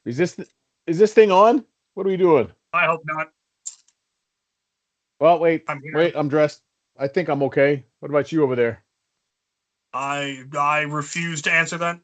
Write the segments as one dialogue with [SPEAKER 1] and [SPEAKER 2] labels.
[SPEAKER 1] Is this thing on? What are we doing?
[SPEAKER 2] I hope not.
[SPEAKER 1] Well, wait,
[SPEAKER 2] I'm here.
[SPEAKER 1] wait. I'm dressed. I think I'm okay. What about you over there?
[SPEAKER 2] I refuse to answer that.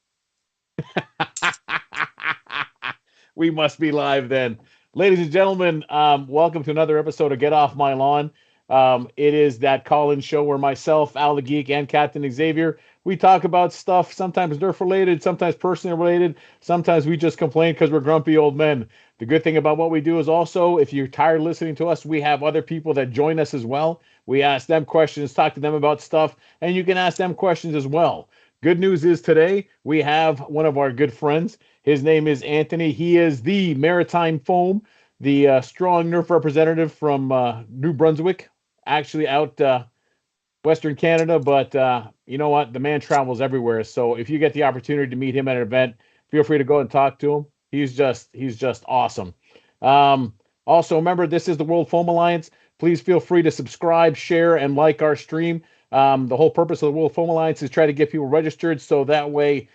[SPEAKER 1] We must be live then. Ladies and gentlemen, welcome to another episode of Get Off My Lawn. It is that call-in show where myself, Al the Geek, and Captain Xavier, we talk about stuff, sometimes Nerf related, sometimes personally related, sometimes we just complain because we're grumpy old men. The good thing about what we do is also, if you're tired listening to us, we have other people that join us as well. We ask them questions, talk to them about stuff, and you can ask them questions as well. Good news is today we have one of our good friends. His name is Anthony. He is the MaritimeFoam, the strong Nerf representative from New Brunswick, actually out Western Canada. But you know what? The man travels everywhere. So if you get the opportunity to meet him at an event, feel free to go and talk to him. He's just awesome. Also, remember, this is the World Foam Alliance. Please feel free to subscribe, share, and like our stream. The whole purpose of the World Foam Alliance is try to get people registered so that way,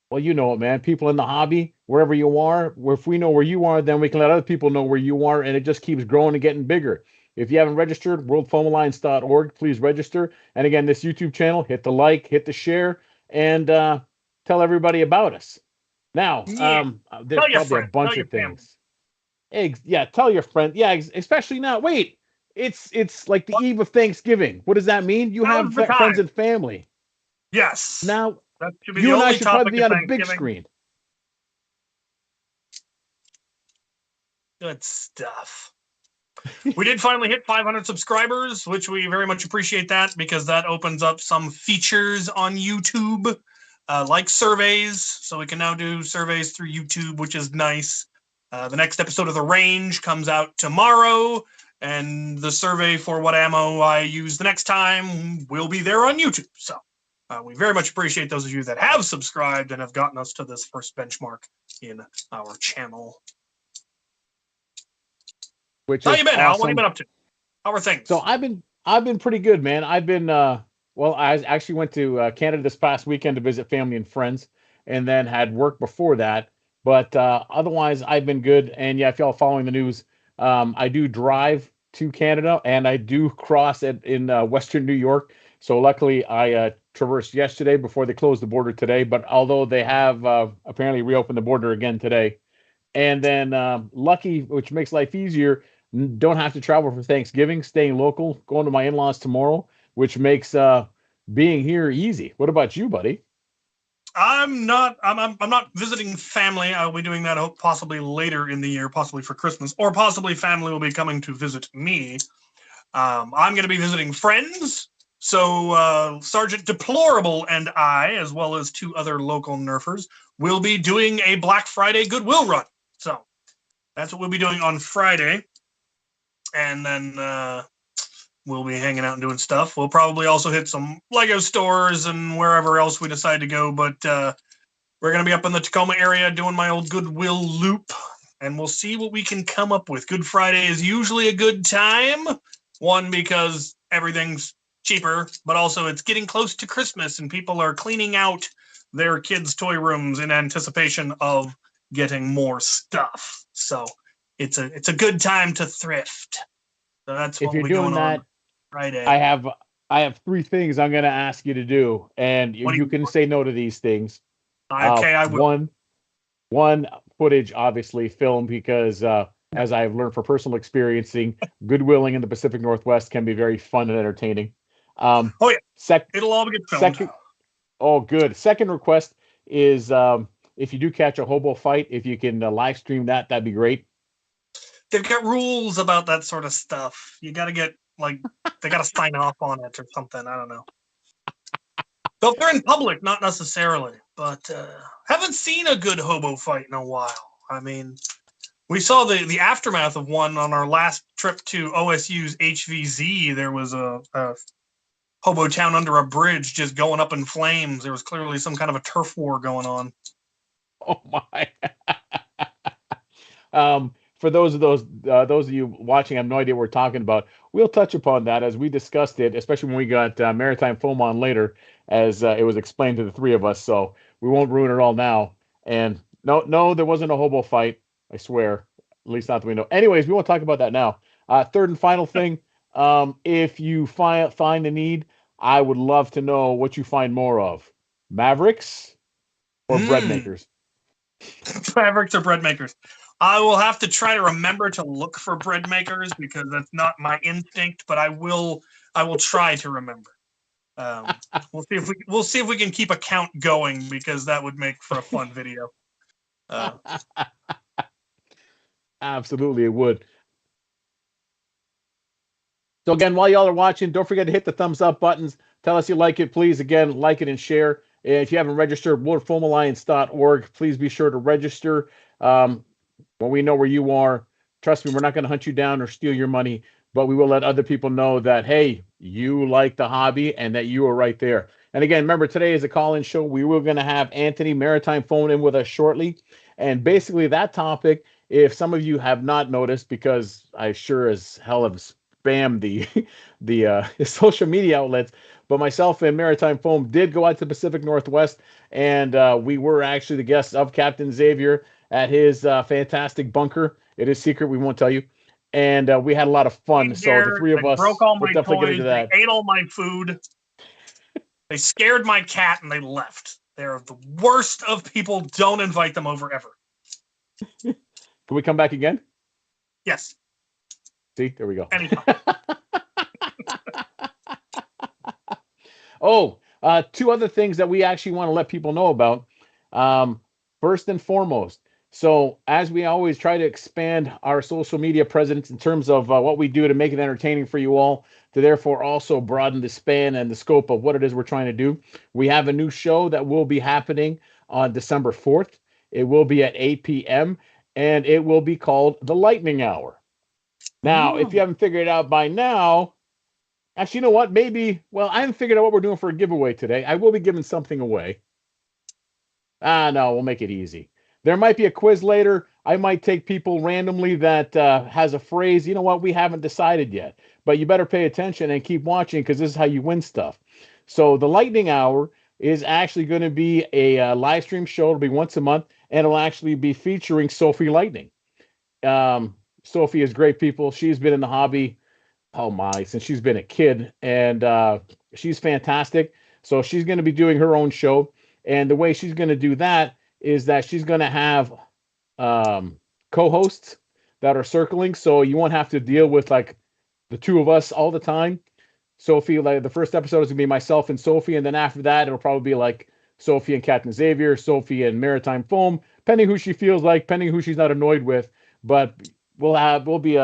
[SPEAKER 1] well, you know it, man. People in the hobby, wherever you are, if we know where you are, then we can let other people know where you are, and it just keeps growing and getting bigger. If you haven't registered, worldfoamalliance.org, please register. And again, this YouTube channel, hit the like, hit the share, and tell everybody about us. Now,
[SPEAKER 2] Yeah.
[SPEAKER 1] there's
[SPEAKER 2] Tell your
[SPEAKER 1] probably a
[SPEAKER 2] friends.
[SPEAKER 1] bunch
[SPEAKER 2] Tell your
[SPEAKER 1] of
[SPEAKER 2] family.
[SPEAKER 1] things. Yeah, tell your friend. Yeah, especially now. Wait, it's like the eve of Thanksgiving. What does that mean? You have
[SPEAKER 2] Now's the
[SPEAKER 1] friends
[SPEAKER 2] time.
[SPEAKER 1] and family.
[SPEAKER 2] Yes.
[SPEAKER 1] Now,
[SPEAKER 2] That should be the
[SPEAKER 1] you and I
[SPEAKER 2] only
[SPEAKER 1] should probably
[SPEAKER 2] topic
[SPEAKER 1] be
[SPEAKER 2] of
[SPEAKER 1] on a big
[SPEAKER 2] Thanksgiving.
[SPEAKER 1] screen.
[SPEAKER 2] Good stuff. We did finally hit 500 subscribers, which we very much appreciate that because that opens up some features on YouTube, like surveys. So we can now do surveys through YouTube, which is nice. The next episode of The Range comes out tomorrow, and the survey for what ammo I use the next time will be there on YouTube. So we very much appreciate those of you that have subscribed and have gotten us to this first benchmark in our channel.
[SPEAKER 1] Which
[SPEAKER 2] How
[SPEAKER 1] is
[SPEAKER 2] you been, Al? What have you
[SPEAKER 1] awesome.
[SPEAKER 2] been up to? How are things?
[SPEAKER 1] So I've been pretty good, man. I've been well, I actually went to Canada this past weekend to visit family and friends, and then had work before that. But otherwise, I've been good. And yeah, if y'all following the news, I do drive to Canada, and I do cross it in Western New York. So luckily, I traversed yesterday before they closed the border today. But although they have apparently reopened the border again today, and then lucky, which makes life easier, don't have to travel for Thanksgiving, staying local, going to my in-laws tomorrow, which makes being here easy. What about you, buddy?
[SPEAKER 2] I'm not visiting family. I'll be doing that possibly later in the year, possibly for Christmas, or possibly family will be coming to visit me. I'm going to be visiting friends. So Sergeant Deplorable and I, as well as two other local nerfers, will be doing a Black Friday Goodwill run. So that's what we'll be doing on Friday. And then we'll be hanging out and doing stuff. We'll probably also hit some Lego stores and wherever else we decide to go. But we're going to be up in the Tacoma area doing my old Goodwill loop. And we'll see what we can come up with. Good Friday is usually a good time. One, because everything's cheaper, but also it's getting close to Christmas and people are cleaning out their kids' toy rooms in anticipation of getting more stuff. So it's a good time to thrift. So that's
[SPEAKER 1] If
[SPEAKER 2] what
[SPEAKER 1] you're
[SPEAKER 2] will be
[SPEAKER 1] doing
[SPEAKER 2] going on
[SPEAKER 1] that,
[SPEAKER 2] Friday.
[SPEAKER 1] I have three things I'm going to ask you to do, and
[SPEAKER 2] What do
[SPEAKER 1] you
[SPEAKER 2] you
[SPEAKER 1] can
[SPEAKER 2] want?
[SPEAKER 1] say no to these things.
[SPEAKER 2] Okay, I will.
[SPEAKER 1] One footage, obviously, film because as I've learned from personal experiencing, Goodwilling in the Pacific Northwest can be very fun and entertaining.
[SPEAKER 2] Oh, yeah.
[SPEAKER 1] Sec
[SPEAKER 2] It'll all get filmed.
[SPEAKER 1] second, oh, good. Second request is if you do catch a hobo fight, if you can live stream that, that'd be great.
[SPEAKER 2] They've got rules about that sort of stuff. You got to get, they got to sign off on it or something. I don't know. Though if they're in public, not necessarily. But haven't seen a good hobo fight in a while. I mean, we saw the aftermath of one on our last trip to OSU's HVZ. There was a hobo town under a bridge just going up in flames. There was clearly some kind of a turf war going on.
[SPEAKER 1] Oh my. um, for those of you watching, I have no idea what we're talking about. We'll touch upon that as we discussed it, especially when we got Maritime Foam on later, as it was explained to the three of us. So we won't ruin it all now. And no, no, there wasn't a hobo fight. I swear, at least not that we know. Anyways, we won't talk about that now. Third and final thing, if you find a need, I would love to know what you find more of: Mavericks or bread
[SPEAKER 2] Mm.
[SPEAKER 1] makers.
[SPEAKER 2] Mavericks or bread makers. I will have to try to remember to look for bread makers because that's not my instinct, but I will. I will try to remember. Um, we'll see if we can keep a count going because that would make for a fun video. Uh,
[SPEAKER 1] Absolutely, it would. So again, while y'all are watching, don't forget to hit the thumbs up buttons. Tell us you like it, please. Again, like it and share. And if you haven't registered, worldfoamalliance.org, please be sure to register. When we know where you are, trust me, we're not going to hunt you down or steal your money, but we will let other people know that, hey, you like the hobby and that you are right there. And again, remember, today is a call-in show. We were going to have Anthony Maritime phone in with us shortly. And basically that topic, if some of you have not noticed, because I sure as hell have spammed the social media outlets, but myself and Maritime Foam did go out to the Pacific Northwest, and we were actually the guests of Captain Xavier at his fantastic bunker. It is secret. We won't tell you. And we had a lot of fun.
[SPEAKER 2] came
[SPEAKER 1] So the
[SPEAKER 2] here,
[SPEAKER 1] three
[SPEAKER 2] they
[SPEAKER 1] of
[SPEAKER 2] broke
[SPEAKER 1] us
[SPEAKER 2] all
[SPEAKER 1] will
[SPEAKER 2] my
[SPEAKER 1] definitely get
[SPEAKER 2] toys,
[SPEAKER 1] into
[SPEAKER 2] they
[SPEAKER 1] that.
[SPEAKER 2] ate all my food, they scared my cat, and they left. They're the worst of people. Don't invite them over ever.
[SPEAKER 1] Can we come back again?
[SPEAKER 2] Yes,
[SPEAKER 1] See, there we go.
[SPEAKER 2] anytime.
[SPEAKER 1] Oh, two other things that we actually want to let people know about. Um, First and foremost, so as we always try to expand our social media presence in terms of what we do to make it entertaining for you all, to therefore also broaden the span and the scope of what it is we're trying to do, we have a new show that will be happening on December 4th. It will be at 8 p.m. and it will be called The Lightning Hour. Now, if you
[SPEAKER 2] Ooh.
[SPEAKER 1] haven't figured it out by now, actually, you know what? Maybe, well, I haven't figured out what we're doing for a giveaway today. I will be giving something away. No, we'll make it easy. There might be a quiz later. I might take people randomly that has a phrase. You know what? We haven't decided yet. But you better pay attention and keep watching because this is how you win stuff. So the Lightning Hour is actually going to be a live stream show. It'll be once a month, and it'll actually be featuring Sophie Lightning. Sophie is great people. She's been in the hobby, oh my, since she's been a kid, and she's fantastic. So she's going to be doing her own show, and the way she's going to do that is that she's going to have um, co-hosts that are circling, so you won't have to deal with like the two of us all the time. Sophie, like the first episode is going to be myself and Sophie, and then after that it'll probably be like Sophie and Captain Xavier, Sophie and Maritime Foam, depending who she feels like, depending who she's not annoyed with. But we'll be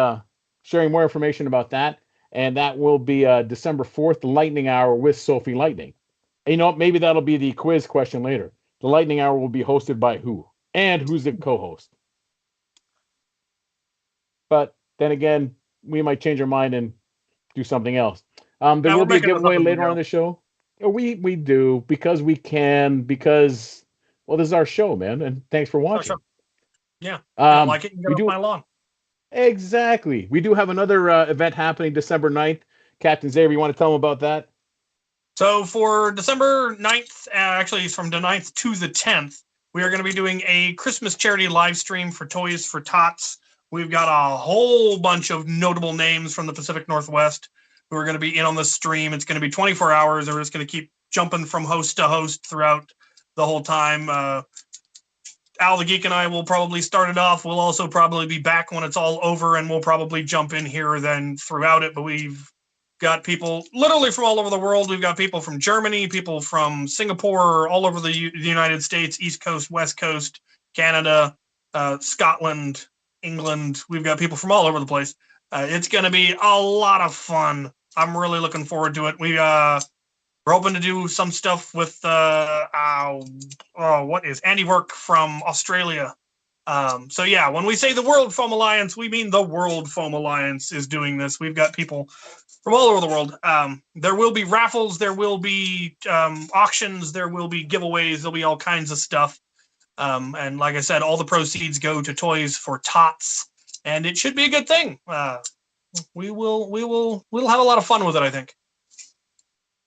[SPEAKER 1] sharing more information about that, and that will be December 4th, the Lightning Hour with Sophie Lightning. And you know what? Maybe that'll be the quiz question later. The Lightning Hour will be hosted by who, and who's the co-host. But then again, we might change our mind and do something else. There
[SPEAKER 2] Now
[SPEAKER 1] will
[SPEAKER 2] we're
[SPEAKER 1] be a
[SPEAKER 2] making this up
[SPEAKER 1] giveaway
[SPEAKER 2] as we
[SPEAKER 1] later on
[SPEAKER 2] go.
[SPEAKER 1] in the show. We do because we can, because well, this is our show, man, and thanks for
[SPEAKER 2] Oh, sure.
[SPEAKER 1] watching.
[SPEAKER 2] Yeah. If you don't
[SPEAKER 1] Um,
[SPEAKER 2] like it, you can get
[SPEAKER 1] we
[SPEAKER 2] off my
[SPEAKER 1] do
[SPEAKER 2] lawn.
[SPEAKER 1] exactly. We do have another event happening December 9th. Captain Xavier, you want to tell them about that?
[SPEAKER 2] So for December 9th, actually it's from the 9th to the 10th, we are going to be doing a Christmas charity live stream for Toys for Tots. We've got a whole bunch of notable names from the Pacific Northwest who are going to be in on the stream. It's going to be 24 hours. We're just going to keep jumping from host to host throughout the whole time. Al the Geek and I will probably start it off. We'll also probably be back when it's all over, and we'll probably jump in here or then throughout it. But we've got people literally from all over the world. We've got people from Germany, people from Singapore, all over the United States, East Coast, West Coast, Canada, Scotland, England. We've got people from all over the place. It's going to be a lot of fun. I'm really looking forward to it. We're hoping to do some stuff with what is Andy Work from Australia. So yeah, when we say the World Foam Alliance, we mean the World Foam Alliance is doing this. We've got people from all over the world. There will be raffles, there will be auctions, there will be giveaways, there'll be all kinds of stuff. And like I said, all the proceeds go to Toys for Tots. and it should be a good thing. We'll have a lot of fun with it, I think.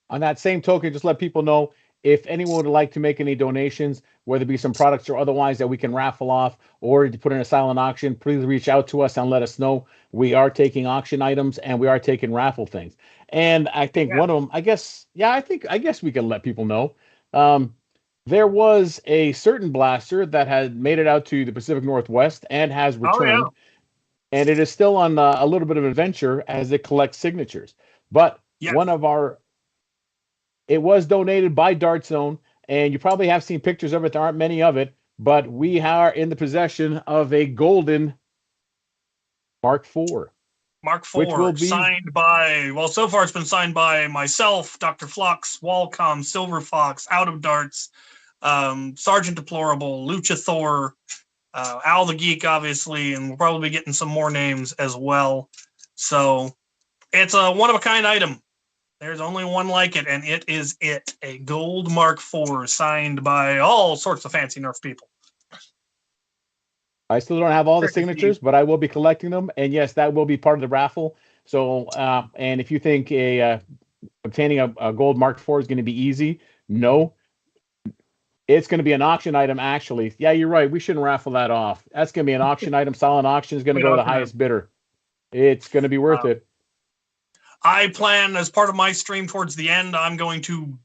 [SPEAKER 1] On that same token, just let people know if anyone would like to make any donations, whether it be some products or otherwise that we can raffle off or to put in a silent auction, please reach out to us and let us know. We are taking auction items and we are taking raffle things. And I think
[SPEAKER 2] Yeah.
[SPEAKER 1] one of them, I guess, yeah, I guess we can let people know. Um, there was a certain blaster that had made it out to the Pacific Northwest and has
[SPEAKER 2] Oh yeah.
[SPEAKER 1] returned, and it is still on a little bit of an adventure as it collects signatures. But
[SPEAKER 2] Yes.
[SPEAKER 1] one of our it was donated by Dart Zone, and you probably have seen pictures of it. There aren't many of it, but we are in the possession of a golden Mark IV,
[SPEAKER 2] Mark
[SPEAKER 1] which will
[SPEAKER 2] IV,
[SPEAKER 1] be.
[SPEAKER 2] signed by, well, so far it's been signed by myself, Dr. Flux, Walcom, Silver Fox, Out of Darts, Sergeant Deplorable, Lucha Thor, Al the Geek, obviously, and we'll probably be getting some more names as well. So it's a one-of-a-kind item. There's only one like it, and it is it. A gold Mark IV signed by all sorts of fancy Nerf people.
[SPEAKER 1] I still don't have all the
[SPEAKER 2] Tricky Steve.
[SPEAKER 1] signatures, but I will be collecting them, and yes, that will be part of the raffle. So, and if you think obtaining a gold Mark IV is going to be easy, no, it's going to be an auction item. Actually, yeah, you're right. We shouldn't raffle that off. That's going to be an auction item. Silent auction is going to
[SPEAKER 2] Good
[SPEAKER 1] go to the
[SPEAKER 2] auction item.
[SPEAKER 1] highest bidder. It's going to be worth it.
[SPEAKER 2] I plan, as part of my stream towards the end, I'm going to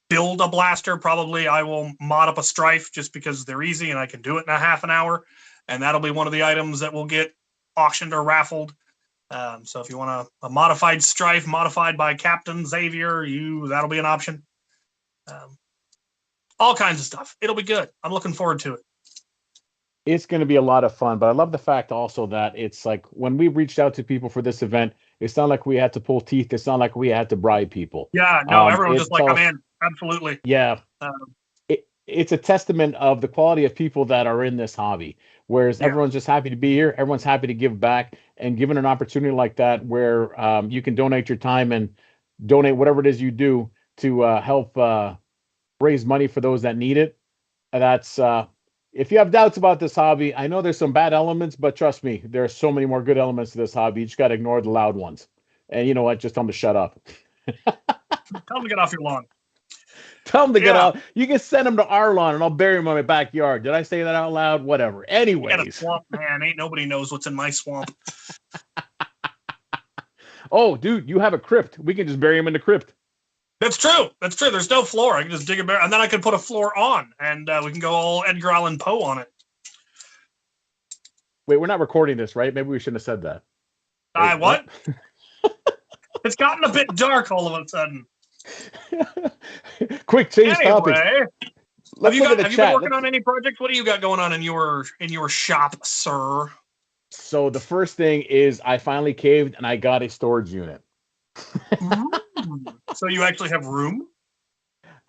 [SPEAKER 2] build a blaster. Probably I will mod up a Strife just because they're easy and I can do it in a half an hour. And that'll be one of the items that will get auctioned or raffled. So if you want a modified Strife modified by Captain Xavier, that'll be an option. All kinds of stuff. It'll be good. I'm looking forward to it.
[SPEAKER 1] It's going to be a lot of fun, but I love the fact also that it's like when we reached out to people for this event, it's not like we had to pull teeth. It's not like we had to bribe people.
[SPEAKER 2] Yeah, no, everyone's just
[SPEAKER 1] It's
[SPEAKER 2] like, I'm
[SPEAKER 1] all,
[SPEAKER 2] in. Absolutely.
[SPEAKER 1] yeah, it's a testament of the quality of people that are in this hobby. Whereas
[SPEAKER 2] Yeah.
[SPEAKER 1] everyone's just happy to be here, everyone's happy to give back, and given an opportunity like that where you can donate your time and donate whatever it is you do to help raise money for those that need it. That's if you have doubts about this hobby, I know there's some bad elements, but trust me, there are so many more good elements to this hobby. You just got to ignore the loud ones. And you know what? Just tell them to shut up.
[SPEAKER 2] Tell them to get off your lawn.
[SPEAKER 1] Tell them to get out. You can send them to our lawn and I'll bury them in my backyard. Did I say that out loud? Whatever.
[SPEAKER 2] Get a
[SPEAKER 1] Anyways.
[SPEAKER 2] swamp, man. Ain't nobody knows what's in my swamp.
[SPEAKER 1] Oh, dude, you have a crypt. We can just bury them in the crypt.
[SPEAKER 2] That's true. That's true. There's no floor. I can just dig a barrel, and then I can put a floor on, and we can go all Edgar Allan Poe on it.
[SPEAKER 1] Wait, we're not recording this, right? Maybe we shouldn't have said that.
[SPEAKER 2] Wait, what? It's gotten a bit dark all of a sudden.
[SPEAKER 1] Quick, change topics.
[SPEAKER 2] Have you been working on any projects? What do you got going on in your shop, sir?
[SPEAKER 1] So the first thing is I finally caved and I got a storage unit.
[SPEAKER 2] So you actually have room?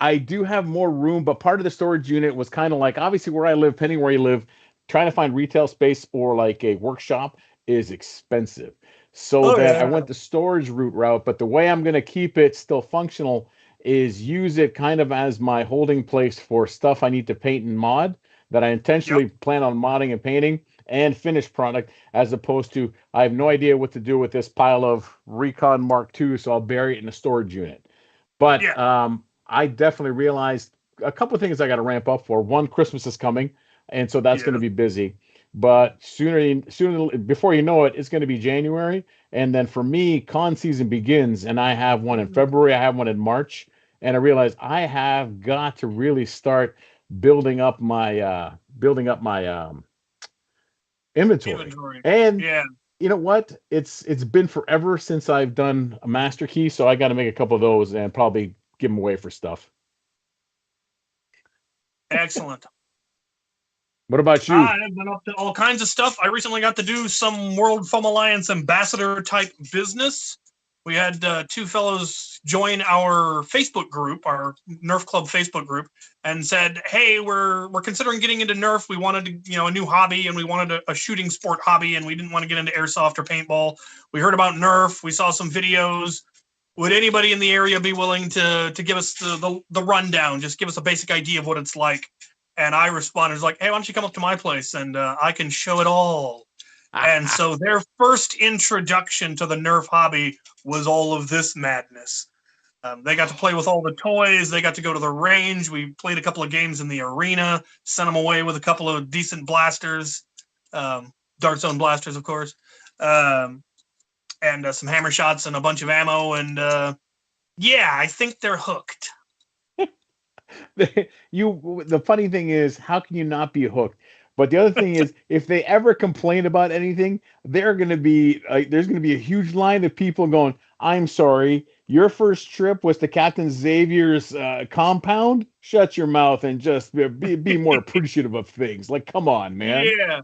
[SPEAKER 1] I do have more room, but part of the storage unit was kind of like, obviously where I live, depending where you live, trying to find retail space or like a workshop is expensive. So I went the storage route, but the way I'm going to keep it still functional is use it kind of as my holding place for stuff I need to paint and mod that I intentionally plan on modding and painting and finished product, as opposed to I have no idea what to do with this pile of Recon Mark II, so I'll bury it in a storage unit. But I definitely realized a couple of things I got to ramp up for. One, Christmas is coming, and so that's going to be busy. But sooner, before you know it, it's going to be January, and then for me, con season begins, and I have one in February, I have one in March, and I realize I have got to really start building up my inventory. And you know what? It's been forever since I've done a master key, so I got to make a couple of those and probably give them away for stuff.
[SPEAKER 2] Excellent.
[SPEAKER 1] What about you?
[SPEAKER 2] I've been up to all kinds of stuff. I recently got to do some World Foam Alliance ambassador type business. We had two fellows join our Facebook group, our Nerf Club Facebook group, and said, "Hey, we're considering getting into Nerf. We wanted a new hobby, and we wanted a shooting sport hobby, and we didn't want to get into airsoft or paintball. We heard about Nerf. We saw some videos. Would anybody in the area be willing to give us the rundown? Just give us a basic idea of what it's like." And I responded like, "Hey, why don't you come up to my place and I can show it all." And so their first introduction to the Nerf hobby was all of this madness. They got to play with all the toys. They got to go to the range. We played a couple of games in the arena, sent them away with a couple of decent blasters, Dart Zone blasters, of course, and some hammer shots and a bunch of ammo. And yeah, I think they're hooked.
[SPEAKER 1] The funny thing is, how can you not be hooked? But the other thing is, if they ever complain about anything, there's going to be a huge line of people going, "I'm sorry, your first trip was to Captain Xavier's compound. Shut your mouth and just be more appreciative of things. Like, come on, man."
[SPEAKER 2] Yeah.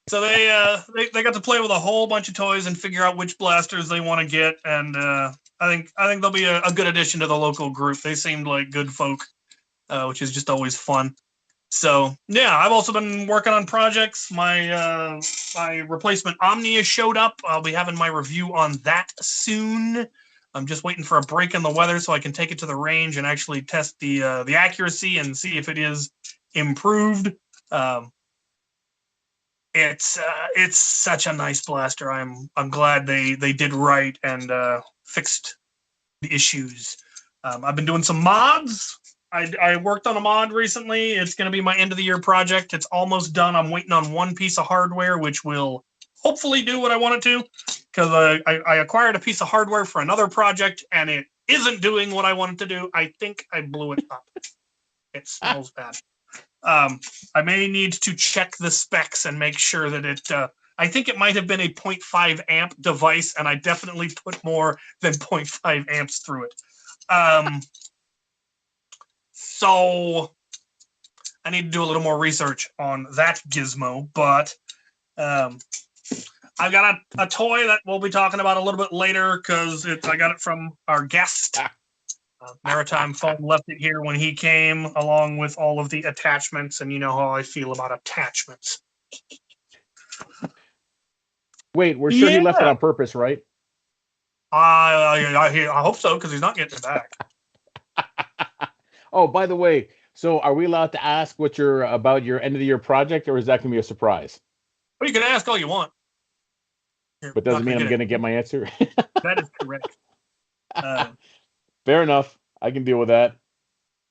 [SPEAKER 2] So they got to play with a whole bunch of toys and figure out which blasters they want to get, and I think they'll be a good addition to the local group. They seemed like good folk, which is just always fun. So yeah, I've also been working on projects. My replacement Omnia showed up. I'll be having my review on that soon. I'm just waiting for a break in the weather so I can take it to the range and actually test the accuracy and see if it is improved. It's such a nice blaster. I'm glad they did right and fixed the issues. I've been doing some mods. I worked on a mod recently. It's going to be my end of the year project. It's almost done. I'm waiting on one piece of hardware, which will hopefully do what I want it to, because I acquired a piece of hardware for another project, and it isn't doing what I want it to do. I think I blew it up. It smells bad. I may need to check the specs and make sure that it. I think it might have been a 0.5 amp device, and I definitely put more than 0.5 amps through it. So I need to do a little more research on that gizmo, but I've got a toy that we'll be talking about a little bit later because I got it from our guest. MaritimeFoam left it here when he came, along with all of the attachments, and you know how I feel about attachments.
[SPEAKER 1] Wait, we're sure he left it on purpose, right?
[SPEAKER 2] I hope so, because he's not getting it back.
[SPEAKER 1] Oh, by the way, so are we allowed to ask what you're about your end of the year project, or is that going to be a surprise?
[SPEAKER 2] Well, you can ask all you want.
[SPEAKER 1] But doesn't mean I'm going to get my answer.
[SPEAKER 2] That is correct.
[SPEAKER 1] Fair enough. I can deal with that.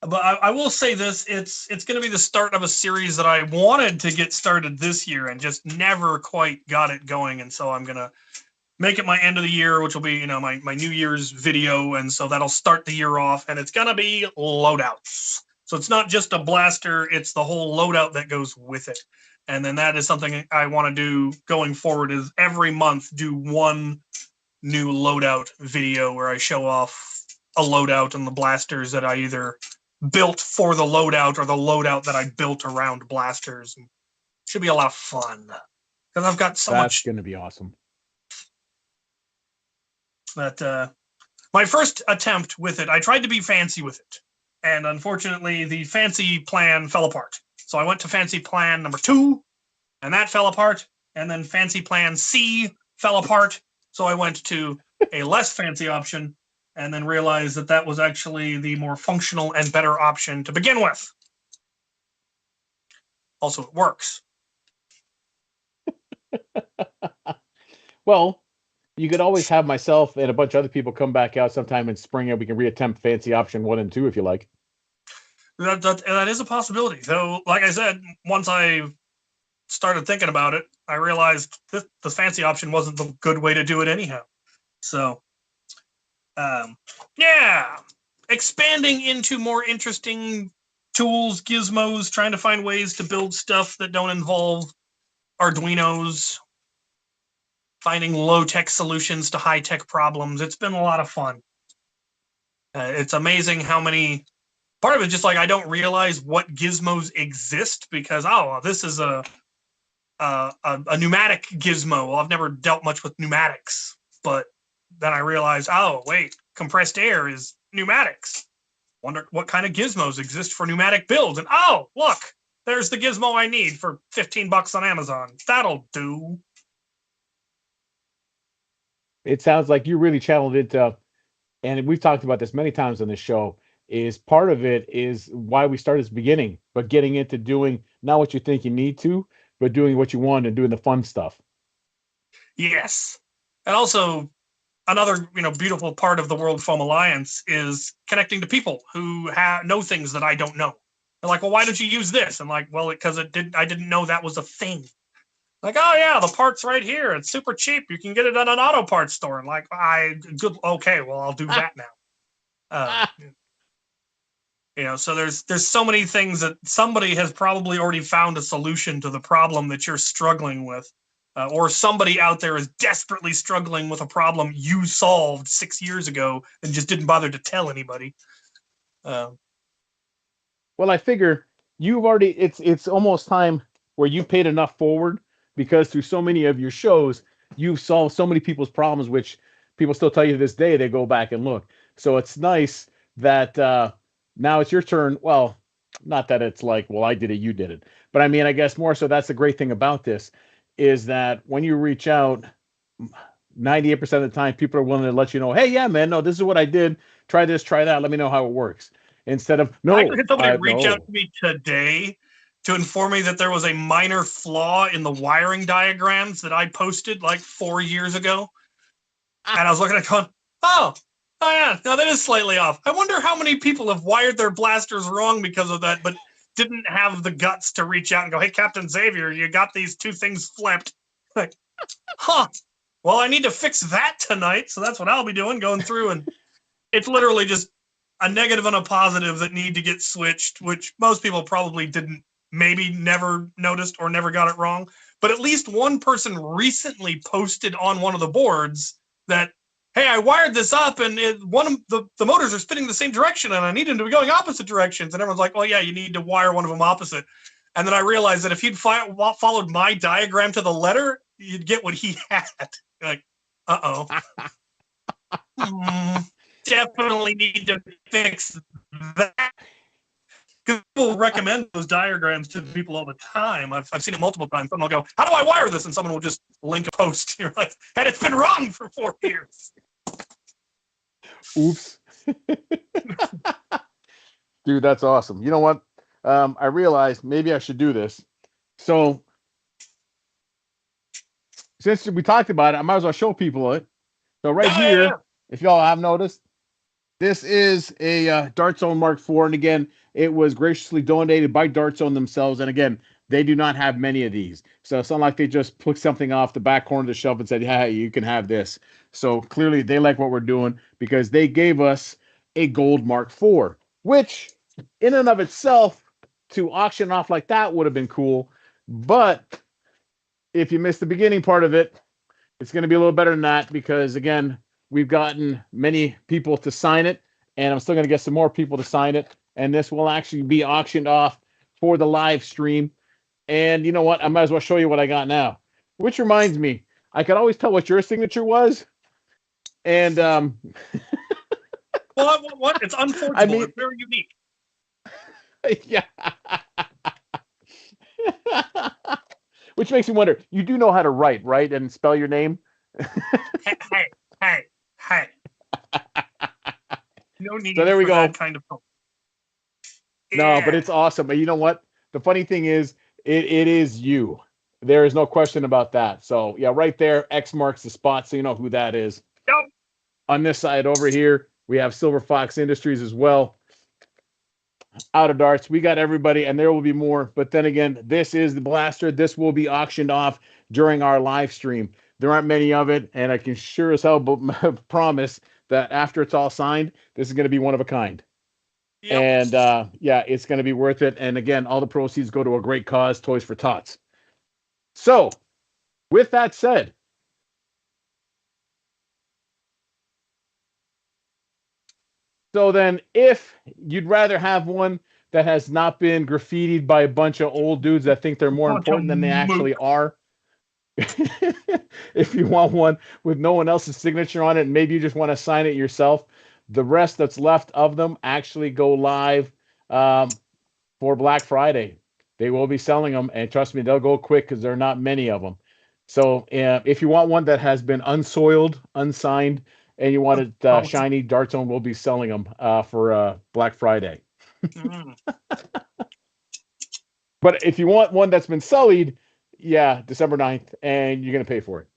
[SPEAKER 2] But I will say this: it's going to be the start of a series that I wanted to get started this year and just never quite got it going. And so I'm going to make it my end of the year, which will be my New Year's video, and so that'll start the year off. And it's going to be loadouts. So it's not just a blaster; it's the whole loadout that goes with it. And then that is something I want to do going forward: is every month do one new loadout video where I show off a loadout and the blasters that I either built for the loadout or the loadout that I built around blasters. And should be a lot of fun because I've got so much.
[SPEAKER 1] That's going to be awesome.
[SPEAKER 2] But my first attempt with it, I tried to be fancy with it, and unfortunately, the fancy plan fell apart. So I went to fancy plan number 2, and that fell apart. And then fancy plan C fell apart. So I went to a less fancy option, and then realized that that was actually the more functional and better option to begin with. Also, it works.
[SPEAKER 1] Well, you could always have myself and a bunch of other people come back out sometime in spring, and we can reattempt fancy option 1 and 2 if you like.
[SPEAKER 2] That is a possibility. Though, like I said, once I started thinking about it, I realized that the fancy option wasn't the good way to do it anyhow. So, yeah, expanding into more interesting tools, gizmos, trying to find ways to build stuff that don't involve Arduinos, finding low-tech solutions to high-tech problems. It's been a lot of fun. It's amazing how many. Part of it is just like I don't realize what gizmos exist because this is a pneumatic gizmo. Well, I've never dealt much with pneumatics, but then I realized, wait, compressed air is pneumatics. Wonder what kind of gizmos exist for pneumatic builds. And look, there's the gizmo I need for $15 on Amazon. That'll do.
[SPEAKER 1] It sounds like you really channeled into, and we've talked about this many times on this show, is part of it is why we started at the beginning, but getting into doing not what you think you need to, but doing what you want and doing the fun stuff.
[SPEAKER 2] Yes. And also, another beautiful part of the World Foam Alliance is connecting to people who know things that I don't know. They're like, well, why don't you use this? I'm like, well, because I didn't know that was a thing. Like, oh yeah, the part's right here. It's super cheap. You can get it at an auto parts store. And like, okay, well, I'll do that now. So there's so many things that somebody has probably already found a solution to the problem that you're struggling with, or somebody out there is desperately struggling with a problem you solved 6 years ago and just didn't bother to tell anybody.
[SPEAKER 1] Well, I figure you've already it's almost time where you've paid enough forward because through so many of your shows, you've solved so many people's problems, which people still tell you to this day they go back and look. So it's nice that now it's your turn. Well, not that it's like, well, I did it, you did it. But I mean, I guess more so that's the great thing about this is that when you reach out, 98% of the time, people are willing to let you know, hey, yeah, man, no, this is what I did. Try this, try that. Let me know how it works. Instead of,
[SPEAKER 2] I
[SPEAKER 1] no,
[SPEAKER 2] actually had somebody reach out
[SPEAKER 1] no.
[SPEAKER 2] to me today to inform me that there was a minor flaw in the wiring diagrams that I posted like 4 years ago. And I was looking at it going, oh yeah, no, that is slightly off. I wonder how many people have wired their blasters wrong because of that, but didn't have the guts to reach out and go, hey, Captain Xavier, you got these two things flipped. Like, huh. Well, I need to fix that tonight, so that's what I'll be doing, going through, and it's literally just a negative and a positive that need to get switched, which most people probably didn't, maybe never noticed or never got it wrong. But at least one person recently posted on one of the boards that, hey, I wired this up and one of the motors are spinning the same direction and I need them to be going opposite directions. And everyone's like, well, yeah, you need to wire one of them opposite. And then I realized that if he'd followed my diagram to the letter, you'd get what he had. Like, uh-oh. Definitely need to fix that. Because people recommend those diagrams to people all the time. I've seen it multiple times. Someone will go, how do I wire this? And someone will just link a post. You're like, and it's been wrong for 4 years.
[SPEAKER 1] Oops. Dude, that's awesome. You know what? I realized maybe I should do this. So since we talked about it, I might as well show people it. So right here, if y'all have noticed, this is a Dart Zone Mark IV. And again, it was graciously donated by Dart Zone themselves. And again, they do not have many of these. So it's not like they just took something off the back corner of the shelf and said, hey, you can have this. So clearly they like what we're doing because they gave us a gold Mark IV, which in and of itself, to auction off like that would have been cool. But if you missed the beginning part of it, it's going to be a little better than that because, again, we've gotten many people to sign it, and I'm still going to get some more people to sign it. And this will actually be auctioned off for the live stream. And you know what? I might as well show you what I got now. Which reminds me, I could always tell what your signature was. And
[SPEAKER 2] well, what? It's unforgeable. I mean, it's very unique.
[SPEAKER 1] Yeah. Which makes me wonder, you do know how to write, right? And spell your name?
[SPEAKER 2] Hey. No need
[SPEAKER 1] so there we
[SPEAKER 2] for
[SPEAKER 1] go.
[SPEAKER 2] that kind of help.
[SPEAKER 1] No, but it's awesome. But you know what? The funny thing is, it is you. There is no question about that. So yeah, right there, X marks the spot, so you know who that is.
[SPEAKER 2] Yep.
[SPEAKER 1] On this side over here, we have Silver Fox Industries as well. Out of darts, we got everybody, and there will be more. But then again, this is the blaster. This will be auctioned off during our live stream. There aren't many of it, and I can sure as hell promise that after it's all signed, this is going to be one of a kind. Yep. And yeah, it's going to be worth it. And again, all the proceeds go to a great cause, Toys for Tots. So, with that said, so then if you'd rather have one that has not been graffitied by a bunch of old dudes that think they're more important than they actually are, if you want one with no one else's signature on it, and maybe you just want to sign it yourself, the rest that's left of them actually go live for Black Friday. They will be selling them, and trust me, they'll go quick because there are not many of them. So if you want one that has been unsoiled, unsigned, and you want it shiny, Dart Zone will be selling them for Black Friday. But if you want one that's been sullied, yeah, December 9th, and you're going to pay for it.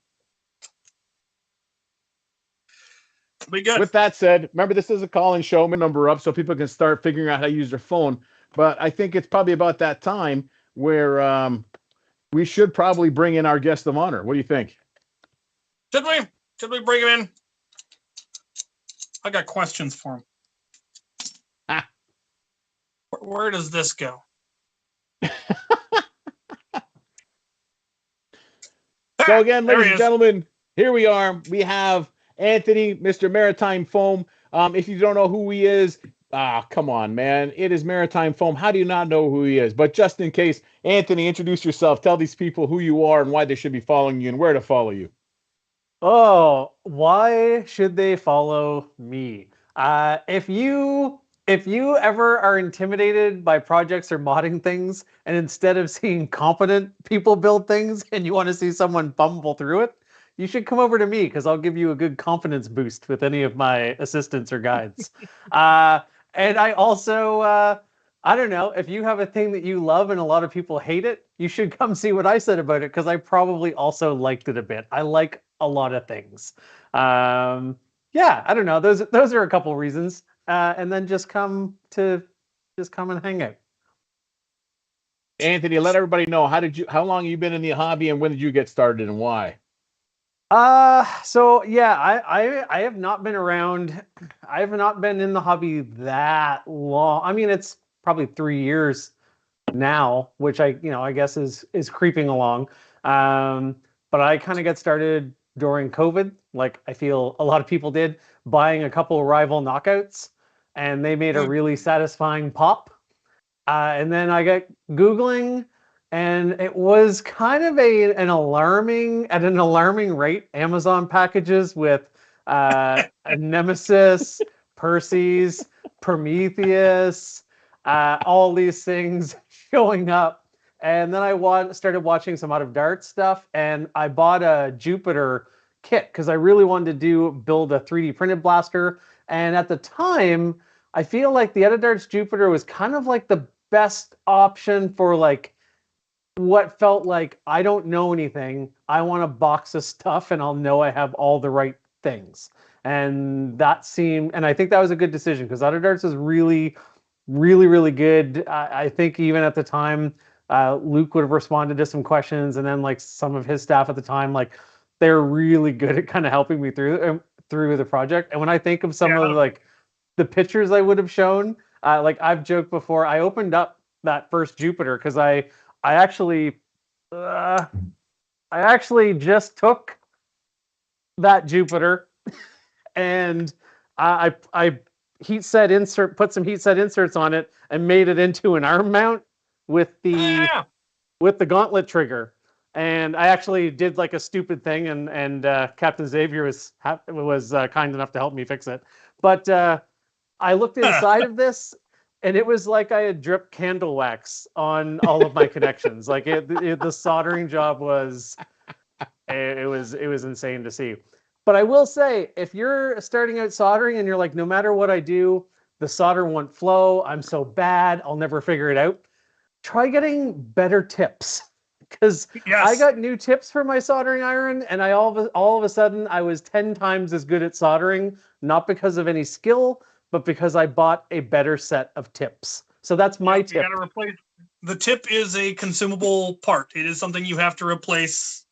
[SPEAKER 2] Be good.
[SPEAKER 1] With that said, remember this is a call-in show. My number up so people can start figuring out how to use their phone. But I think it's probably about that time where we should probably bring in our guest of honor. What do you think?
[SPEAKER 2] Should we? Should we bring him in? I got questions for him.
[SPEAKER 1] Ah.
[SPEAKER 2] Where does this go?
[SPEAKER 1] So again, ladies and gentlemen, here we are. We have Anthony, Mr. MaritimeFoam. If you don't know who he is, come on, man. It is MaritimeFoam. How do you not know who he is? But just in case, Anthony, introduce yourself. Tell these people who you are and why they should be following you and where to follow you.
[SPEAKER 3] Oh, why should they follow me? If you ever are intimidated by projects or modding things, and instead of seeing competent people build things and you want to see someone bumble through it, you should come over to me because I'll give you a good confidence boost with any of my assistants or guides. And I also, I don't know, if you have a thing that you love and a lot of people hate it, you should come see what I said about it because I probably also liked it a bit. I like a lot of things. Yeah, I don't know. Those are a couple reasons. And then just come and hang out.
[SPEAKER 1] Anthony, let everybody know how long have you been in the hobby and when did you get started and why?
[SPEAKER 3] So yeah, I have not been around. I have not been in the hobby that long. I mean, it's probably 3 years now, which I guess is creeping along. But I kind of got started during COVID, like I feel a lot of people did, buying a couple of rival knockouts, and they made a really satisfying pop. And then I got Googling, and it was kind of an alarming rate. Amazon packages with a Nemesis, Perseus, Prometheus, all these things showing up. And then I started watching some Out of Dart stuff, and I bought a Jupiter kit because I really wanted to build a 3D printed blaster. And at the time, I feel like the Out of Dart's Jupiter was kind of like the best option for like what felt like I don't know anything. I want a box of stuff, and I'll know I have all the right things. And I think that was a good decision because Out of Darts is really, really, really good. I think even at the time, Luke would have responded to some questions, and then like some of his staff at the time, like they're really good at kind of helping me through the project. And when I think of some of like the pictures I would have shown, like I've joked before, I opened up that first Jupiter because I actually just took that Jupiter and I put some heat set inserts on it and made it into an arm mount with the gauntlet trigger. And I actually did like a stupid thing, and Captain Xavier was kind enough to help me fix it. But I looked inside of this, and it was like I had dripped candle wax on all of my connections. Like the soldering job was insane to see. But I will say, if you're starting out soldering and you're like, no matter what I do, the solder won't flow, I'm so bad, I'll never figure it out, try getting better tips. Because I got new tips for my soldering iron, and all of a sudden I was 10 times as good at soldering, not because of any skill, but because I bought a better set of tips. So that's my tip.
[SPEAKER 2] You gotta replace. The tip is a consumable part. It is something you have to replace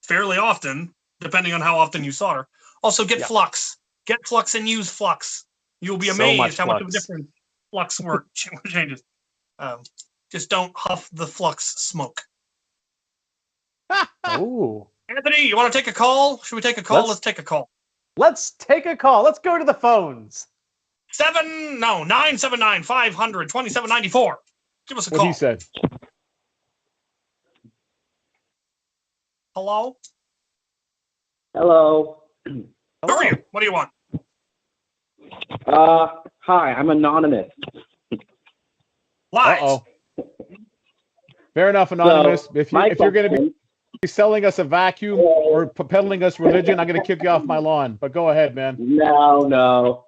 [SPEAKER 2] fairly often, depending on how often you solder. Also, get flux. Get flux and use flux. You'll be amazed how much of a difference flux work changes. Just don't huff the flux smoke.
[SPEAKER 3] Oh,
[SPEAKER 2] Anthony, you want to take a call? Should we take a call? Let's take a call.
[SPEAKER 3] Let's take a call. Let's go to the phones.
[SPEAKER 2] 979-500-2794. Give us a call.
[SPEAKER 1] What he said.
[SPEAKER 2] Hello?
[SPEAKER 4] Hello.
[SPEAKER 2] Who are you? What do you want?
[SPEAKER 4] Hi, I'm anonymous.
[SPEAKER 2] Lies.
[SPEAKER 1] Uh-oh. Fair enough, anonymous.
[SPEAKER 4] So,
[SPEAKER 1] if you're going to be selling us a vacuum or peddling us religion, I'm going to kick you off my lawn. But go ahead, man.
[SPEAKER 4] No.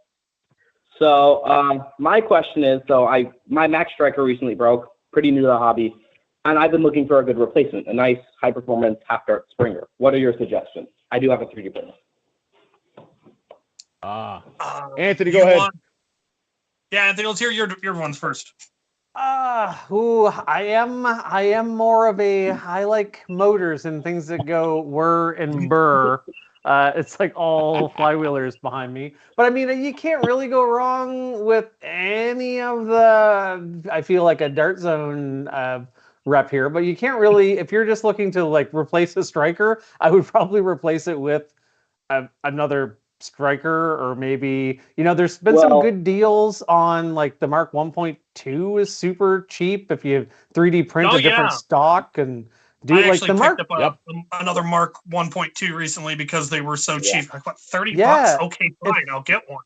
[SPEAKER 4] So my question is, my Max Striker recently broke, pretty new to the hobby, and I've been looking for a good replacement, a nice high-performance half-dart Springer. What are your suggestions? I do have a 3D printer.
[SPEAKER 1] Anthony,
[SPEAKER 2] you
[SPEAKER 1] go ahead.
[SPEAKER 2] Yeah, Anthony, let's hear your ones first.
[SPEAKER 3] I am more of I like motors and things that go whir and burr. It's like all flywheelers behind me. But I mean, you can't really go wrong with any of I feel like a Dart Zone rep here, but you can't really, if you're just looking to like replace a striker, I would probably replace it with another striker, or maybe, there's been some good deals on like the Mark 1.2 is super cheap if you 3D print a different stock and do
[SPEAKER 2] I
[SPEAKER 3] like
[SPEAKER 2] actually
[SPEAKER 3] the Mark.
[SPEAKER 2] picked up another Mark 1.2 recently because they were so cheap. I thought $30. Okay, fine, I'll get one.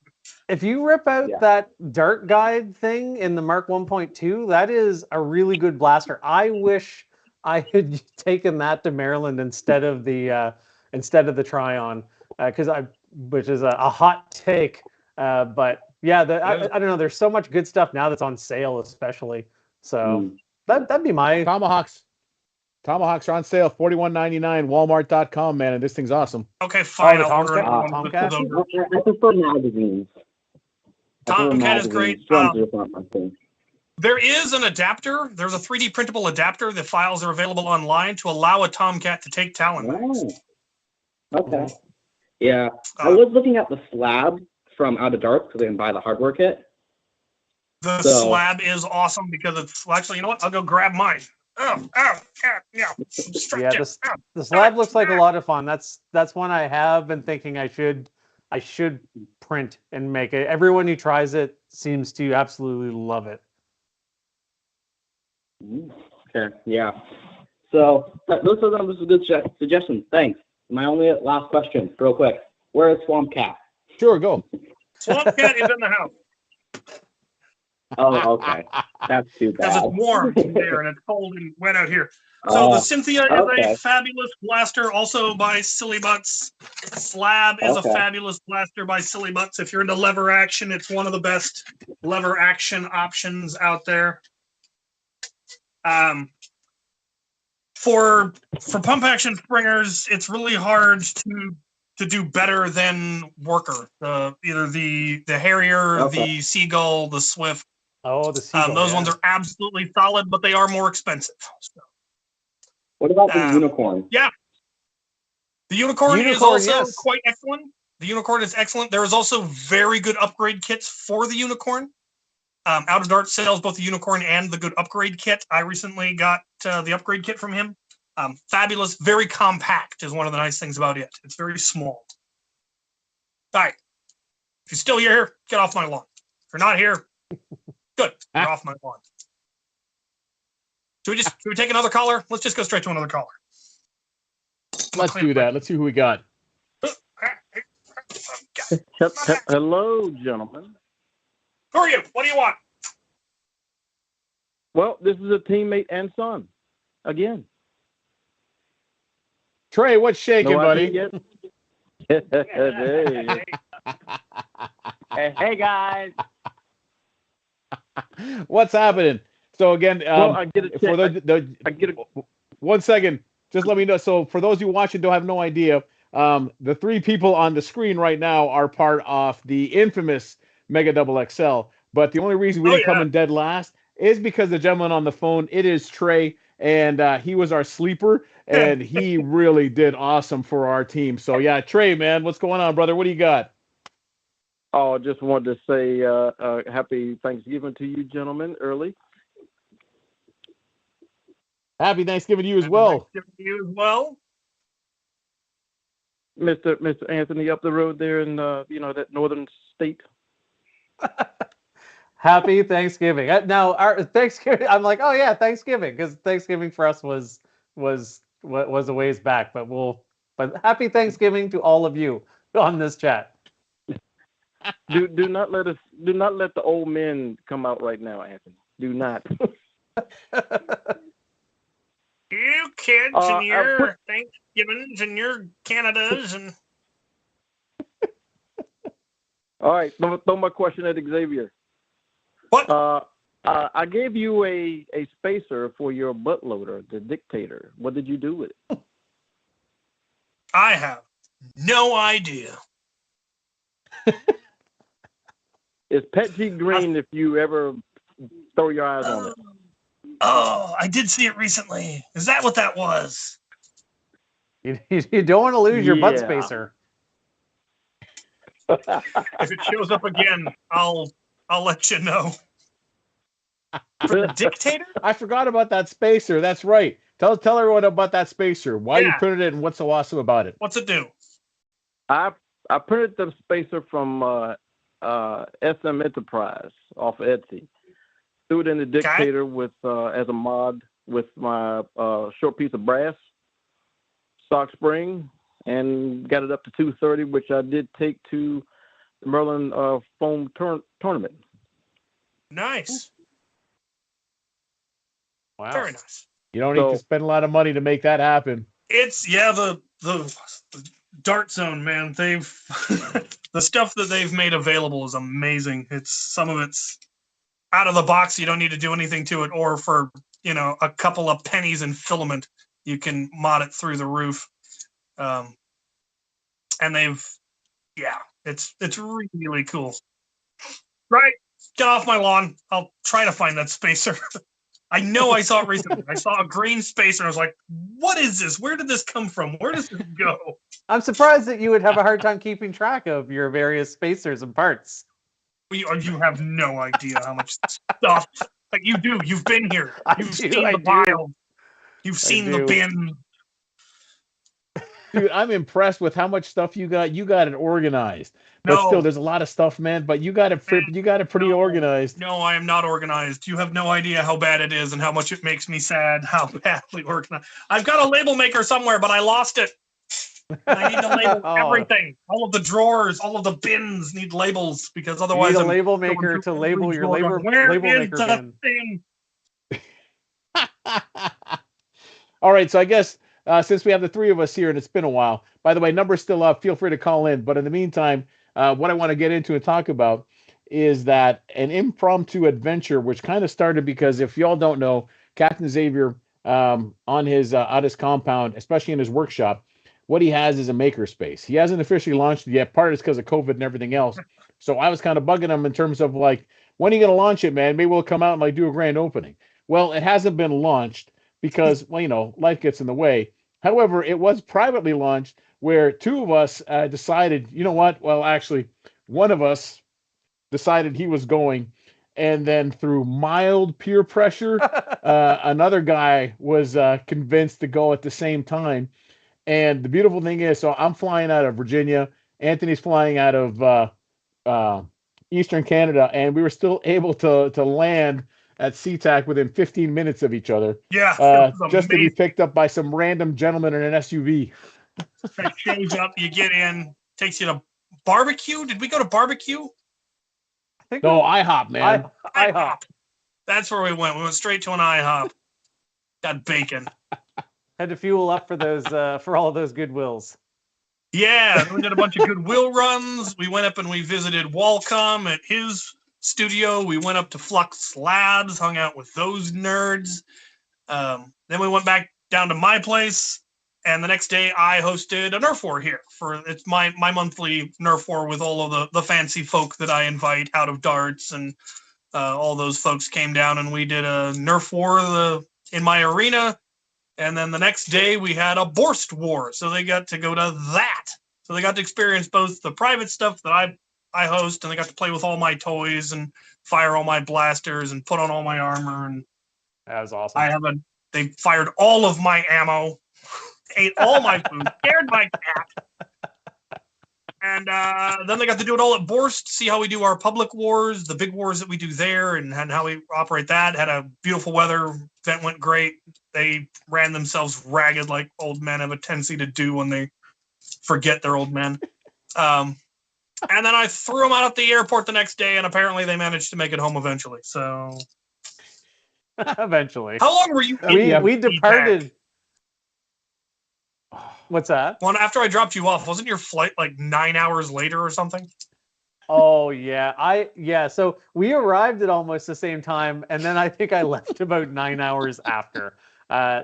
[SPEAKER 3] If you rip out that Dart Guide thing in the Mark 1.2, that is a really good blaster. I wish I had taken that to Maryland instead of the Tryon, which is a hot take. But yeah, I don't know. There's so much good stuff now that's on sale, especially. So that'd be my
[SPEAKER 1] Tomahawks. Tomahawks are on sale, $41.99, Walmart.com, man, and this thing's awesome.
[SPEAKER 2] Okay, fine.
[SPEAKER 3] The
[SPEAKER 2] I'll order
[SPEAKER 3] Tomcat?
[SPEAKER 4] I prefer magazines.
[SPEAKER 2] Tomcat is great. There is an adapter. There's a 3D printable adapter. The files are available online to allow a Tomcat to take Talon mags.
[SPEAKER 4] Okay. Yeah. I was looking at the slab from Out of Dark because I can buy the hardware kit.
[SPEAKER 2] The slab is awesome because it's actually, you know what? I'll go grab mine. The
[SPEAKER 3] slab looks like a lot of fun. That's one I have been thinking I should print and make it. Everyone who tries it seems to absolutely love it.
[SPEAKER 4] Okay, yeah. So those are some good suggestions. Thanks. My only last question, real quick. Where is Swamp Cat?
[SPEAKER 1] Sure, go.
[SPEAKER 2] Swamp Cat is in the house.
[SPEAKER 4] Oh, okay. That's too bad.
[SPEAKER 2] Because it's warm in there and it's cold and wet out here. So the Cynthia is a fabulous blaster, also by Silly Butts. Slab is a fabulous blaster by Silly Butts. If you're into lever action, it's one of the best lever action options out there. For pump action springers, it's really hard to do better than Worker. Either the Harrier, the Seagull, the Swift.
[SPEAKER 3] Oh, the Seagull.
[SPEAKER 2] Those ones are absolutely solid, but they are more expensive. So.
[SPEAKER 4] What about the Unicorn?
[SPEAKER 2] Yeah. The Unicorn is also quite excellent. The Unicorn is excellent. There is also very good upgrade kits for the Unicorn. Out of Dart sells both the Unicorn and the good upgrade kit. I recently got the upgrade kit from him. Fabulous, very compact is one of the nice things about it. It's very small. All right. If you're still here, get off my lawn. If you're not here, good. You're off my lawn. Should we take another caller? Let's just go straight to another caller.
[SPEAKER 1] Let's do that. Let's see who we got.
[SPEAKER 5] Hello, gentlemen.
[SPEAKER 2] Who are you? What do you want?
[SPEAKER 5] Well, this is a teammate and son. Again.
[SPEAKER 1] Trey, what's shaking, buddy?
[SPEAKER 5] Hey, guys.
[SPEAKER 1] What's happening? So again,
[SPEAKER 5] I get a
[SPEAKER 1] 1 second. Just let me know. So for those of you watching don't have no idea, the three people on the screen right now are part of the infamous Mega Double XL. But the only reason we didn't come in dead last is because the gentleman on the phone, it is Trey, and he was our sleeper, and he really did awesome for our team. So yeah, Trey, man, what's going on, brother? What do you got?
[SPEAKER 5] Oh, just wanted to say happy Thanksgiving to you, gentlemen, early.
[SPEAKER 1] Happy Thanksgiving to you as well.
[SPEAKER 5] Mr. Anthony up the road there in that northern state.
[SPEAKER 3] Happy Thanksgiving. Now our Thanksgiving, I'm like, oh yeah, Thanksgiving, because Thanksgiving for us was a ways back, but happy Thanksgiving to all of you on this chat.
[SPEAKER 5] Do not let the old men come out right now, Anthony. Do not.
[SPEAKER 2] You kids and your Thanksgivings and your Canadas and.
[SPEAKER 5] All right, throw my question at Xavier.
[SPEAKER 2] What?
[SPEAKER 5] I gave you a spacer for your butt loader, the Dictator. What did you do with it?
[SPEAKER 2] I have no idea.
[SPEAKER 5] It's Petchy Green if you ever throw your eyes on it.
[SPEAKER 2] Oh, I did see it recently. Is that what that was?
[SPEAKER 3] You don't want to lose your butt
[SPEAKER 5] Yeah.
[SPEAKER 3] spacer.
[SPEAKER 2] If it shows up again, I'll let you know. For the dictator?
[SPEAKER 1] I forgot about that spacer. That's right. Tell everyone about that spacer. Why you
[SPEAKER 2] Yeah.
[SPEAKER 1] printed it and what's so awesome about it.
[SPEAKER 2] What's it do?
[SPEAKER 5] I printed the spacer from SM Enterprise off of Etsy. Threw it in the dictator with as a mod with my short piece of brass, stock spring, and got it up to 230, which I did take to the MaritimeFoam tournament.
[SPEAKER 2] Nice.
[SPEAKER 3] Wow.
[SPEAKER 2] Very nice.
[SPEAKER 1] You don't need to spend a lot of money to make that happen.
[SPEAKER 2] It's the Dart Zone, man. They've the stuff that they've made available is amazing. Some of it's out of the box. You don't need to do anything to it, or for a couple of pennies in filament, you can mod it through the roof. And it's really cool. Right, get off my lawn. I'll try to find that spacer. I know I saw it recently. I saw a green spacer. I was like, what is this? Where did this come from? Where does this go?
[SPEAKER 3] I'm surprised that you would have a hard time keeping track of your various spacers and parts.
[SPEAKER 2] You have no idea how much stuff. Like you do. You've been here. You've seen the pile. You've seen the bin.
[SPEAKER 1] Dude, I'm impressed with how much stuff you got. You got it organized. But still, there's a lot of stuff, man. But you got it pretty organized.
[SPEAKER 2] No, I am not organized. You have no idea how bad it is and how much it makes me sad how badly organized. I've got a label maker somewhere, but I lost it. I need to label everything. All of the drawers, all of the bins need labels because otherwise
[SPEAKER 3] you need a label maker to label your label maker bin.
[SPEAKER 1] All right, so I guess since we have the three of us here and it's been a while, by the way, number's still up. Feel free to call in. But in the meantime, what I want to get into and talk about is that an impromptu adventure, which kind of started because if y'all don't know, Captain Xavier on his compound, especially in his workshop, what he has is a makerspace. He hasn't officially launched it yet. Part of it's because of COVID and everything else. So I was kind of bugging him in terms of like, when are you going to launch it, man? Maybe we'll come out and like do a grand opening. Well, it hasn't been launched because, well, life gets in the way. However, it was privately launched where two of us decided, you know what? Well, actually, one of us decided he was going. And then through mild peer pressure, another guy was convinced to go at the same time. And the beautiful thing is, so I'm flying out of Virginia. Anthony's flying out of Eastern Canada. And we were still able to land at SeaTac within 15 minutes of each other.
[SPEAKER 2] Yeah.
[SPEAKER 1] Just to be picked up by some random gentleman in an SUV.
[SPEAKER 2] It shows up, you get in, takes you to barbecue. Did we go to barbecue?
[SPEAKER 1] No, IHOP, man.
[SPEAKER 2] IHOP. That's where we went. We went straight to an IHOP. Got bacon.
[SPEAKER 3] Had to fuel up for those for all of those Goodwills.
[SPEAKER 2] Yeah, we did a bunch of Goodwill runs. We went up and we visited Walcom at his studio. We went up to Flux Labs, hung out with those nerds. Then we went back down to my place, and the next day I hosted a Nerf War here. It's my monthly Nerf War with all of the fancy folk that I invite out of darts, and all those folks came down and we did a Nerf War in my arena. And then the next day we had a Borst War, so they got to go to that. So they got to experience both the private stuff that I host, and they got to play with all my toys and fire all my blasters and put on all my armor. And
[SPEAKER 3] that was awesome.
[SPEAKER 2] They fired all of my ammo, ate all my food, scared my cat. And then they got to do it all at Borst, see how we do our public wars, the big wars that we do there, and how we operate that. Had a beautiful weather. Event went great. They ran themselves ragged like old men have a tendency to do when they forget they're old men. And then I threw them out at the airport the next day, and apparently they managed to make it home eventually. So
[SPEAKER 3] eventually.
[SPEAKER 2] How long were you?
[SPEAKER 3] We departed. What's that?
[SPEAKER 2] Well, after I dropped you off, wasn't your flight like 9 hours later or something?
[SPEAKER 3] Oh yeah. So we arrived at almost the same time, and then I think I left about 9 hours after.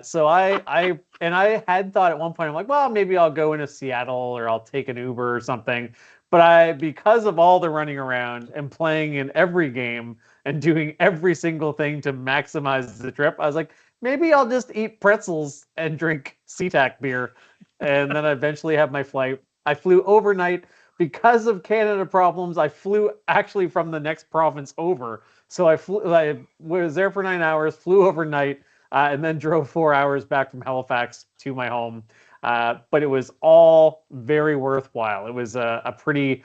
[SPEAKER 3] So I had thought at one point, I'm like, well, maybe I'll go into Seattle or I'll take an Uber or something. But because of all the running around and playing in every game and doing every single thing to maximize the trip, I was like, maybe I'll just eat pretzels and drink SeaTac beer. And then I eventually have my flight. I flew overnight. Because of Canada problems, I flew actually from the next province over. So I was there for 9 hours, flew overnight, and then drove 4 hours back from Halifax to my home. But it was all very worthwhile. It was a pretty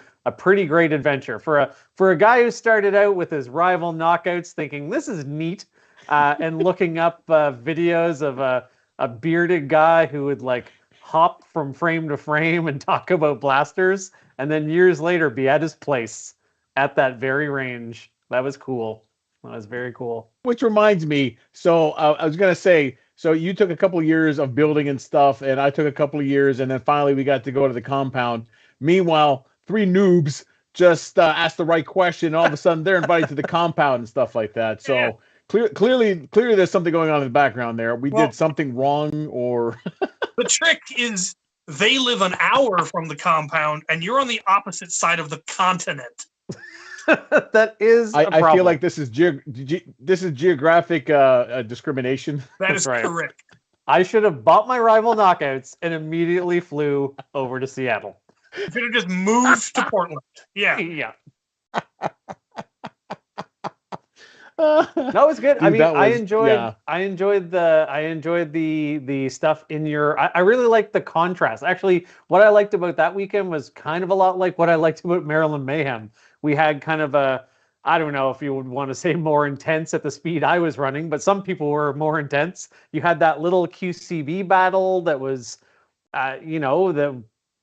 [SPEAKER 3] great adventure for a guy who started out with his rival knockouts, thinking this is neat, and looking up videos of a bearded guy who would like hop from frame to frame and talk about blasters, and then years later be at his place at that very range. That was cool. That was very cool.
[SPEAKER 1] Which reminds me, so I was gonna say, so you took a couple of years of building and stuff, and I took a couple of years, and then finally we got to go to the compound. Meanwhile, three noobs just asked the right question, and all of a sudden they're invited to the compound and stuff like that. So
[SPEAKER 2] Yeah.
[SPEAKER 1] clearly, there's something going on in the background there. We did something wrong, or
[SPEAKER 2] The trick is they live an hour from the compound, and you're on the opposite side of the continent.
[SPEAKER 3] That is a
[SPEAKER 1] I
[SPEAKER 3] problem.
[SPEAKER 1] feel like this is geographic discrimination.
[SPEAKER 2] That is
[SPEAKER 3] right.
[SPEAKER 2] correct.
[SPEAKER 3] I should have bought my rival knockouts and immediately flew over to Seattle.
[SPEAKER 2] You should have just moved to Portland. Yeah.
[SPEAKER 3] Yeah. That was good. I
[SPEAKER 1] Dude,
[SPEAKER 3] mean, I
[SPEAKER 1] yeah.
[SPEAKER 3] enjoyed the stuff in your. I really liked the contrast. Actually, what I liked about that weekend was kind of a lot like what I liked about Maryland Mayhem. We had kind of I don't know if you would want to say more intense at the speed I was running, but some people were more intense. You had that little QCB battle that was,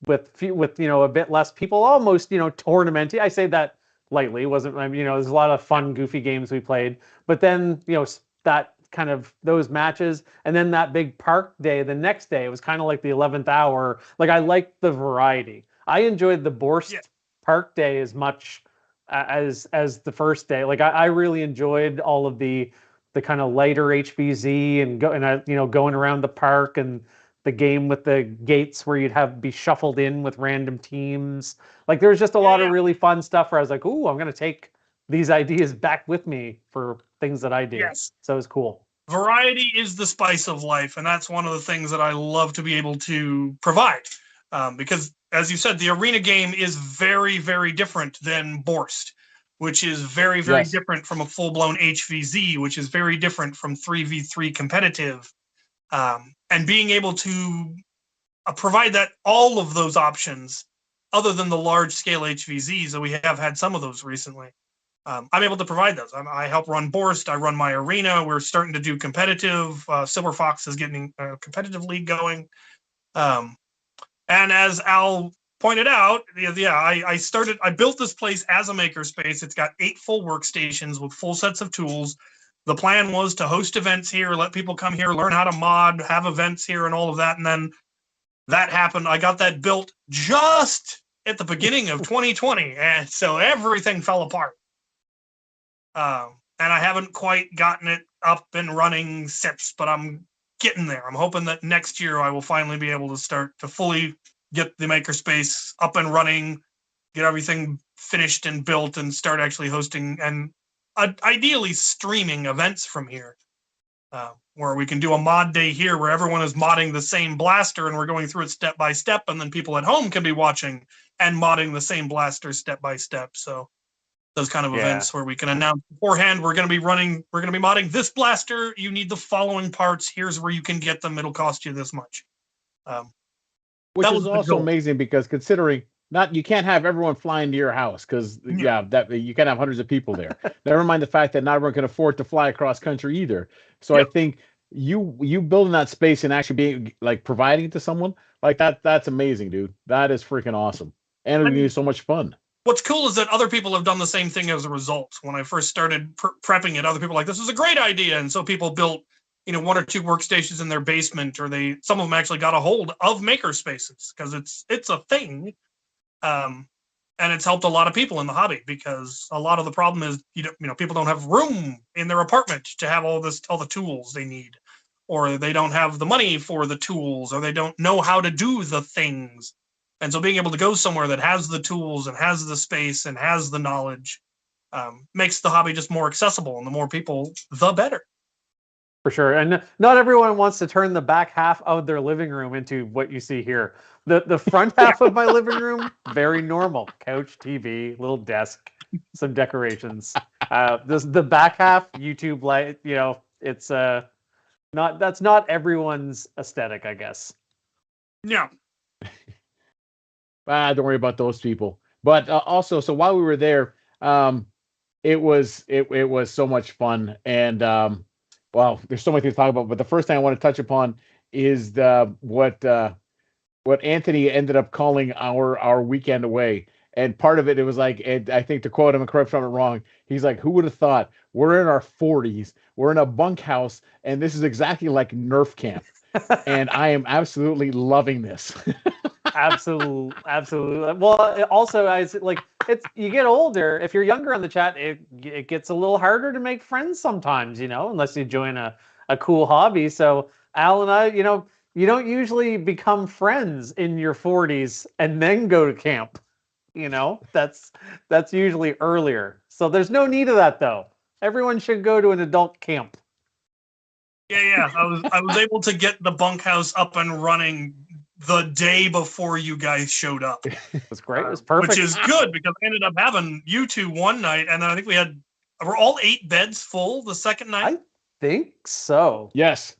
[SPEAKER 3] with a bit less people, almost tournamenty. I say that lightly. It wasn't, there's a lot of fun, goofy games we played, but then that kind of those matches, and then that big park day the next day, it was kind of like the 11th hour. Like, I liked the variety. I enjoyed the Borst park day as much as the first day. Like, I really enjoyed all of the kind of lighter HBZ and going around the park, and the game with the gates where you'd be shuffled in with random teams. Like, there was just a lot of really fun stuff where I was like, ooh, I'm going to take these ideas back with me for things that I do.
[SPEAKER 2] Yes.
[SPEAKER 3] So it was cool.
[SPEAKER 2] Variety is the spice of life, and that's one of the things that I love to be able to provide. Because, as you said, the arena game is very, very different than Borst, which is very, very different from a full-blown HVZ, which is very different from 3v3 competitive. And being able to provide all of those options, other than the large-scale HVZs, that we have had some of those recently. I'm able to provide those. I help run Borst. I run my arena. We're starting to do competitive. Silver Fox is getting a competitive league going. And as Al pointed out, I built this place as a makerspace. It's got 8 full workstations with full sets of tools. The plan was to host events here, let people come here, learn how to mod, have events here, and all of that. And then that happened. I got that built just at the beginning of 2020, and so everything fell apart. And I haven't quite gotten it up and running since, but I'm getting there. I'm hoping that next year I will finally be able to start to fully get the makerspace up and running, get everything finished and built, and start actually hosting and ideally streaming events from here, where we can do a mod day here where everyone is modding the same blaster and we're going through it step by step, and then people at home can be watching and modding the same blaster step by step. So those kind of events where we can announce beforehand, we're going to be modding this blaster. You need the following parts. Here's where you can get them. It'll cost you this much.
[SPEAKER 1] Which is also amazing, because considering you can't have everyone flying to your house, because that you can't have hundreds of people there. Never mind the fact that not everyone can afford to fly across country either. So I think you building that space and actually being like providing it to someone like that's amazing, dude. That is freaking awesome. And it'll be so much fun.
[SPEAKER 2] What's cool is that other people have done the same thing as a result. When I first started prepping it, other people were like, this is a great idea. And so people built, 1 or 2 workstations in their basement, or some of them actually got a hold of maker spaces, because it's a thing. And it's helped a lot of people in the hobby, because a lot of the problem is, people don't have room in their apartment to have all the tools they need, or they don't have the money for the tools, or they don't know how to do the things. And so being able to go somewhere that has the tools and has the space and has the knowledge makes the hobby just more accessible. And the more people, the better.
[SPEAKER 3] For sure. And not everyone wants to turn the back half of their living room into what you see here. The front half of my living room, very normal. Couch, TV, little desk, some decorations. The back half, YouTube light, it's that's not everyone's aesthetic, I guess.
[SPEAKER 2] Yeah.
[SPEAKER 1] Don't worry about those people. But also, so while we were there, it was so much fun, and well, there's so many things to talk about. But the first thing I want to touch upon is what Anthony ended up calling our weekend away. And part of it was like, and I think to quote him, and correct me if I'm wrong, he's like, "Who would have thought? We're in our 40s, we're in a bunkhouse, and this is exactly like Nerf camp." And I am absolutely loving this.
[SPEAKER 3] Absolutely. Well, also, you get older. If you're younger on the chat, it gets a little harder to make friends sometimes, unless you join a cool hobby. So Al and I, you don't usually become friends in your 40s and then go to camp. That's usually earlier. So there's no need of that, though. Everyone should go to an adult camp.
[SPEAKER 2] Yeah. I was able to get the bunkhouse up and running the day before you guys showed up.
[SPEAKER 3] It was great. It was perfect.
[SPEAKER 2] Which is good because I ended up having you two one night, and then I think were all 8 beds full the second night?
[SPEAKER 3] I think so.
[SPEAKER 1] Yes.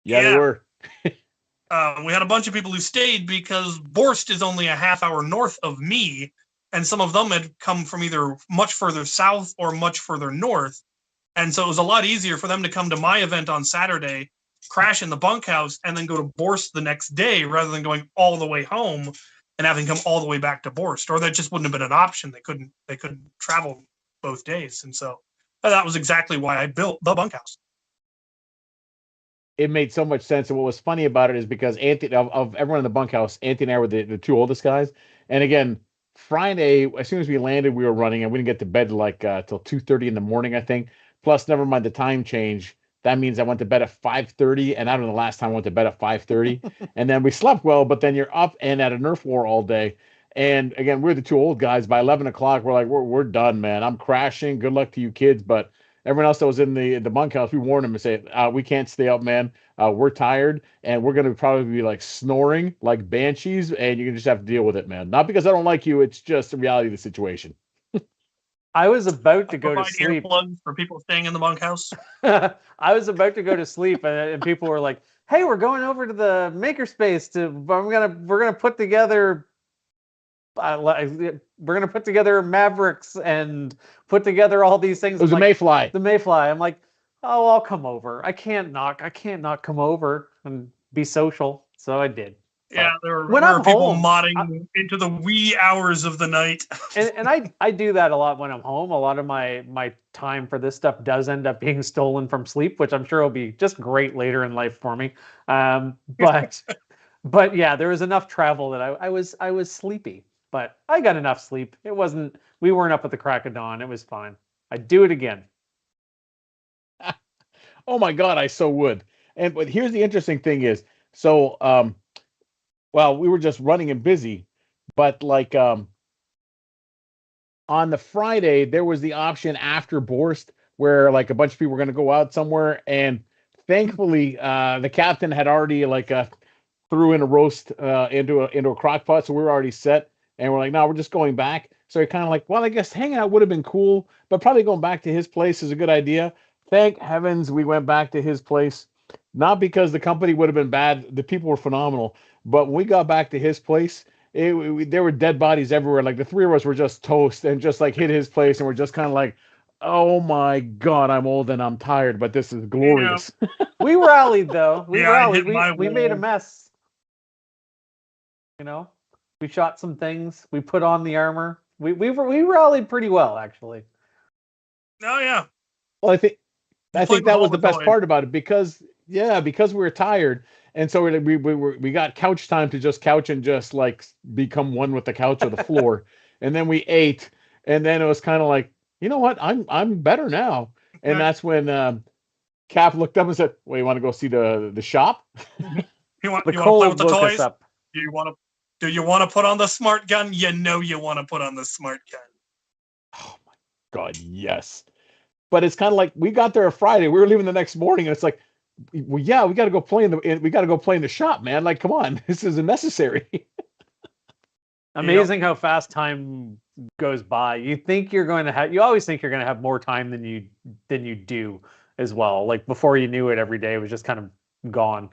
[SPEAKER 1] Yeah. They were.
[SPEAKER 2] We had a bunch of people who stayed because Borst is only a half hour north of me, and some of them had come from either much further south or much further north. And so it was a lot easier for them to come to my event on Saturday, crash in the bunkhouse, and then go to Borst the next day rather than going all the way home and having come all the way back to Borst. Or that just wouldn't have been an option. They couldn't travel both days. And so that was exactly why I built the bunkhouse.
[SPEAKER 1] It made so much sense. And what was funny about it is because Anthony, of everyone in the bunkhouse, Anthony and I were the 2 oldest guys. And again, Friday, as soon as we landed, we were running, and we didn't get to bed till 2:30 in the morning, I think. Plus, never mind the time change. That means I went to bed at 5:30, and I don't know the last time I went to bed at 5:30. And then we slept well, but then you're up and at a Nerf war all day. And again, we're the 2 old guys. By 11 o'clock, we're like, we're done, man. I'm crashing. Good luck to you kids. But everyone else that was in the bunkhouse, we warned them and say, we can't stay up, man. We're tired, and we're going to probably be like snoring like banshees, and you're going to just have to deal with it, man. Not because I don't like you. It's just the reality of the situation.
[SPEAKER 3] I was about to go to sleep.
[SPEAKER 2] Earplugs for people staying in the bunkhouse.
[SPEAKER 3] I was about to go to sleep, and people were like, "Hey, we're going over to the makerspace we're gonna put together Mavericks and put together all these things."
[SPEAKER 1] It was a Mayfly.
[SPEAKER 3] The Mayfly. I'm like, "Oh, I'll come over. I can't not come over and be social." So I did.
[SPEAKER 2] Yeah, there were people modding into the wee hours of the night.
[SPEAKER 3] and I do that a lot when I'm home. A lot of my time for this stuff does end up being stolen from sleep, which I'm sure will be just great later in life for me. But yeah, there was enough travel that I was sleepy, but I got enough sleep. We weren't up at the crack of dawn. It was fine. I'd do it again.
[SPEAKER 1] Oh my God, I so would. But here's the interesting thing is, so well, we were just running and busy, but on the Friday, there was the option after Borst where a bunch of people were going to go out somewhere. And thankfully, the captain had already threw in a roast into a crock pot. So we were already set, and we're like, no, we're just going back. So you're kind of like, well, I guess hanging out would have been cool, but probably going back to his place is a good idea. Thank heavens we went back to his place. Not because the company would have been bad. The people were phenomenal. But when we got back to his place, there were dead bodies everywhere. Like the 3 of us were just toast and just hit his place. And we're just kind of like, oh my God, I'm old and I'm tired, but this is glorious.
[SPEAKER 3] Yeah. We rallied though. We made a mess. We shot some things. We put on the armor. We rallied pretty well, actually.
[SPEAKER 2] Oh yeah.
[SPEAKER 1] Well, I think that was the best part about it because we were tired, and so we got couch time to just couch and just become one with the couch or the floor, and then we ate, and then it was kind of like, you know what, I'm better now, and that's when Cap looked up and said, "Well, you want to go see the shop?"
[SPEAKER 2] You want to play with the toys? Do you want to Do you want to put on the smart gun? You know you want to put on the smart gun.
[SPEAKER 1] Oh my God, yes. But it's kind of like we got there Friday. We were leaving the next morning, and it's like, well, yeah, we got to go play in the shop, man. Like, come on, this isn't necessary.
[SPEAKER 3] Amazing how fast time goes by. You always think you're going to have more time than you do as well. Like before you knew it, every day was just kind of gone.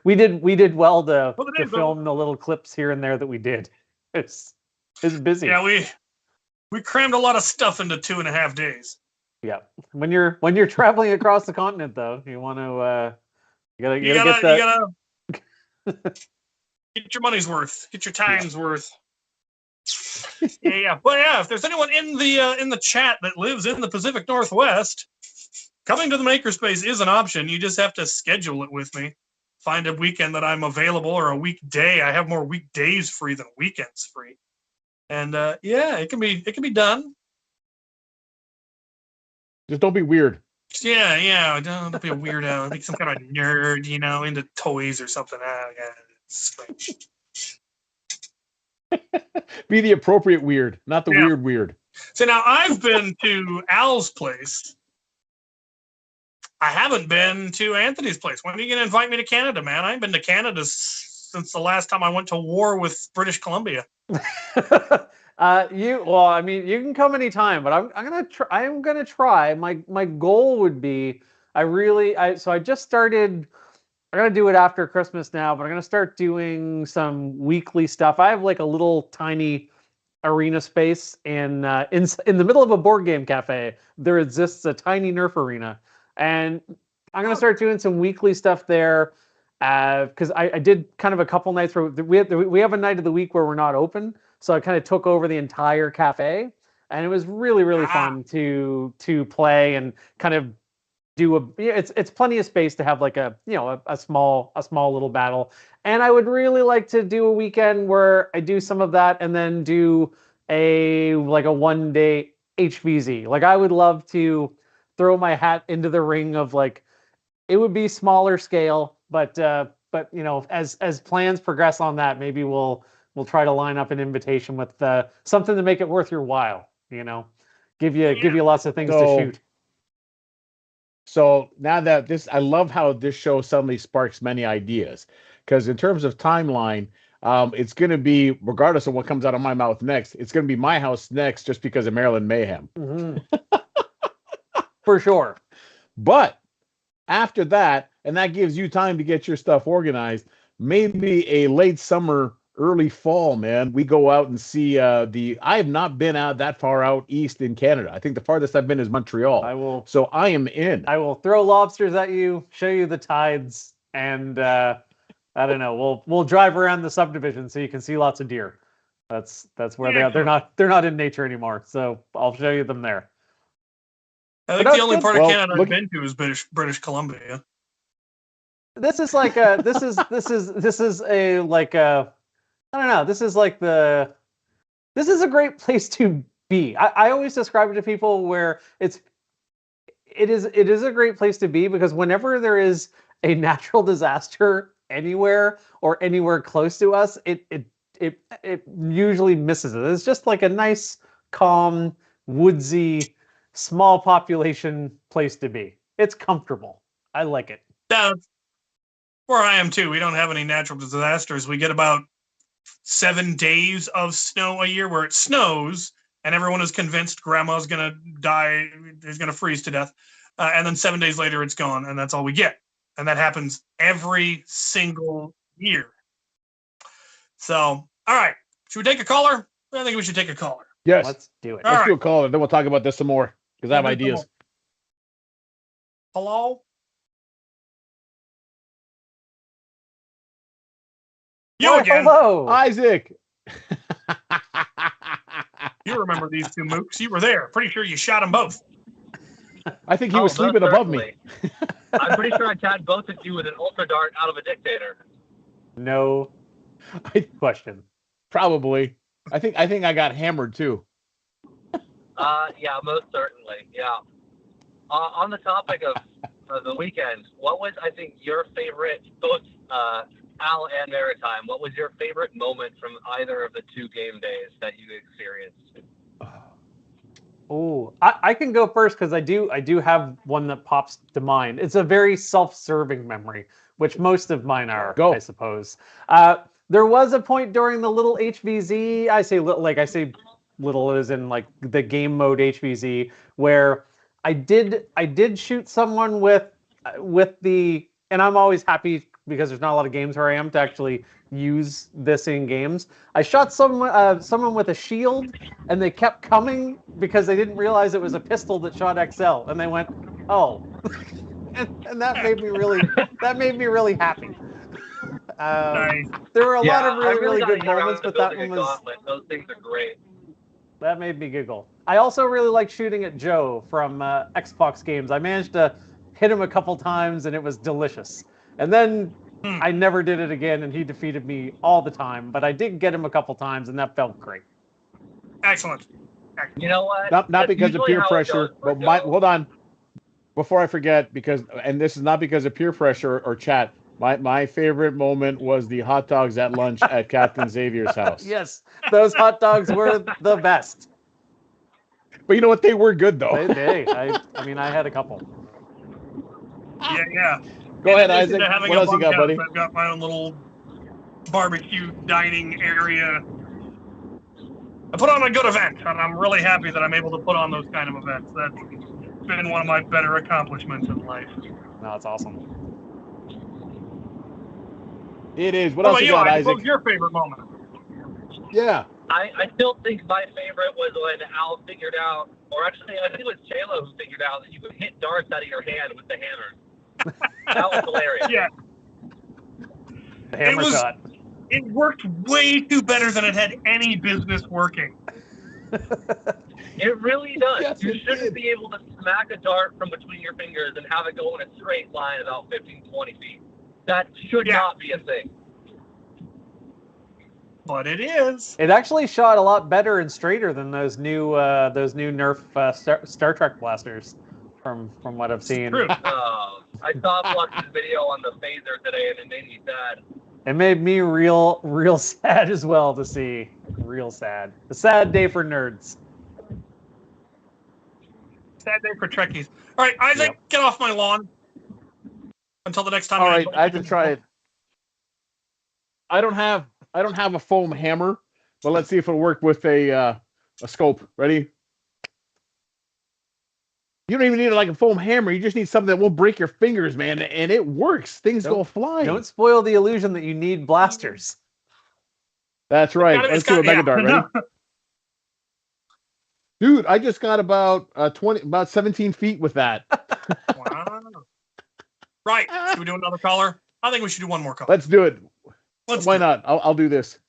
[SPEAKER 3] We did well to film the little clips here and there that we did. It's busy.
[SPEAKER 2] Yeah, we crammed a lot of stuff into 2.5 days.
[SPEAKER 3] Yeah. When you're traveling across the continent, though, you want to you gotta
[SPEAKER 2] get your money's worth, get your time's worth. Yeah. Well, yeah. If there's anyone in the chat that lives in the Pacific Northwest, coming to the Makerspace is an option. You just have to schedule it with me. Find a weekend that I'm available or a weekday. I have more weekdays free than weekends free. And yeah, it can be done.
[SPEAKER 1] Just don't be weird.
[SPEAKER 2] Yeah. Don't be a weirdo. Like some kind of nerd, into toys or something. Yeah, it's strange.
[SPEAKER 1] Be the appropriate weird, not the weird.
[SPEAKER 2] So now I've been to Al's place. I haven't been to Anthony's place. When are you going to invite me to Canada, man? I ain't been to Canada since the last time I went to war with British Columbia.
[SPEAKER 3] You can come anytime, but I'm gonna try. My goal would be I just started. I'm gonna do it after Christmas now, but I'm gonna start doing some weekly stuff. I have like a little tiny arena space in the middle of a board game cafe. There exists a tiny Nerf arena, and I'm gonna start doing some weekly stuff there. Because I did kind of a couple nights where we have a night of the week where we're not open, so I kind of took over the entire cafe, and it was really fun to play and kind of do it's plenty of space to have like a small little battle. And I would really like to do a weekend where I do some of that and then do a 1-day HVZ. Like I would love to throw my hat into the ring of like, it would be smaller scale, but as plans progress on that, maybe we'll try to line up an invitation with something to make it worth your while. Give you lots of things to shoot.
[SPEAKER 1] So now that I love how this show suddenly sparks many ideas, because in terms of timeline, it's going to be, regardless of what comes out of my mouth next, it's going to be my house next, just because of Maryland Mayhem.
[SPEAKER 3] Mm-hmm. For sure.
[SPEAKER 1] But after that, and that gives you time to get your stuff organized, maybe a late summer, early fall, man, we go out and see I have not been out that far out east in Canada. I think the farthest I've been is Montreal. So I am in.
[SPEAKER 3] I will throw lobsters at you, show you the tides, and I don't know. We'll drive around the subdivision so you can see lots of deer. That's where they are. They're not in nature anymore. So I'll show you them there.
[SPEAKER 2] I think the only part of Canada I've been to is British Columbia.
[SPEAKER 3] This is like a this is a like a I don't know. This is a great place to be. I always describe it to people where it is a great place to be, because whenever there is a natural disaster anywhere or anywhere close to us, it usually misses it. It's just like a nice, calm, woodsy, small population place to be. It's comfortable. I like it.
[SPEAKER 2] That's where I am too. We don't have any natural disasters. We get about 7 days of snow a year where it snows and everyone is convinced grandma's gonna die, is gonna freeze to death, and then 7 days later it's gone, and that's all we get. And that happens every single year. So, all right, should we take a caller? I think we should take a caller.
[SPEAKER 1] Yes,
[SPEAKER 3] let's do it.
[SPEAKER 1] Let's do a caller, then we'll talk about this some more, because I have ideas.
[SPEAKER 2] Hello. You again.
[SPEAKER 3] Hello,
[SPEAKER 1] Isaac.
[SPEAKER 2] You remember these two mooks? You were there. Pretty sure you shot them both.
[SPEAKER 1] I think he was sleeping above me.
[SPEAKER 6] I'm pretty sure I tagged both of you with an ultra dart out of a dictator.
[SPEAKER 3] No question.
[SPEAKER 1] Probably. I think I got hammered too.
[SPEAKER 6] Yeah, most certainly. Yeah. On the topic of the weekend, what was, I think, your favorite, both Al and Maritime, what was your favorite moment from either of the 2 game days that you experienced?
[SPEAKER 3] Oh, I can go first because I do have one that pops to mind. It's a very self-serving memory, which most of mine are,
[SPEAKER 1] Go.
[SPEAKER 3] I suppose. There was a point during the little HVZ. I say little, like I say little as in like the game mode HVZ, where I did shoot someone with the, and I'm always happy because there's not a lot of games where I am to actually use this in games. I shot someone with a shield, and they kept coming because they didn't realize it was a pistol that shot XL, and they went, "Oh," and that made me really happy.
[SPEAKER 2] Nice.
[SPEAKER 3] There were a lot of
[SPEAKER 6] I
[SPEAKER 3] really
[SPEAKER 6] gotta
[SPEAKER 3] good
[SPEAKER 6] get around
[SPEAKER 3] moments,
[SPEAKER 6] to
[SPEAKER 3] but that
[SPEAKER 6] building
[SPEAKER 3] one
[SPEAKER 6] a
[SPEAKER 3] was
[SPEAKER 6] gauntlet. Those things are great.
[SPEAKER 3] that made me giggle. I also really like shooting at Joe from Xbox games. I managed to hit him a couple times, and it was delicious. And then I never did it again, and he defeated me all the time. But I did get him a couple times, and that felt great.
[SPEAKER 2] Excellent.
[SPEAKER 6] You know what?
[SPEAKER 1] Not
[SPEAKER 6] That's
[SPEAKER 1] because of
[SPEAKER 6] usually
[SPEAKER 1] peer
[SPEAKER 6] how it
[SPEAKER 1] pressure,
[SPEAKER 6] goes for
[SPEAKER 1] but
[SPEAKER 6] Joe.
[SPEAKER 1] hold on. Before I forget, and this is not because of peer pressure or chat. My favorite moment was the hot dogs at lunch at Captain Xavier's house.
[SPEAKER 3] Yes, those hot dogs were the best.
[SPEAKER 1] But you know what? They were good though.
[SPEAKER 3] I mean, I had a couple.
[SPEAKER 2] Yeah.
[SPEAKER 1] Go ahead,
[SPEAKER 2] In addition
[SPEAKER 1] Isaac.
[SPEAKER 2] to having
[SPEAKER 1] What
[SPEAKER 2] a
[SPEAKER 1] else you got,
[SPEAKER 2] bunkhouse,
[SPEAKER 1] buddy?
[SPEAKER 2] I've got my own little barbecue dining area. I put on a good event, and I'm really happy that I'm able to put on those kind of events. That's been one of my better accomplishments in life.
[SPEAKER 3] No, it's awesome.
[SPEAKER 1] It is. What
[SPEAKER 2] What
[SPEAKER 1] else
[SPEAKER 2] about
[SPEAKER 1] you
[SPEAKER 2] you,
[SPEAKER 1] got,
[SPEAKER 2] Isaac?
[SPEAKER 1] Isaac?
[SPEAKER 2] What was your favorite moment?
[SPEAKER 1] Yeah.
[SPEAKER 6] I still think my favorite was when Al figured out, or actually I think it was Shayla who figured out that you could hit darts out of your hand with the hammer. That was hilarious.
[SPEAKER 2] Yeah,
[SPEAKER 3] The hammer shot.
[SPEAKER 2] it worked way too better than it had any business working.
[SPEAKER 6] It really does.
[SPEAKER 1] Yes,
[SPEAKER 6] You
[SPEAKER 1] it
[SPEAKER 6] shouldn't
[SPEAKER 1] did.
[SPEAKER 6] be able to smack a dart from between your fingers and have it go in a straight line about 15, 20 feet. That should
[SPEAKER 2] Yeah.
[SPEAKER 6] not be a thing.
[SPEAKER 2] But it is.
[SPEAKER 3] It actually shot a lot better and straighter than those new Nerf Star Trek blasters, from what I've seen.
[SPEAKER 2] True.
[SPEAKER 6] I saw Flux's video on the phaser today, and it made me sad.
[SPEAKER 3] It made me real sad as well to see. Real sad. A sad day for nerds.
[SPEAKER 2] Sad day for Trekkies. All right, Isaac, get off my lawn. Until the next time.
[SPEAKER 1] All right, I have to try it. I don't have a foam hammer, but let's see if it'll work with a scope. Ready? You don't even need like a foam hammer. You just need something that won't break your fingers, man, and it works. Things go flying.
[SPEAKER 3] Don't spoil the illusion that you need blasters.
[SPEAKER 1] That's right. Let's do a mega dart. Ready? Dude, I just got about 17 feet with that.
[SPEAKER 2] Wow. Right. Should we do another caller? I think we should do one more caller.
[SPEAKER 1] Let's do it.
[SPEAKER 2] Let's
[SPEAKER 1] Why
[SPEAKER 2] do it.
[SPEAKER 1] not? I'll do this.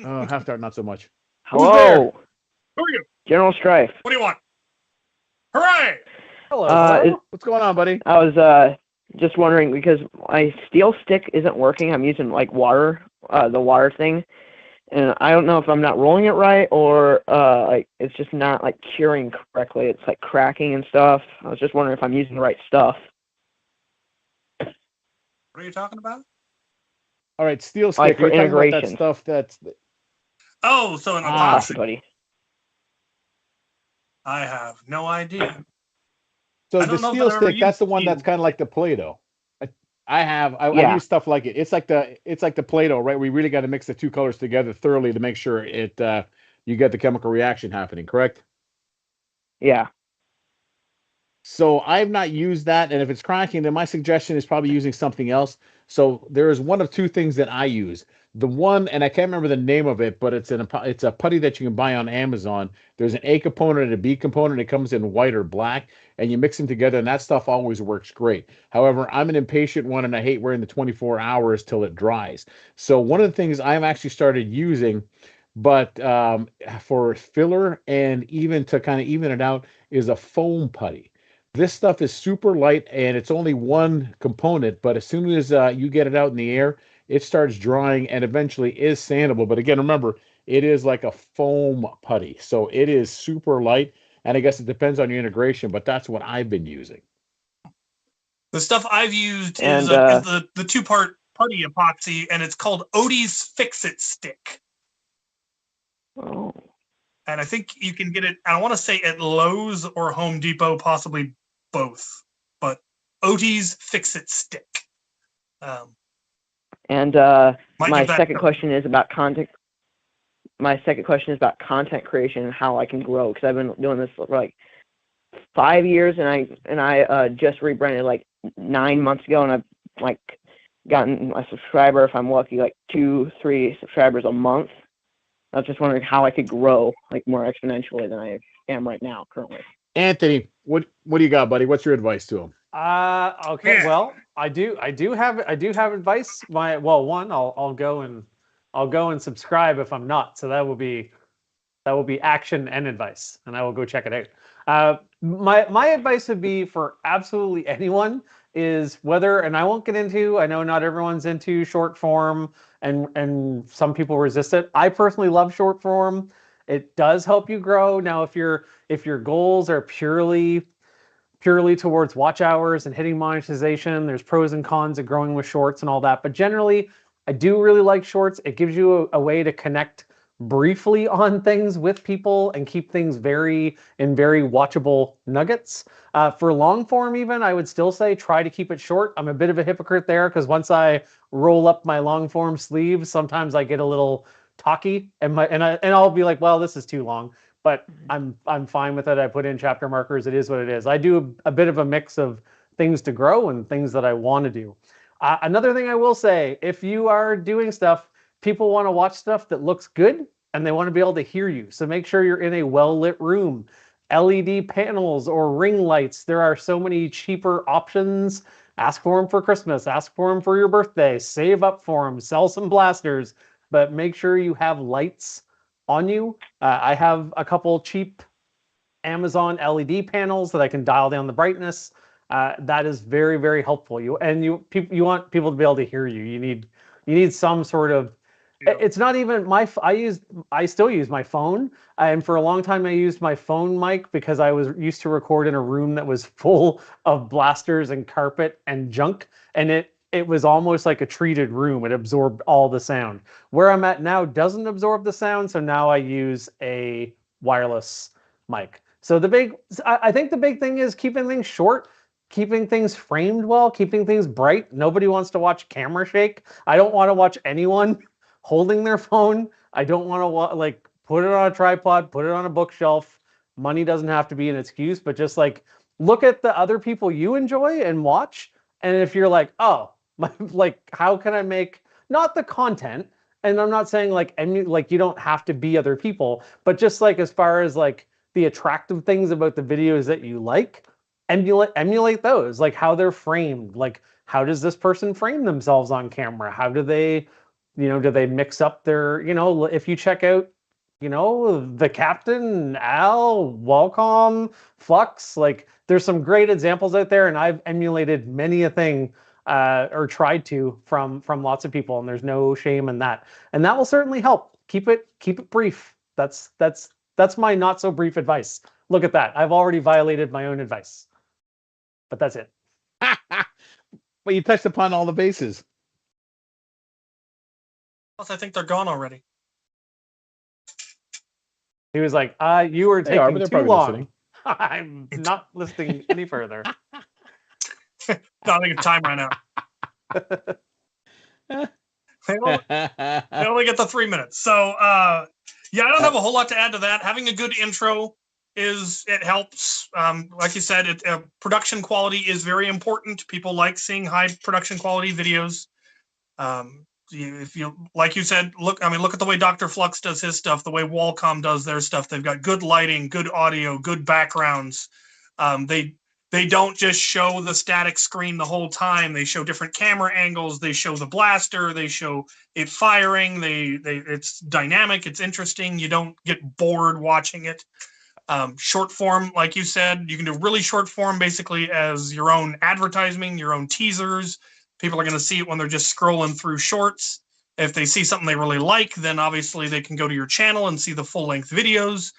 [SPEAKER 1] Half dart, not so much.
[SPEAKER 4] Hello,
[SPEAKER 2] Who are you?
[SPEAKER 4] General Strife.
[SPEAKER 2] What do you want? Hooray!
[SPEAKER 3] Hello.
[SPEAKER 1] What's going on, buddy?
[SPEAKER 4] I was just wondering because my steel stick isn't working. I'm using like water, the water thing, and I don't know if I'm not rolling it right or like it's just not like curing correctly. It's like cracking and stuff. I was just wondering if I'm using the right stuff.
[SPEAKER 2] What are you talking about?
[SPEAKER 1] All right, steel stick.
[SPEAKER 4] Like for
[SPEAKER 1] You're talking about that
[SPEAKER 4] integration.
[SPEAKER 1] stuff that's.
[SPEAKER 2] Oh, so an epoxy.
[SPEAKER 4] Possibly.
[SPEAKER 2] I have no idea.
[SPEAKER 1] So
[SPEAKER 2] I
[SPEAKER 1] the
[SPEAKER 2] don't know if
[SPEAKER 1] steel
[SPEAKER 2] I've ever
[SPEAKER 1] stick, that's
[SPEAKER 2] used
[SPEAKER 1] the one
[SPEAKER 2] steel.
[SPEAKER 1] that's kind of like the Play-Doh. I
[SPEAKER 4] Yeah.
[SPEAKER 1] use stuff like it. It's like the Play-Doh, right? We really got to mix the two colors together thoroughly to make sure you get the chemical reaction happening, correct?
[SPEAKER 4] Yeah.
[SPEAKER 1] So I've not used that, and if it's cracking, then my suggestion is probably using something else. So there is one of two things that I use. The one, and I can't remember the name of it, but it's a putty that you can buy on Amazon. There's an A component and a B component. It comes in white or black, and you mix them together, and that stuff always works great. However, I'm an impatient one, and I hate wearing the 24 hours till it dries. So one of the things I've actually started using, but for filler and even to kind of even it out, is a foam putty. This stuff is super light and it's only one component, but as soon as you get it out in the air, it starts drying and eventually is sandable. But again, remember, it is like a foam putty. So it is super light. And I guess it depends on your integration, but that's what I've been using.
[SPEAKER 2] The stuff I've used
[SPEAKER 4] And,
[SPEAKER 2] is the two-part putty epoxy, and it's called Odie's Fix-It Stick.
[SPEAKER 4] Oh.
[SPEAKER 2] And I think you can get it, I want to say at Lowe's or Home Depot, possibly both. But Odie's Fix-It Stick.
[SPEAKER 4] And my second question is about content. My second question is about content creation and how I can grow, because I've been doing this for like 5 years, and I just rebranded like 9 months ago, and I've like gotten a subscriber, if I'm lucky, like 2-3 subscribers a month. I was just wondering how I could grow like more exponentially than I am right now currently.
[SPEAKER 1] Anthony, what do you got, buddy? What's your advice to him?
[SPEAKER 3] Okay.
[SPEAKER 2] Yeah.
[SPEAKER 3] Well, I do have advice. One, I'll go and subscribe if I'm not. So that will be action and advice, and I will go check it out. My advice would be for absolutely anyone is whether, and I won't get into, I know not everyone's into short form, and some people resist it. I personally love short form. It does help you grow. Now, if your goals are purely towards watch hours and hitting monetization, there's pros and cons of growing with shorts and all that. But generally, I do really like shorts. It gives you a way to connect briefly on things with people and keep things very watchable nuggets. For long form, even, I would still say try to keep it short. I'm a bit of a hypocrite there, because once I roll up my long form sleeves, sometimes I get a little talky, and I'll be like, well, this is too long. But I'm fine with it. I put in chapter markers. It is what it is. I do a bit of a mix of things to grow and things that I want to do. Another thing I will say, if you are doing stuff, people want to watch stuff that looks good, and they want to be able to hear you. So make sure you're in a well-lit room. LED panels or ring lights. There are so many cheaper options. Ask for them for Christmas. Ask for them for your birthday. Save up for them. Sell some blasters. But make sure you have lights on you. I have a couple cheap Amazon LED panels that I can dial down the brightness. That is very helpful. You want people to be able to hear you. You need some sort of. Yeah. It's not even I still use my phone, and for a long time I used my phone mic because I was used to record in a room that was full of blasters and carpet and junk, and it was almost like a treated room. It absorbed all the sound. Where I'm at now doesn't absorb the sound, so now I use a wireless mic. So I think the big thing is keeping things short, keeping things framed well, keeping things bright. Nobody wants to watch camera shake. I don't want to watch anyone holding their phone. I don't want to put it on a tripod, put it on a bookshelf. Money doesn't have to be an excuse, but just like look at the other people you enjoy and watch. And if you're like, oh, like how can I make not the content? And I'm not saying like you don't have to be other people, but just like as far as like the attractive things about the videos that you like, emulate those, like how they're framed, like how does this person frame themselves on camera? How do they, do they mix up their, if you check out, the Captain, Al, Walcom, Flux, like there's some great examples out there, and I've emulated many a thing or tried to from lots of people, and there's no shame in that. And that will certainly help. Keep it brief. That's my not so brief advice. Look at that. I've already violated my own advice. But that's it.
[SPEAKER 1] Well, you touched upon all the bases.
[SPEAKER 2] Plus, I think they're gone already.
[SPEAKER 3] He was like, you were taking too long.
[SPEAKER 1] Listening.
[SPEAKER 3] I'm not listening any further.
[SPEAKER 2] No, I think time ran out. They only get the 3 minutes. So, yeah, I don't have a whole lot to add to that. Having a good intro it helps. Like you said, production quality is very important. People like seeing high production quality videos. If you, like you said, look at the way Dr. Flux does his stuff, the way Walcom does their stuff. They've got good lighting, good audio, good backgrounds. They don't just show the static screen the whole time. They show different camera angles. They show the blaster. They show it firing. It's dynamic. It's interesting. You don't get bored watching it. Short form, like you said, you can do really short form basically as your own advertising, your own teasers. People are going to see it when they're just scrolling through shorts. If they see something they really like, then obviously they can go to your channel and see the full-length videos.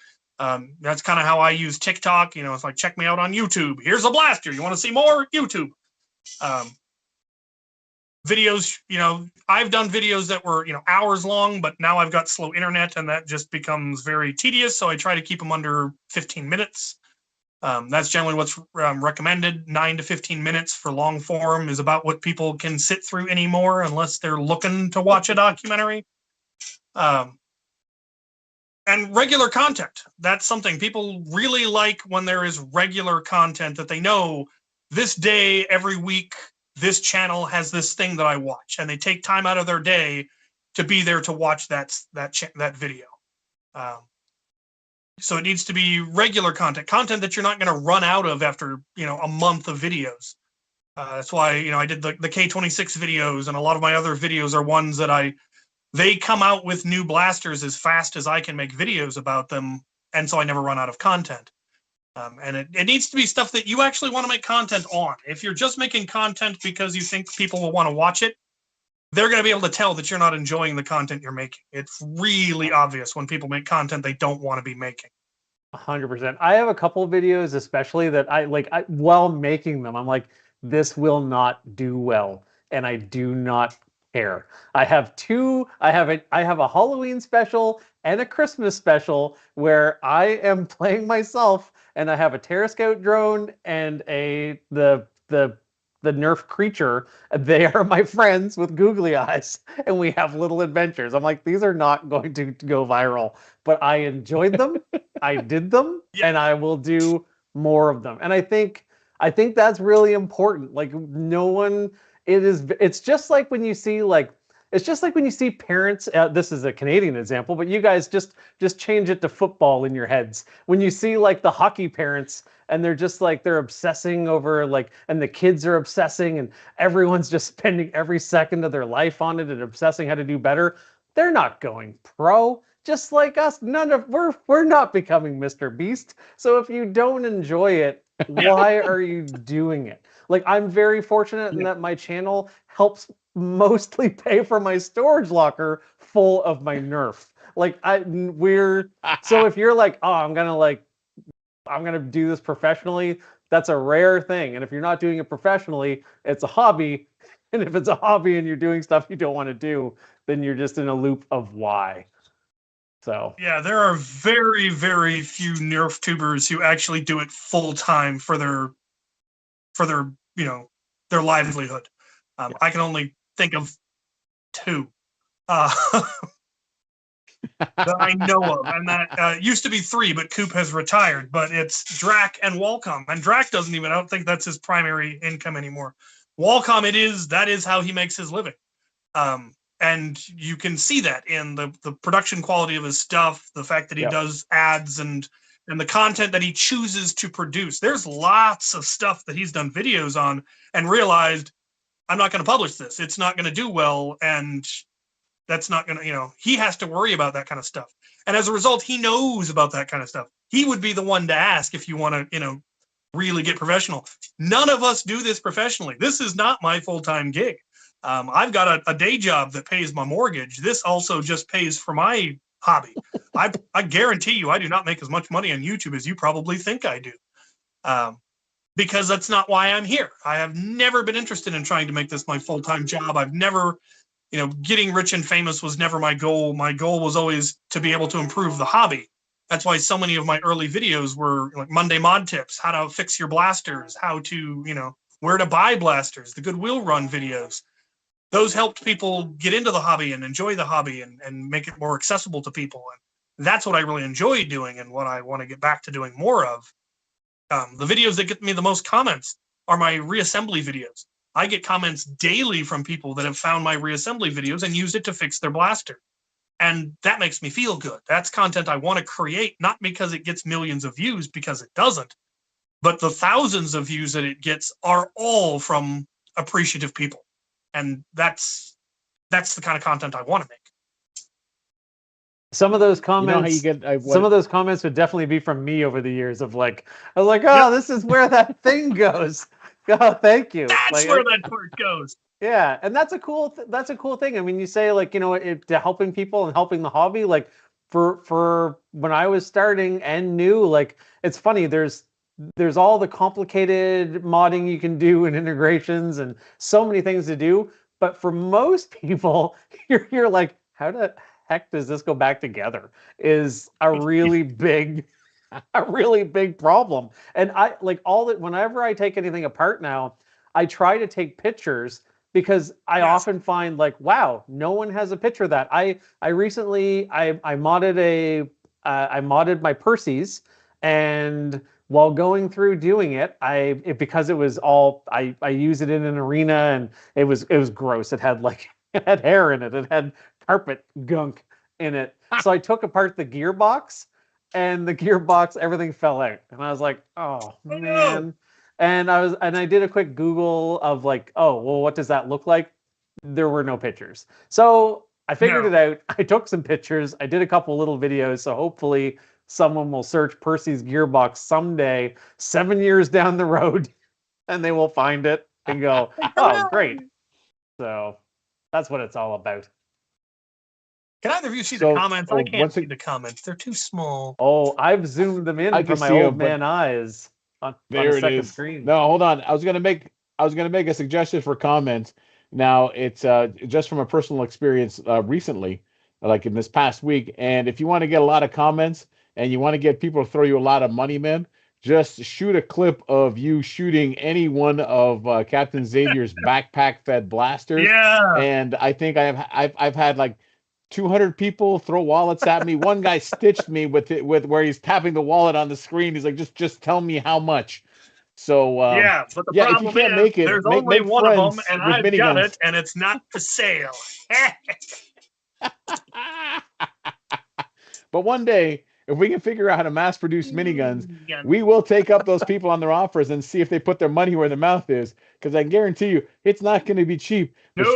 [SPEAKER 2] That's kind of how I use TikTok. It's like, check me out on YouTube. Here's a blaster. You want to see more? YouTube. videos, I've done videos that were, hours long, but now I've got slow internet and that just becomes very tedious. So I try to keep them under 15 minutes. That's generally what's recommended. 9 to 15 minutes for long form is about what people can sit through anymore, unless they're looking to watch a documentary. And regular content. That's something people really like, when there is regular content that they know this day, every week, this channel has this thing that I watch, and they take time out of their day to be there to watch that video. So it needs to be regular content that you're not going to run out of after, a month of videos. That's why, I did the K26 videos, and a lot of my other videos are ones that they come out with new blasters as fast as I can make videos about them, and so I never run out of content. And it needs to be stuff that you actually want to make content on. If you're just making content because you think people will want to watch it, they're going to be able to tell that you're not enjoying the content you're making. It's really obvious when people make content they don't want to be making.
[SPEAKER 3] 100%. I have a couple of videos, especially that while making them, I'm like, this will not do well, and I do not care. I have a Halloween special and a Christmas special where I am playing myself, and I have a Terra Scout drone and the Nerf creature. They are my friends with googly eyes, and we have little adventures. I'm like, these are not going to go viral, but I enjoyed them. I did them, and I will do more of them. And I think that's really important. Like, it's just like when you see parents. This is a Canadian example, but you guys just change it to football in your heads. When you see like the hockey parents, and they're just like, they're obsessing over and the kids are obsessing, and everyone's just spending every second of their life on it and obsessing how to do better. They're not going pro. Just like us, we're not becoming Mr. Beast. So if you don't enjoy it, why are you doing it? Like, I'm very fortunate in that my channel helps mostly pay for my storage locker full of my Nerf. So if you're like, oh, I'm gonna do this professionally, that's a rare thing. And if you're not doing it professionally, it's a hobby. And if it's a hobby and you're doing stuff you don't want to do, then you're just in a loop of why. So
[SPEAKER 2] yeah, there are very, very few Nerf tubers who actually do it full time for their their livelihood. I can only think of 2 that I know of, and that used to be 3, but Coop has retired. But it's Drac and Walcom, and Drac doesn't even. I don't think that's his primary income anymore. Walcom, that is how he makes his living. And you can see that in the production quality of his stuff, the fact that he does ads and the content that he chooses to produce. There's lots of stuff that he's done videos on and realized, I'm not going to publish this. It's not going to do well. And that's not going to, he has to worry about that kind of stuff. And as a result, he knows about that kind of stuff. He would be the one to ask if you want to, really get professional. None of us do this professionally. This is not my full-time gig. I've got a day job that pays my mortgage. This also just pays for my hobby. I guarantee you, I do not make as much money on YouTube as you probably think I do, because that's not why I'm here. I have never been interested in trying to make this my full-time job. I've never, getting rich and famous was never my goal. My goal was always to be able to improve the hobby. That's why so many of my early videos were like Monday mod tips, how to fix your blasters, how to, where to buy blasters, the Goodwill Run videos. Those helped people get into the hobby and enjoy the hobby and make it more accessible to people. And that's what I really enjoy doing and what I want to get back to doing more of. The videos that get me the most comments are my reassembly videos. I get comments daily from people that have found my reassembly videos and used it to fix their blaster. And that makes me feel good. That's content I want to create, not because it gets millions of views, because it doesn't, but the thousands of views that it gets are all from appreciative people. And that's the kind of content I want to make.
[SPEAKER 3] Some of those comments, some of those comments would definitely be from me over the years of I was like, oh, this is where that thing goes. Oh, thank you.
[SPEAKER 2] That's where that part goes.
[SPEAKER 3] Yeah, and that's a cool thing. I mean, you say to helping people and helping the hobby. For when I was starting and new, it's funny. There's all the complicated modding you can do and integrations and so many things to do. But for most people, you're like, how the heck does this go back together? Is a really big problem. And I like all that whenever I take anything apart now, I try to take pictures because I often find like, wow, no one has a picture of that. I recently I modded I modded my Percy's, and while going through doing it, because it was all I use it in an arena, and it was gross. It had like it had hair in it. It had carpet gunk in it. So I took apart the gearbox, and the gearbox, everything fell out. And I was like, oh man. And I did a quick Google of like, oh, well, what does that look like? There were no pictures. So I figured it out. I took some pictures. I did a couple little videos. So hopefully someone will search Percy's gearbox someday, 7 years down the road, and they will find it and go, oh, great. So that's what it's all about.
[SPEAKER 2] Can either of you see the comments? I can't see the comments. They're too small.
[SPEAKER 3] Oh, I've zoomed them in from my old man eyes on
[SPEAKER 1] there
[SPEAKER 3] the second
[SPEAKER 1] it is.
[SPEAKER 3] screen.
[SPEAKER 1] No, hold on. I was gonna make a suggestion for comments. Now it's just from a personal experience recently, like in this past week. And if you want to get a lot of comments and you want to get people to throw you a lot of money, man, just shoot a clip of you shooting any one of Captain Xavier's backpack fed blasters.
[SPEAKER 2] Yeah.
[SPEAKER 1] And I think I've had like 200 people throw wallets at me. One guy stitched me with where he's tapping the wallet on the screen. He's like, just tell me how much. So
[SPEAKER 2] but the problem
[SPEAKER 1] if you can't make it,
[SPEAKER 2] there's
[SPEAKER 1] make
[SPEAKER 2] only one of them, and I've got
[SPEAKER 1] miniguns.
[SPEAKER 2] it, and it's not for sale.
[SPEAKER 1] But one day, if we can figure out how to mass produce miniguns, we will take up those people on their offers and see if they put their money where their mouth is. Because I guarantee you, it's not going to be cheap. But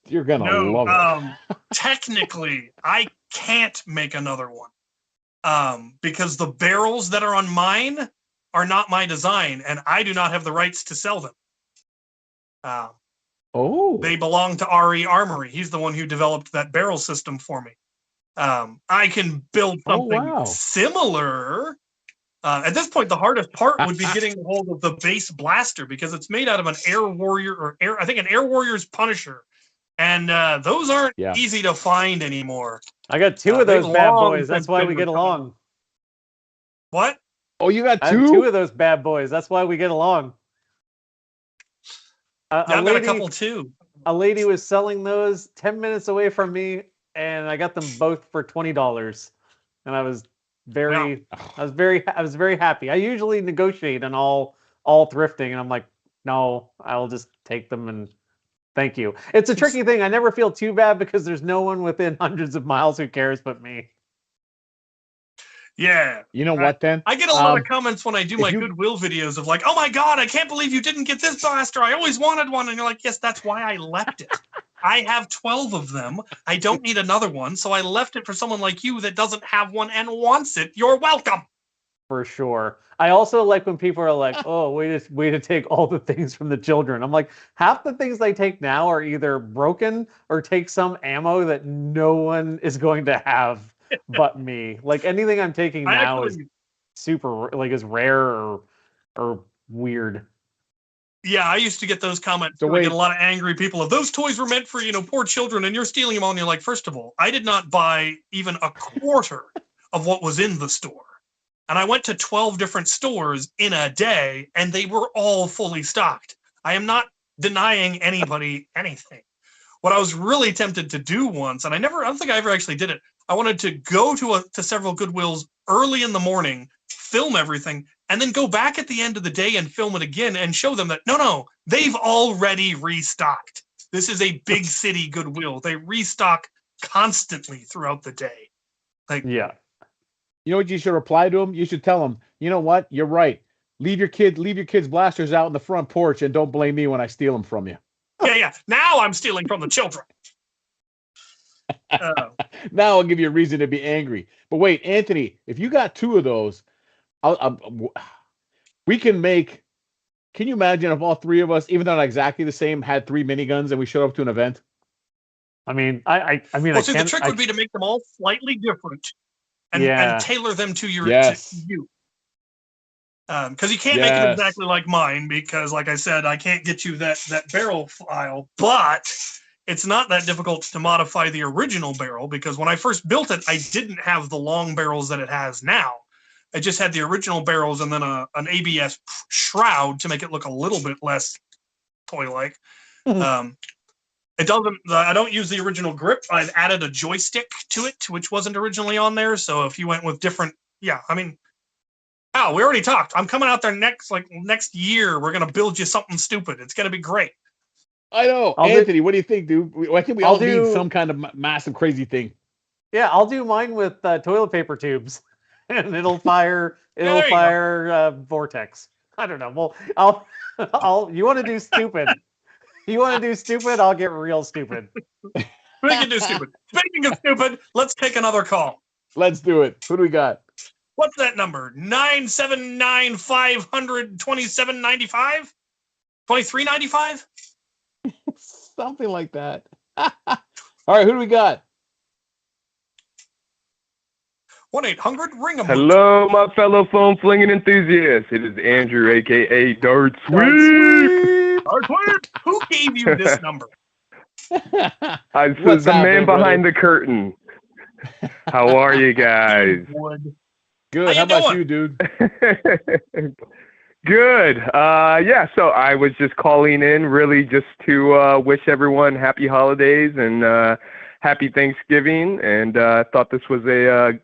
[SPEAKER 1] you're gonna love it.
[SPEAKER 2] Technically, I can't make another one because the barrels that are on mine are not my design, and I do not have the rights to sell them. They belong to RE Armory. He's the one who developed that barrel system for me. I can build something similar. At this point, the hardest part would be getting a hold of the base blaster because it's made out of an Air Warrior an Air Warrior's Punisher. And those aren't easy to find anymore.
[SPEAKER 3] I got two of those bad boys. That's why we get along.
[SPEAKER 2] What?
[SPEAKER 1] Oh, you got two?
[SPEAKER 3] I have two of those bad boys. That's why we get along.
[SPEAKER 2] I've got a couple too.
[SPEAKER 3] A lady was selling those 10 minutes away from me, and I got them both for $20. And I was very happy. I usually negotiate on all thrifting, and I'm like, no, I'll just take them and thank you. It's a tricky thing. I never feel too bad because there's no one within hundreds of miles who cares but me.
[SPEAKER 2] Yeah.
[SPEAKER 1] You know what, then?
[SPEAKER 2] I get a lot of comments when I do my Goodwill videos of like, oh my God, I can't believe you didn't get this blaster. I always wanted one. And you're like, yes, that's why I left it. I have 12 of them. I don't need another one. So I left it for someone like you that doesn't have one and wants it. You're welcome.
[SPEAKER 3] For sure. I also like when people are like, oh, way to take all the things from the children. I'm like, half the things they take now are either broken or take some ammo that no one is going to have but me. Like anything I'm taking now is super, like, is rare or weird.
[SPEAKER 2] Yeah, I used to get those comments. I get a lot of angry people. If those toys were meant for, poor children and you're stealing them all, and you're like, first of all, I did not buy even a quarter of what was in the store. And I went to 12 different stores in a day, and they were all fully stocked. I am not denying anybody anything. What I was really tempted to do once, and I don't think I ever actually did it, I wanted to go to several Goodwills early in the morning, film everything, and then go back at the end of the day and film it again and show them that, no, they've already restocked. This is a big city Goodwill. They restock constantly throughout the day.
[SPEAKER 3] Yeah.
[SPEAKER 1] You know what you should reply to them? You should tell them, you know what? You're right. Leave your kids' blasters out in the front porch and don't blame me when I steal them from you.
[SPEAKER 2] Yeah. Now I'm stealing from the children.
[SPEAKER 1] Now I'll give you a reason to be angry. But wait, Anthony, if you got two of those, we can make. Can you imagine if all three of us, even though not exactly the same, had 3 miniguns and we showed up to an event?
[SPEAKER 3] I mean,
[SPEAKER 2] the trick would be to make them all slightly different and tailor them to you. Because you can't make them exactly like mine because, like I said, I can't get you that barrel file. But it's not that difficult to modify the original barrel, because when I first built it, I didn't have the long barrels that it has now. I just had the original barrels and then an ABS shroud to make it look a little bit less toy-like. It doesn't. I don't use the original grip. I've added a joystick to it, which wasn't originally on there. So if you went with different, yeah, I mean, wow, we already talked. I'm coming out there next year. We're gonna build you something stupid. It's gonna be great.
[SPEAKER 1] I know, Anthony. What do you think, dude? I think we all need some kind of massive, crazy thing.
[SPEAKER 3] Yeah, I'll do mine with toilet paper tubes, and it'll fire. It'll fire vortex. I don't know. Well, I'll. You want to do stupid? You want to do stupid? I'll get real stupid.
[SPEAKER 2] We can do stupid. Speaking of stupid, let's take another call.
[SPEAKER 1] Let's do it. Who do we got?
[SPEAKER 2] What's that number? 979-500-2795? 2395?
[SPEAKER 1] Something like that. All right, who do we got?
[SPEAKER 2] 1-800-RING-A-MOOT.
[SPEAKER 7] Hello, my fellow foam flinging enthusiasts. It is Andrew, aka Dart Sweep.
[SPEAKER 2] Dart Sweep. Who gave you this number?
[SPEAKER 7] I was the man behind the curtain. How are you guys?
[SPEAKER 1] Good. How about you, dude?
[SPEAKER 7] Good. Yeah, so I was just calling in really just to wish everyone happy holidays and happy Thanksgiving, and I thought this was a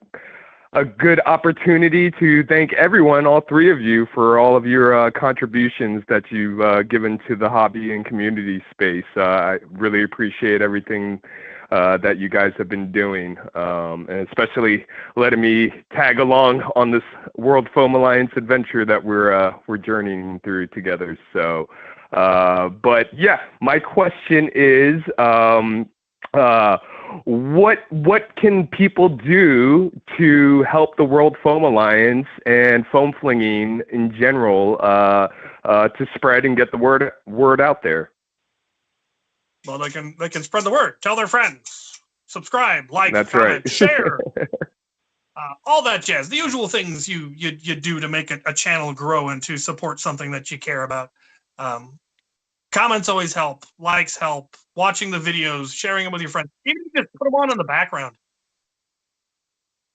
[SPEAKER 7] good opportunity to thank everyone, all three of you, for all of your contributions that you've given to the hobby and community space. I really appreciate everything that you guys have been doing, and especially letting me tag along on this World Foam Alliance adventure that we're journeying through together. So, but yeah, my question is, what can people do to help the World Foam Alliance and foam flinging in general to spread and get the word out there?
[SPEAKER 2] Well, they can spread the word, tell their friends, subscribe, like,
[SPEAKER 7] That's
[SPEAKER 2] comment,
[SPEAKER 7] right.
[SPEAKER 2] share, all that jazz. The usual things you do to make a channel grow and to support something that you care about. Comments always help. Likes help. Watching the videos, sharing them with your friends. Even if you just put them on in the background.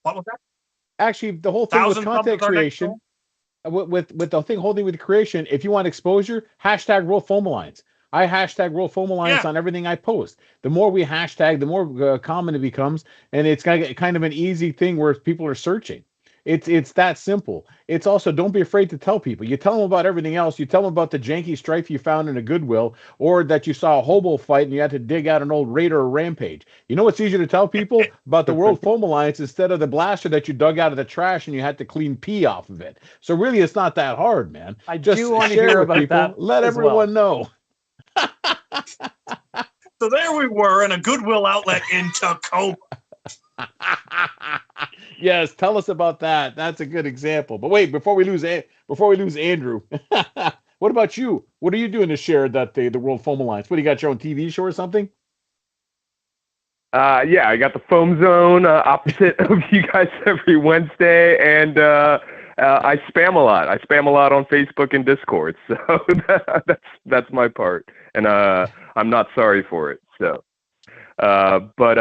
[SPEAKER 2] What was that?
[SPEAKER 1] Actually, the whole thing with content creation, with the whole thing with creation, if you want exposure, hashtag World Foam Alliance. I hashtag World Foam Alliance on everything I post. The more we hashtag, the more common it becomes, and it's kind of an easy thing where people are searching. It's that simple. It's also, don't be afraid to tell people. You tell them about everything else. You tell them about the janky stripe you found in a Goodwill, or that you saw a hobo fight and you had to dig out an old raid or a rampage. You know what's easier to tell people about the World Foam Alliance instead of the blaster that you dug out of the trash and you had to clean pee off of it. So really, it's not that hard, man.
[SPEAKER 3] I just do want to hear about people, that.
[SPEAKER 1] Let everyone know.
[SPEAKER 2] So there we were in a Goodwill outlet in Tacoma.
[SPEAKER 1] Yes, tell us about that. That's a good example. But wait, before we lose Andrew, what about you? What are you doing to share that the World Foam Alliance? What, do you got your own TV show or something?
[SPEAKER 7] Yeah, I got the Foam Zone opposite of you guys every Wednesday, and I spam a lot. I spam a lot on Facebook and Discord, so that's my part, and I'm not sorry for it. So. But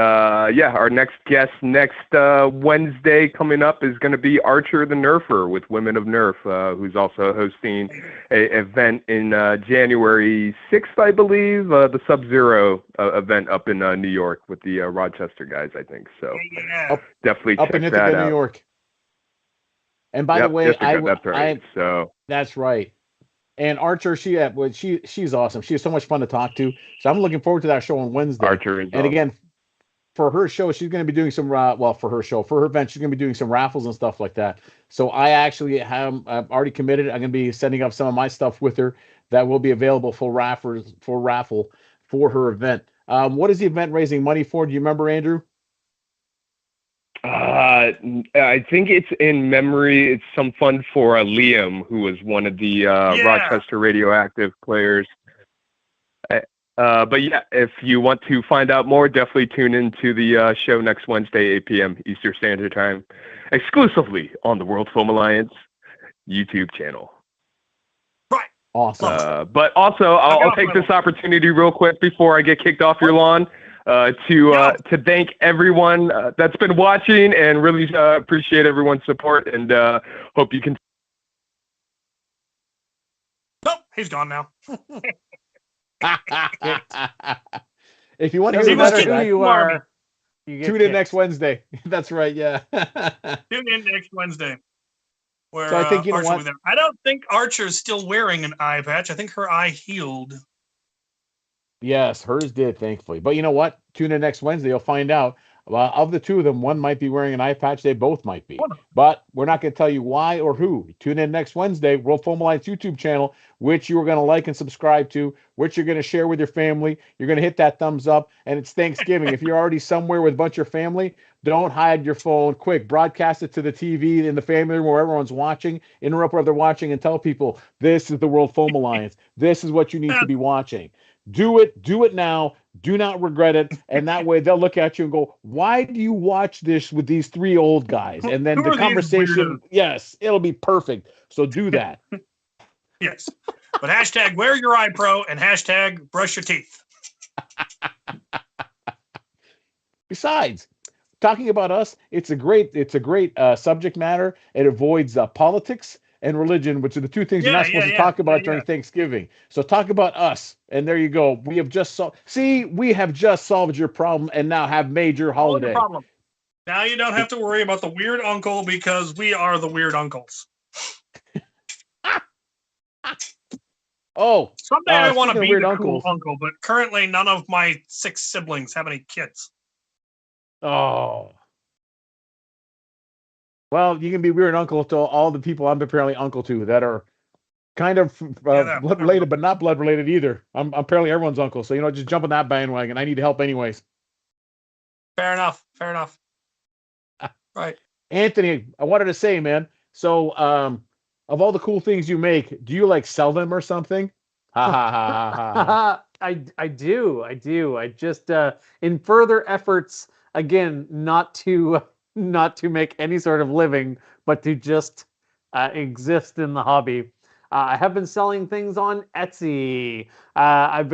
[SPEAKER 7] yeah, our next guest next Wednesday coming up is going to be Archer the Nerfer with Women of Nerf, who's also hosting an event in January 6th, I believe, the Sub-Zero event up in New York with the Rochester guys, I think. So definitely check that out.
[SPEAKER 1] New York. And by the way,
[SPEAKER 7] that's right.
[SPEAKER 1] That's right. And Archer, she's awesome. She's so much fun to talk to. So I'm looking forward to that show on Wednesday.
[SPEAKER 7] Archer is
[SPEAKER 1] and
[SPEAKER 7] awesome.
[SPEAKER 1] Again, for her show, she's going to be doing some for her event, she's going to be doing some raffles and stuff like that. So I actually I've already committed. I'm going to be setting up some of my stuff with her that will be available for raffle for her event. What is the event raising money for? Do you remember, Andrew?
[SPEAKER 7] I think it's in memory. It's some fund for Liam, who was one of the Rochester Radioactive players. But yeah, if you want to find out more, definitely tune into the show next Wednesday, 8 p.m. Eastern Standard Time, exclusively on the World Foam Alliance YouTube channel.
[SPEAKER 2] Right.
[SPEAKER 1] Awesome.
[SPEAKER 7] But also, I'll take this opportunity real quick before I get kicked off your lawn to thank everyone that's been watching and really appreciate everyone's support and hope you can.
[SPEAKER 2] Nope, he's gone now.
[SPEAKER 1] If you want to
[SPEAKER 3] Doesn't
[SPEAKER 1] hear the rest
[SPEAKER 3] matter
[SPEAKER 1] of
[SPEAKER 3] who
[SPEAKER 1] that,
[SPEAKER 3] you are. You get
[SPEAKER 1] tune in
[SPEAKER 3] kicked.
[SPEAKER 1] next Wednesday. That's right. Yeah.
[SPEAKER 2] Tune in next Wednesday. Where
[SPEAKER 1] So I think, you know
[SPEAKER 2] Archer
[SPEAKER 1] what?
[SPEAKER 2] will be there. I don't think Archer's still wearing an eye patch. I think her eye healed.
[SPEAKER 1] Yes, hers did, thankfully. But you know what? Tune in next Wednesday. You'll find out. Of the two of them, one might be wearing an eye patch. They both might be. But we're not going to tell you why or who. Tune in next Wednesday, World Foam Alliance YouTube channel, which you are going to like and subscribe to, which you're going to share with your family. You're going to hit that thumbs up. And it's Thanksgiving. If you're already somewhere with a bunch of your family, don't hide your phone. Quick, broadcast it to the TV in the family room where everyone's watching. Interrupt where they're watching and tell people, this is the World Foam Alliance. This is what you need to be watching. Do it now. Do not regret it. And that way they'll look at you and go, why do you watch this with these three old guys? And then the conversation, yes, it'll be perfect. So do that.
[SPEAKER 2] Yes. But hashtag wear your eye pro and hashtag brush your teeth.
[SPEAKER 1] Besides, talking about us, it's a great subject matter. It avoids politics and religion, which are the two things you're not supposed to talk about during Thanksgiving. So talk about us, and there you go. We have just solved your problem, and now have made your holiday.
[SPEAKER 2] Problem. Now you don't have to worry about the weird uncle because we are the weird uncles.
[SPEAKER 1] Oh,
[SPEAKER 2] someday I want to be the
[SPEAKER 1] cool
[SPEAKER 2] uncle, but currently none of my 6 siblings have any kids.
[SPEAKER 1] Oh. Well, you can be weird uncle to all the people I'm apparently uncle to that are kind of blood related, but not blood related either. I'm apparently everyone's uncle. So, just jump on that bandwagon. I need help anyways.
[SPEAKER 2] Fair enough. Right.
[SPEAKER 1] Anthony, I wanted to say, man, so of all the cool things you make, do you sell them or something? Ha ha ha ha ha.
[SPEAKER 3] I do. I just in further efforts, again, not to make any sort of living, but to just exist in the hobby. I have been selling things on Etsy. I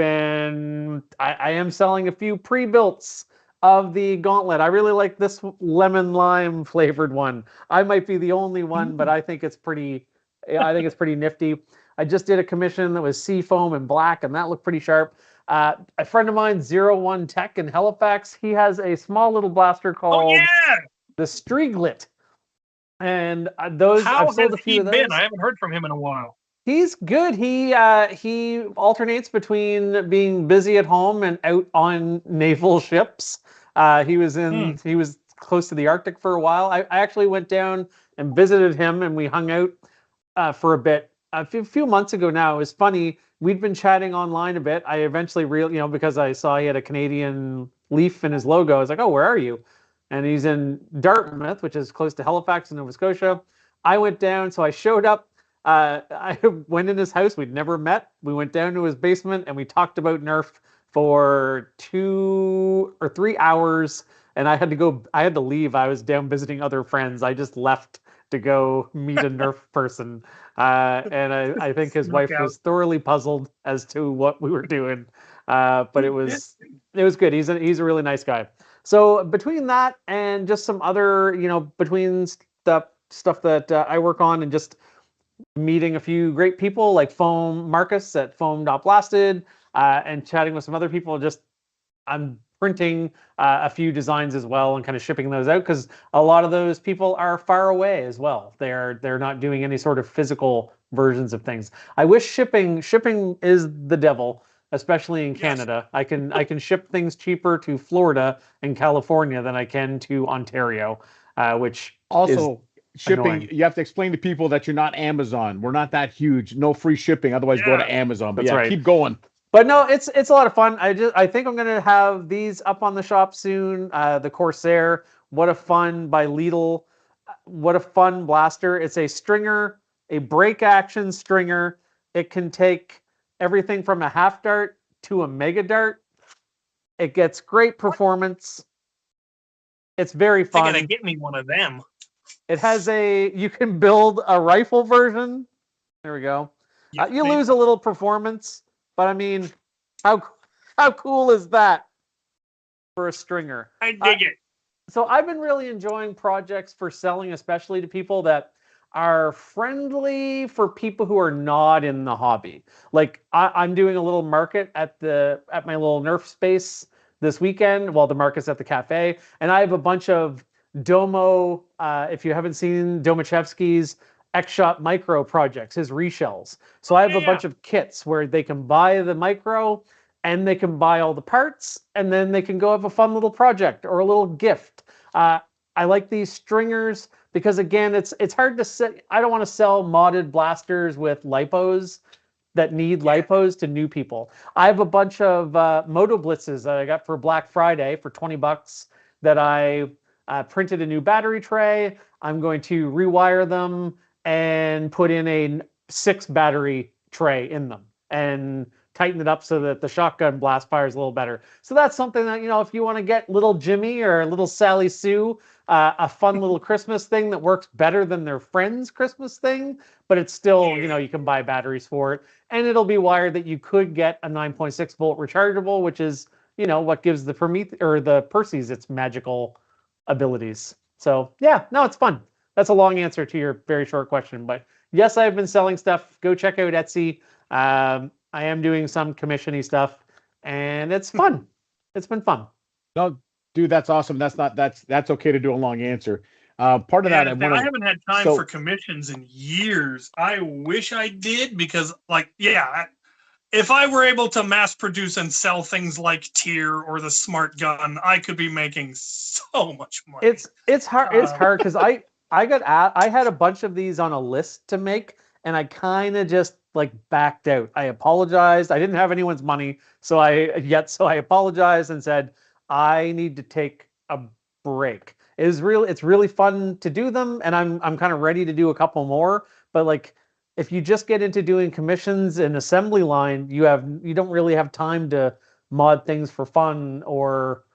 [SPEAKER 3] am selling a few pre-builts of the gauntlet. I really like this lemon lime flavored one. I might be the only one, but I think it's pretty nifty. I just did a commission that was sea foam and black, and that looked pretty sharp. A friend of mine, 01 Tech in Halifax, he has a small little blaster called the Strieglet. And those I've sold a few of those.
[SPEAKER 2] I haven't heard from him in a while.
[SPEAKER 3] He's good. He alternates between being busy at home and out on naval ships. He was close to the Arctic for a while. I actually went down and visited him, and we hung out for a bit. A few months ago now. It was funny. We'd been chatting online a bit. I eventually because I saw he had a Canadian leaf in his logo. I was like, oh, where are you? And he's in Dartmouth, which is close to Halifax in Nova Scotia. I went down, so I showed up. I went in his house. We'd never met. We went down to his basement and we talked about Nerf for 2 or 3 hours. And I had to leave. I was down visiting other friends. I just left to go meet a Nerf person. And I think his wife was thoroughly puzzled as to what we were doing. But it was good. He's a really nice guy. So between that and just some other, between stuff that I work on and just meeting a few great people like Marcus at Foam.Blasted, and chatting with some other people, I'm printing a few designs as well and kind of shipping those out because a lot of those people are far away as well. They're not doing any sort of physical versions of things. I wish shipping is the devil, especially in Canada. I can ship things cheaper to Florida and California than I can to Ontario, which
[SPEAKER 1] also shipping.
[SPEAKER 3] Annoying.
[SPEAKER 1] You have to explain to people that you're not Amazon. We're not that huge. No free shipping. Otherwise, go to Amazon. But
[SPEAKER 3] that's right.
[SPEAKER 1] Keep going.
[SPEAKER 3] But no, it's a lot of fun. I think I'm gonna have these up on the shop soon. The Corsair, What a Fun by Lidl. What a fun blaster. It's a stringer, a break action stringer. It can take everything from a half dart to a mega dart. It gets great performance. It's very fun.
[SPEAKER 2] I gotta get me one of them.
[SPEAKER 3] It has you can build a rifle version. There we go. You lose a little performance, but I mean, how cool is that for a stringer?
[SPEAKER 2] I dig it.
[SPEAKER 3] So I've been really enjoying projects for selling, especially to people that are friendly for people who are not in the hobby. Like I'm doing a little market at my little Nerf space this weekend. Well, the market's at the cafe, and I have a bunch of Domo. If you haven't seen Domachevsky's X-Shot Micro projects, his reshells. So I have a bunch of kits where they can buy the micro and they can buy all the parts, and then they can go have a fun little project or a little gift. I like these stringers because, again, it's hard to sell. I don't want to sell modded blasters with lipos that need lipos to new people. I have a bunch of Moto Blitzes that I got for Black Friday for $20 that I printed a new battery tray. I'm going to rewire them and put in a 6 battery tray in them and tighten it up so that the shotgun blast fires a little better. So that's something that, if you want to get little Jimmy or little Sally Sue a fun little Christmas thing that works better than their friend's Christmas thing, but it's still, you can buy batteries for it, and it'll be wired that you could get a 9.6 volt rechargeable, which is, what gives the Perseus its magical abilities. So yeah, no, it's fun. That's a long answer to your very short question, but yes, I've been selling stuff. Go check out Etsy. I am doing some commission-y stuff, and it's fun. It's been fun.
[SPEAKER 1] No, dude, that's awesome. That's okay to do a long answer. Part of that,
[SPEAKER 2] I haven't had time for commissions in years. I wish I did because, if I were able to mass produce and sell things like Tier or the Smart Gun, I could be making so much money.
[SPEAKER 3] It's hard. It's hard because I had a bunch of these on a list to make, and I kind of just backed out. I apologized. I didn't have anyone's money, so I apologized and said I need to take a break. It's really fun to do them, and I'm kind of ready to do a couple more. But if you just get into doing commissions and assembly line, you don't really have time to mod things for fun, or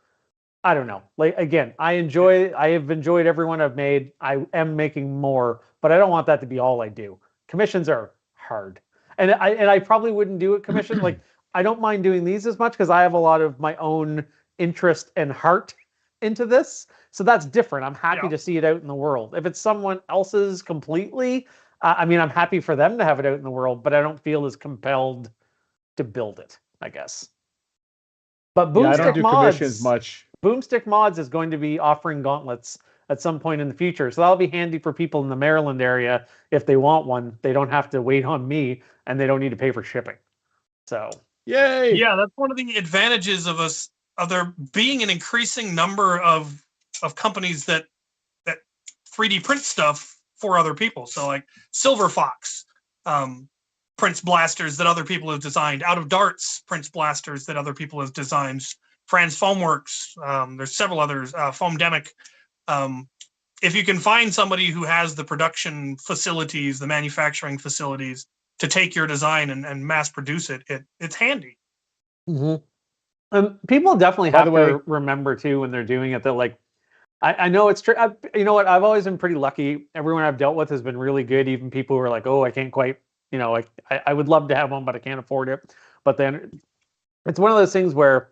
[SPEAKER 3] I don't know. Again, I have enjoyed everyone I've made. I am making more, but I don't want that to be all I do. Commissions are hard. And I probably wouldn't do a commission. I don't mind doing these as much because I have a lot of my own interest and heart into this. So that's different. I'm happy to see it out in the world. If it's someone else's completely, I'm happy for them to have it out in the world, but I don't feel as compelled to build it, I guess. But Boomstick
[SPEAKER 1] I don't do
[SPEAKER 3] Mods,
[SPEAKER 1] commissions much.
[SPEAKER 3] Boomstick Mods is going to be offering gauntlets at some point in the future. So that'll be handy for people in the Maryland area. If they want one, they don't have to wait on me, and they don't need to pay for shipping. So
[SPEAKER 1] yay!
[SPEAKER 2] Yeah, that's one of the advantages of there being an increasing number of companies that 3D print stuff for other people. So Silver Fox prints blasters that other people have designed. Out of Darts prints blasters that other people have designed. Franz Foamworks. There's several others. Foamdemic. If you can find somebody who has the production facilities, the manufacturing facilities to take your design and mass produce it, it's handy.
[SPEAKER 3] Mm-hmm. People definitely have to remember too when they're doing it that I know it's true. You know what? I've always been pretty lucky. Everyone I've dealt with has been really good. Even people who are like, "Oh, I can't quite," I would love to have one, but I can't afford it. But then it's one of those things where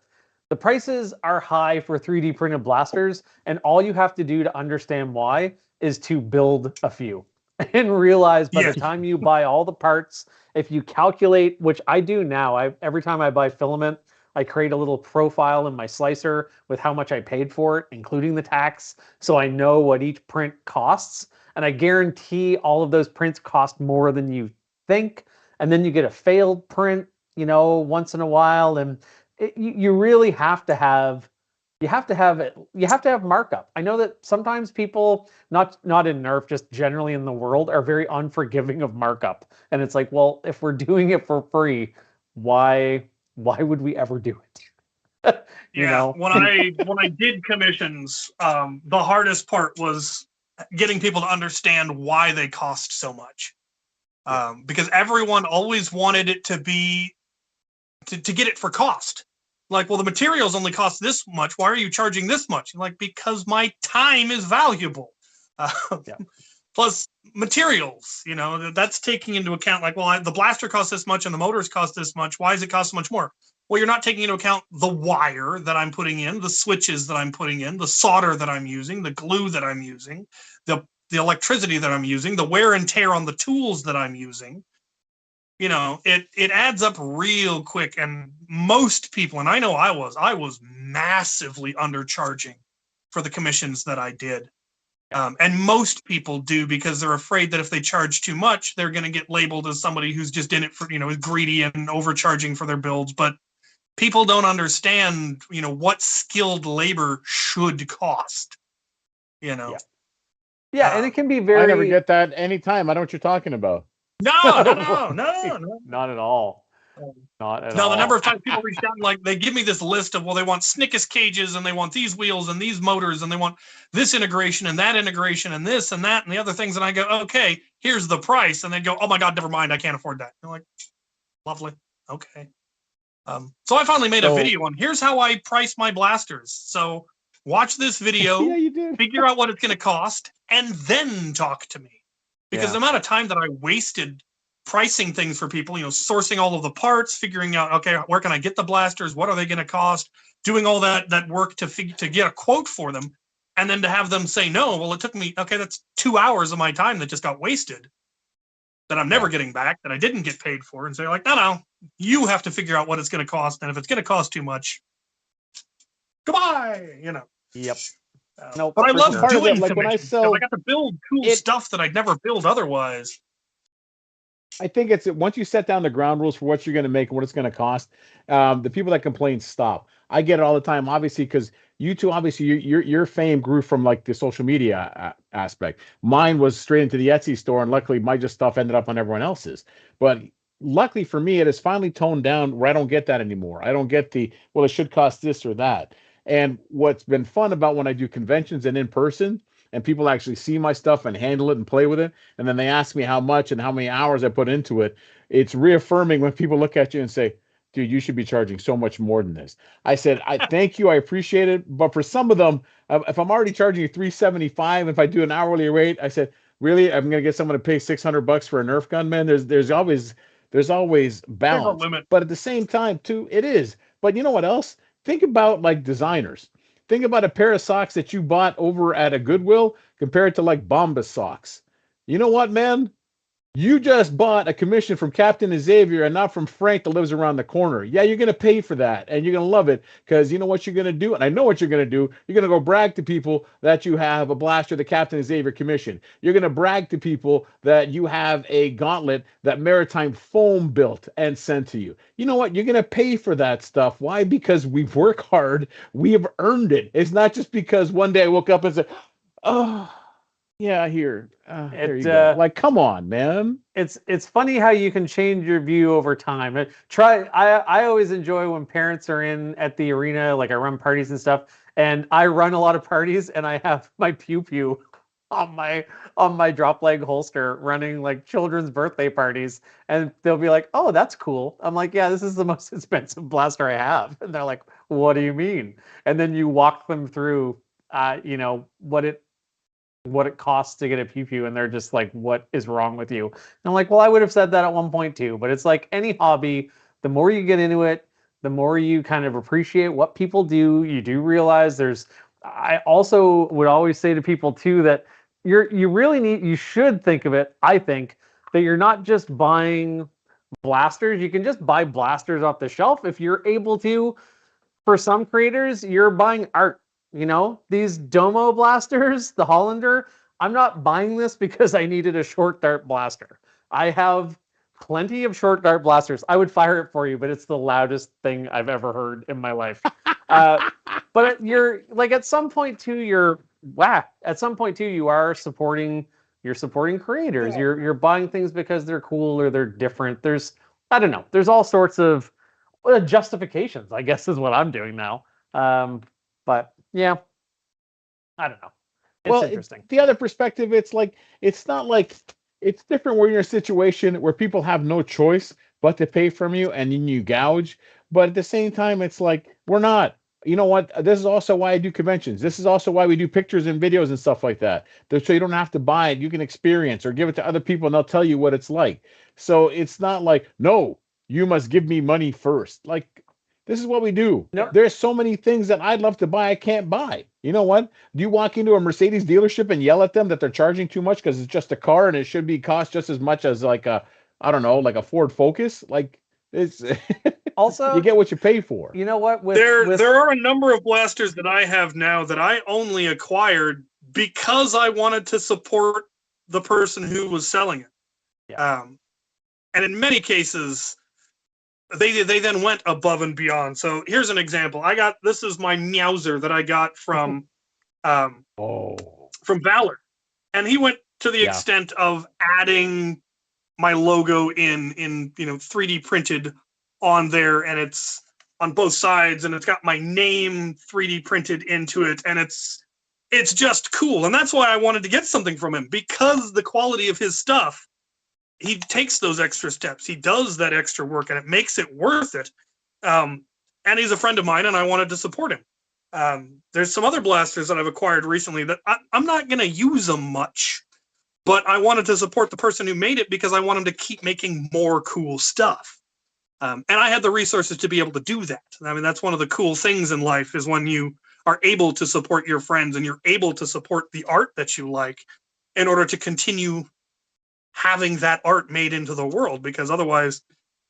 [SPEAKER 3] the prices are high for 3D printed blasters, and all you have to do to understand why is to build a few and realize by the time you buy all the parts, if you calculate, which I do now, every time I buy filament, I create a little profile in my slicer with how much I paid for it, including the tax, so I know what each print costs. And I guarantee all of those prints cost more than you think. And then you get a failed print, once in a while, and you really have to have. You have to have markup. I know that sometimes people, not in Nerf, just generally in the world, are very unforgiving of markup. And it's like, well, if we're doing it for free, why would we ever do it?
[SPEAKER 2] When I did commissions, the hardest part was getting people to understand why they cost so much. Because everyone always wanted it to be to get it for cost. Well, the materials only cost this much. Why are you charging this much? Because my time is valuable. plus materials. That's taking into account like, well, the blaster costs this much and the motors cost this much. Why does it cost so much more? Well, you're not taking into account the wire that I'm putting in, the switches that I'm putting in, the solder that I'm using, the glue that I'm using, the electricity that I'm using, the wear and tear on the tools that I'm using. It adds up real quick. And most people, and I know I was massively undercharging for the commissions that I did. And most people do because they're afraid that if they charge too much, they're going to get labeled as somebody who's just in it for, greedy and overcharging for their builds. But people don't understand, what skilled labor should cost,
[SPEAKER 3] Yeah, and it can be very...
[SPEAKER 1] I never get that anytime. I know what you're talking about.
[SPEAKER 2] No.
[SPEAKER 3] Not at all. Not at all.
[SPEAKER 2] No, the number of times people reach out and like they give me this list of, well, they want Snickus cages and they want these wheels and these motors and they want this integration and that integration and this and that and the other things. And I go, okay, here's the price. And they go, oh my God, never mind. I can't afford that. I'm like, lovely. Okay. So I finally made a video on here's how I price my blasters. So watch this video,
[SPEAKER 1] yeah, you did.
[SPEAKER 2] Figure out what it's going to cost, and then talk to me. Because the amount of time that I wasted pricing things for people, sourcing all of the parts, figuring out, okay, where can I get the blasters? What are they going to cost? Doing all that work to get a quote for them. And then to have them say no, well, it took me, okay, that's 2 hours of my time that just got wasted that I'm never getting back, that I didn't get paid for. And so you're like, no, you have to figure out what it's going to cost. And if it's going to cost too much, goodbye,
[SPEAKER 3] Yep.
[SPEAKER 2] No, but I love doing
[SPEAKER 1] like when I sell,
[SPEAKER 2] I got to build cool stuff that I'd never build otherwise.
[SPEAKER 1] I think it's once you set down the ground rules for what you're going to make and what it's going to cost, the people that complain stop. I get it all the time, obviously, because you two, obviously, your fame grew from like the social media aspect. Mine was straight into the Etsy store, and luckily, my stuff ended up on everyone else's. But luckily for me, it has finally toned down where I don't get that anymore. I don't get it should cost this or that. And what's been fun about when I do conventions and in person, and people actually see my stuff and handle it and play with it, and then they ask me how much and how many hours I put into it, it's reaffirming when people look at you and say, dude, you should be charging so much more than this. I said, I thank you, I appreciate it, but for some of them, if I'm already charging you $375, if I do an hourly rate, I said, really, I'm going to get someone to pay $600 for a Nerf gun, man? There's always balance. But at the same time, too, it is. But you know what else? Think about like designers. Think about a pair of socks that you bought over at a Goodwill compared to like Bombas socks. You know what, man? You just bought a commission from Captain Xavier and not from Frank that lives around the corner. Yeah, you're going to pay for that, and you're going to love it because you know what you're going to do, and I know what you're going to do. You're going to go brag to people that you have a blaster, the Captain Xavier commission. You're going to brag to people that you have a gauntlet that MaritimeFoam built and sent to you. You know what? You're going to pay for that stuff. Why? Because we work hard. We have earned it. It's not just because one day I woke up and said, oh, yeah, here. There you go. Like, come on, man.
[SPEAKER 3] It's funny how you can change your view over time. I always enjoy when parents are in at the arena, like I run parties and stuff, and I run a lot of parties, and I have my pew pew on my drop leg holster running like children's birthday parties, and they'll be like, "Oh, that's cool." I'm like, "Yeah, this is the most expensive blaster I have," and they're like, "What do you mean?" And then you walk them through, what it costs to get a pew pew, and they're just like, what is wrong with you? And I'm like, well, I would have said that at one point too, but it's like any hobby, the more you get into it, the more you kind of appreciate what people do. You realize I also would always say to people too that you should think of it, I think, that you're not just buying blasters. You can just buy blasters off the shelf if you're able to. For some creators, you're buying art. These Domo blasters, the Hollander, I'm not buying this because I needed a short dart blaster. I have plenty of short dart blasters. I would fire it for you, but it's the loudest thing I've ever heard in my life. But you're like, at some point too, you are supporting creators. Yeah. You're buying things because they're cool or they're different. I don't know. There's all sorts of justifications, I guess, is what I'm doing now. But yeah, I don't know. It's interesting.
[SPEAKER 1] The other perspective, it's not like it's different where you're in a situation where people have no choice but to pay from you and then you gouge. But at the same time, it's like we're not. you know what? This is also why I do conventions. This is also why we do pictures and videos and stuff like that. So you don't have to buy it. You can experience or give it to other people and they'll tell you what it's like. So it's not like, no, you must give me money first. Like, this is what we do.
[SPEAKER 3] No.
[SPEAKER 1] There's so many things that I'd love to buy I can't buy. You know what? Do you walk into a Mercedes dealership and yell at them that they're charging too much because it's just a car and it should be cost just as much as like a, I don't know, like a Ford Focus? Like, it's
[SPEAKER 3] Also,
[SPEAKER 1] you get what you pay for.
[SPEAKER 3] you know what?
[SPEAKER 2] There are a number of blasters that I have now that I only acquired because I wanted to support the person who was selling it.
[SPEAKER 3] Yeah.
[SPEAKER 2] And in many cases, they then went above and beyond. So here's an example. This is my Meowser that I got from from Valor, and he went to the extent of adding my logo in 3D printed on there, and it's on both sides, and it's got my name 3D printed into it, and it's just cool. And that's why I wanted to get something from him, because the quality of his stuff, he takes those extra steps, he does that extra work, and it makes it worth it. And he's a friend of mine, and I wanted to support him. There's some other blasters that I've acquired recently that I'm not going to use them much, but I wanted to support the person who made it because I want him to keep making more cool stuff. And I had the resources to be able to do that. I mean, that's one of the cool things in life, is when you are able to support your friends and you're able to support the art that you like in order to continue having that art made into the world, because otherwise,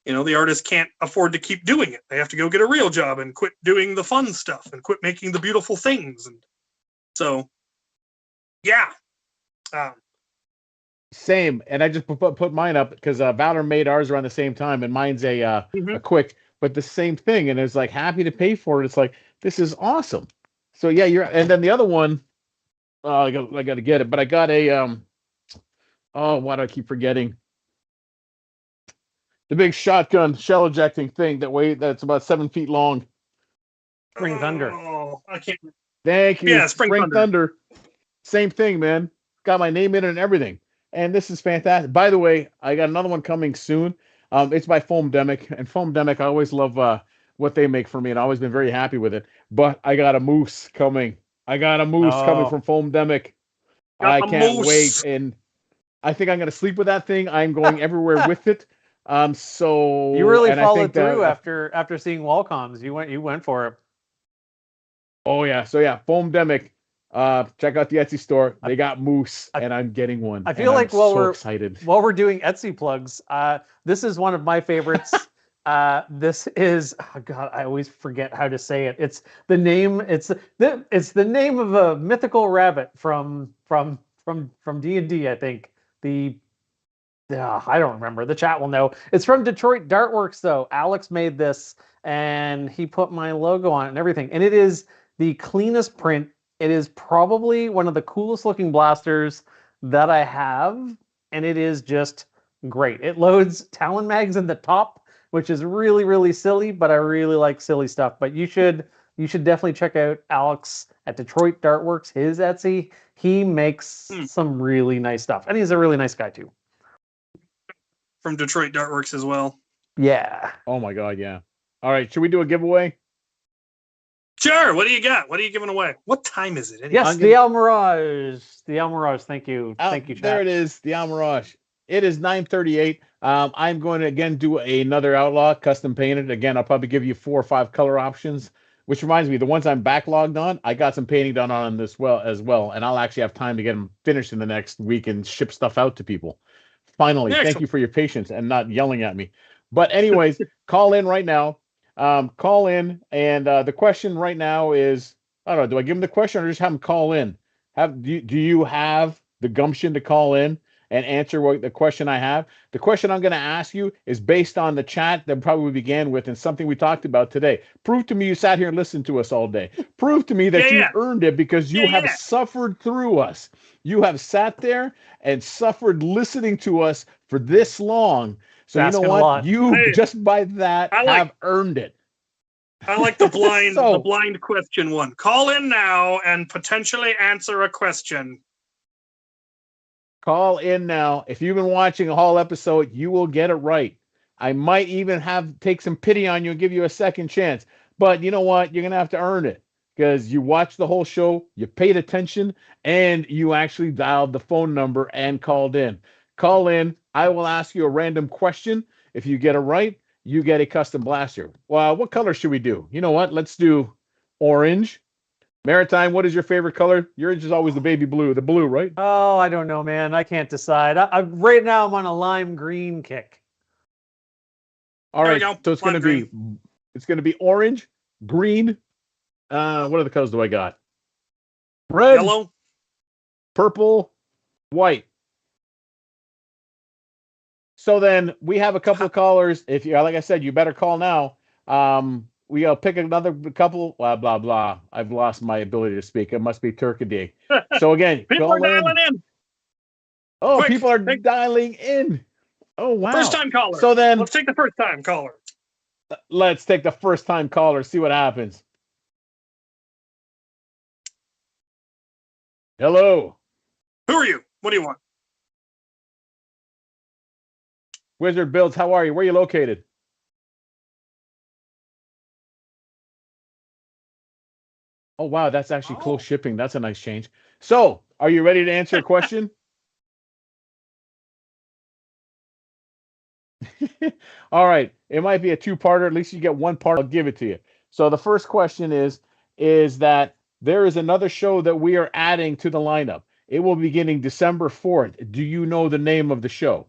[SPEAKER 2] the artist can't afford to keep doing it. They have to go get a real job and quit doing the fun stuff and quit making the beautiful things. And so, yeah.
[SPEAKER 1] Same, and I just put mine up because Valor made ours around the same time, and mine's a quick, but the same thing, and it's like happy to pay for it. It's like, this is awesome. So yeah, and then the other one, I got to get it, but I got a why do I keep forgetting? The big shotgun shell ejecting thing that's about 7 feet long.
[SPEAKER 3] Spring Thunder.
[SPEAKER 2] Oh, I can't.
[SPEAKER 1] Thank you.
[SPEAKER 2] Yeah, Spring
[SPEAKER 1] Thunder. Same thing, man. Got my name in it and everything. And this is fantastic. By the way, I got another one coming soon. It's by Foamdemic, and Foamdemic, I always love what they make for me, and I've always been very happy with it. But I got a moose coming. Coming from Foamdemic. I can't wait, and I think I'm going to sleep with that thing. I'm going everywhere with it. So
[SPEAKER 3] you really followed through after seeing Wallcoms. You went for it.
[SPEAKER 1] Oh yeah. So yeah, Foamdemic. Check out the Etsy store. They got moose, and I'm getting one.
[SPEAKER 3] I feel like
[SPEAKER 1] we're excited.
[SPEAKER 3] While we're doing Etsy plugs, this is one of my favorites. This is, oh God, I always forget how to say it. It's the name. It's the name of a mythical rabbit from D&D. I think I don't remember. The chat will know. It's from Detroit Dartworks, though. Alex made this, and he put my logo on it and everything. And it is the cleanest print. It is probably one of the coolest looking blasters that I have, and it is just great. It loads Talon mags in the top, which is really, really silly, but I really like silly stuff. But you should definitely check out Alex at Detroit Dartworks, his Etsy. He makes some really nice stuff, and he's a really nice guy too.
[SPEAKER 2] From Detroit Dartworks as well.
[SPEAKER 3] Yeah.
[SPEAKER 1] Oh my God, yeah. All right, should we do a giveaway?
[SPEAKER 2] Sure. What do you got? What are you giving away? What time is it? Anyway?
[SPEAKER 3] Yes, the Almirage. The Almirage. Thank you. Thank you, chat.
[SPEAKER 1] There it is, the Almirage. It is 9:38. I'm going to again do another Outlaw custom painted. Again, I'll probably give you 4 or 5 color options. Which reminds me, the ones I'm backlogged on, I got some painting done on this as well, and I'll actually have time to get them finished in the next week and ship stuff out to people. Finally, thank you for your patience and not yelling at me. But anyways, call in right now. Call in, and the question right now is, I don't know, do I give them the question or just have them call in? Do you have the gumption to call in and answer what the question I have? The question I'm going to ask you is based on the chat that probably began with and something we talked about today. Prove to me you sat here and listened to us all day. Prove to me that you earned it because you have suffered through us. You have sat there and suffered listening to us for this long. So you know what? You just by that have earned it.
[SPEAKER 2] I like the blind the blind question one. Call in now and potentially answer a question.
[SPEAKER 1] Call in now. If you've been watching a whole episode, you will get it right. I might even take some pity on you and give you a second chance. But you know what? You're going to have to earn it because you watched the whole show, you paid attention, and you actually dialed the phone number and called in. Call in. I will ask you a random question. If you get it right, you get a custom blaster. Well, what color should we do? You know what? Let's do orange. Maritime, what is your favorite color? Yours is always the baby blue, the blue, right?
[SPEAKER 3] Oh, I don't know, man. I can't decide. Right now, I'm on a lime green kick.
[SPEAKER 1] All
[SPEAKER 2] There
[SPEAKER 1] right,
[SPEAKER 2] we go.
[SPEAKER 1] so it's gonna be orange, green. What other colors do I got? Red,
[SPEAKER 2] Yellow.
[SPEAKER 1] purple, white. So then we have a couple of callers. If you, like I said, you better call now. We'll pick another couple. Blah blah blah. I've lost my ability to speak. It must be Turkey. So again,
[SPEAKER 2] People
[SPEAKER 1] call
[SPEAKER 2] are dialing in.
[SPEAKER 1] Oh,
[SPEAKER 2] Quick,
[SPEAKER 1] people are
[SPEAKER 2] take-
[SPEAKER 1] dialing in. Oh wow!
[SPEAKER 2] First time caller.
[SPEAKER 1] So then
[SPEAKER 2] Let's take the first time caller.
[SPEAKER 1] let's take the first time caller. See what happens. Hello,
[SPEAKER 2] Who are you? What do you want?
[SPEAKER 1] Wizard Builds. How are you? Where are you located? Oh wow, that's actually close shipping. That's a nice change. So, are you ready to answer a question? All right. It might be a two-parter. At least you get one part. I'll give it to you. So the first question is that there is another show that we are adding to the lineup. It will be beginning December 4th. Do you know the name of the show?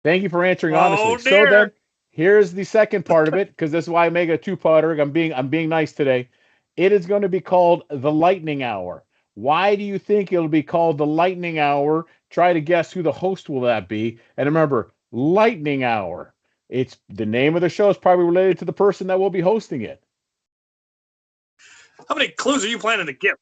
[SPEAKER 1] Thank you for answering honestly. So
[SPEAKER 2] dear.
[SPEAKER 1] then here's the second part of it, because this is why I make a two-parter. I'm being nice today. It is going to be called The Lightning Hour. Why do you think it'll be called The Lightning Hour? Try to guess who the host will that be. And remember, Lightning Hour. It's the name of the show is probably related to the person that will be hosting it.
[SPEAKER 2] How many clues are you planning to give?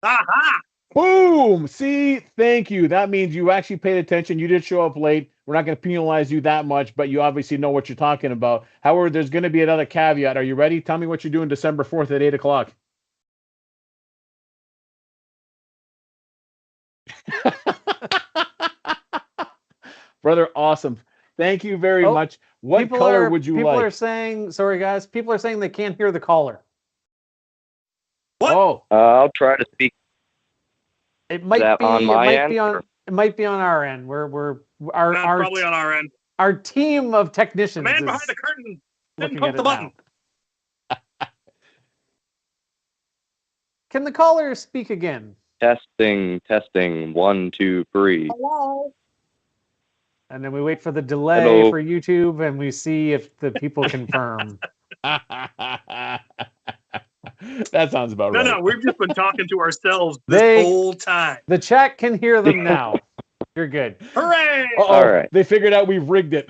[SPEAKER 2] Aha!
[SPEAKER 1] Boom! See, thank you. That means you actually paid attention. You did show up late. We're not going to penalize you that much, but you obviously know what you're talking about. However, there's going to be another caveat. Are you ready? Tell me what you're doing December 4th at 8 o'clock. Brother, awesome. Thank you very much. What color would you like?
[SPEAKER 3] People are saying, sorry guys, people are saying they can't hear the caller.
[SPEAKER 2] What?
[SPEAKER 1] Oh,
[SPEAKER 8] I'll try to speak.
[SPEAKER 3] It might
[SPEAKER 8] that
[SPEAKER 3] be
[SPEAKER 8] on my end,
[SPEAKER 3] it might be on our end. We're
[SPEAKER 2] Probably on our end.
[SPEAKER 3] our team of
[SPEAKER 2] The
[SPEAKER 3] technicians
[SPEAKER 2] man
[SPEAKER 3] is
[SPEAKER 2] behind the curtain didn't
[SPEAKER 3] looking
[SPEAKER 2] pump
[SPEAKER 3] at
[SPEAKER 2] the
[SPEAKER 3] it
[SPEAKER 2] button.
[SPEAKER 3] now. Can the caller speak again?
[SPEAKER 8] Testing. 1, 2, 3.
[SPEAKER 2] Hello.
[SPEAKER 3] And then we wait for the delay
[SPEAKER 8] Hello.
[SPEAKER 3] for YouTube and we see if the people confirm.
[SPEAKER 1] that sounds about
[SPEAKER 2] No,
[SPEAKER 1] right.
[SPEAKER 2] no, we've just been talking to ourselves this whole time.
[SPEAKER 3] The chat can hear them now. You're good.
[SPEAKER 2] Hooray!
[SPEAKER 8] All right.
[SPEAKER 1] They figured out we've rigged it.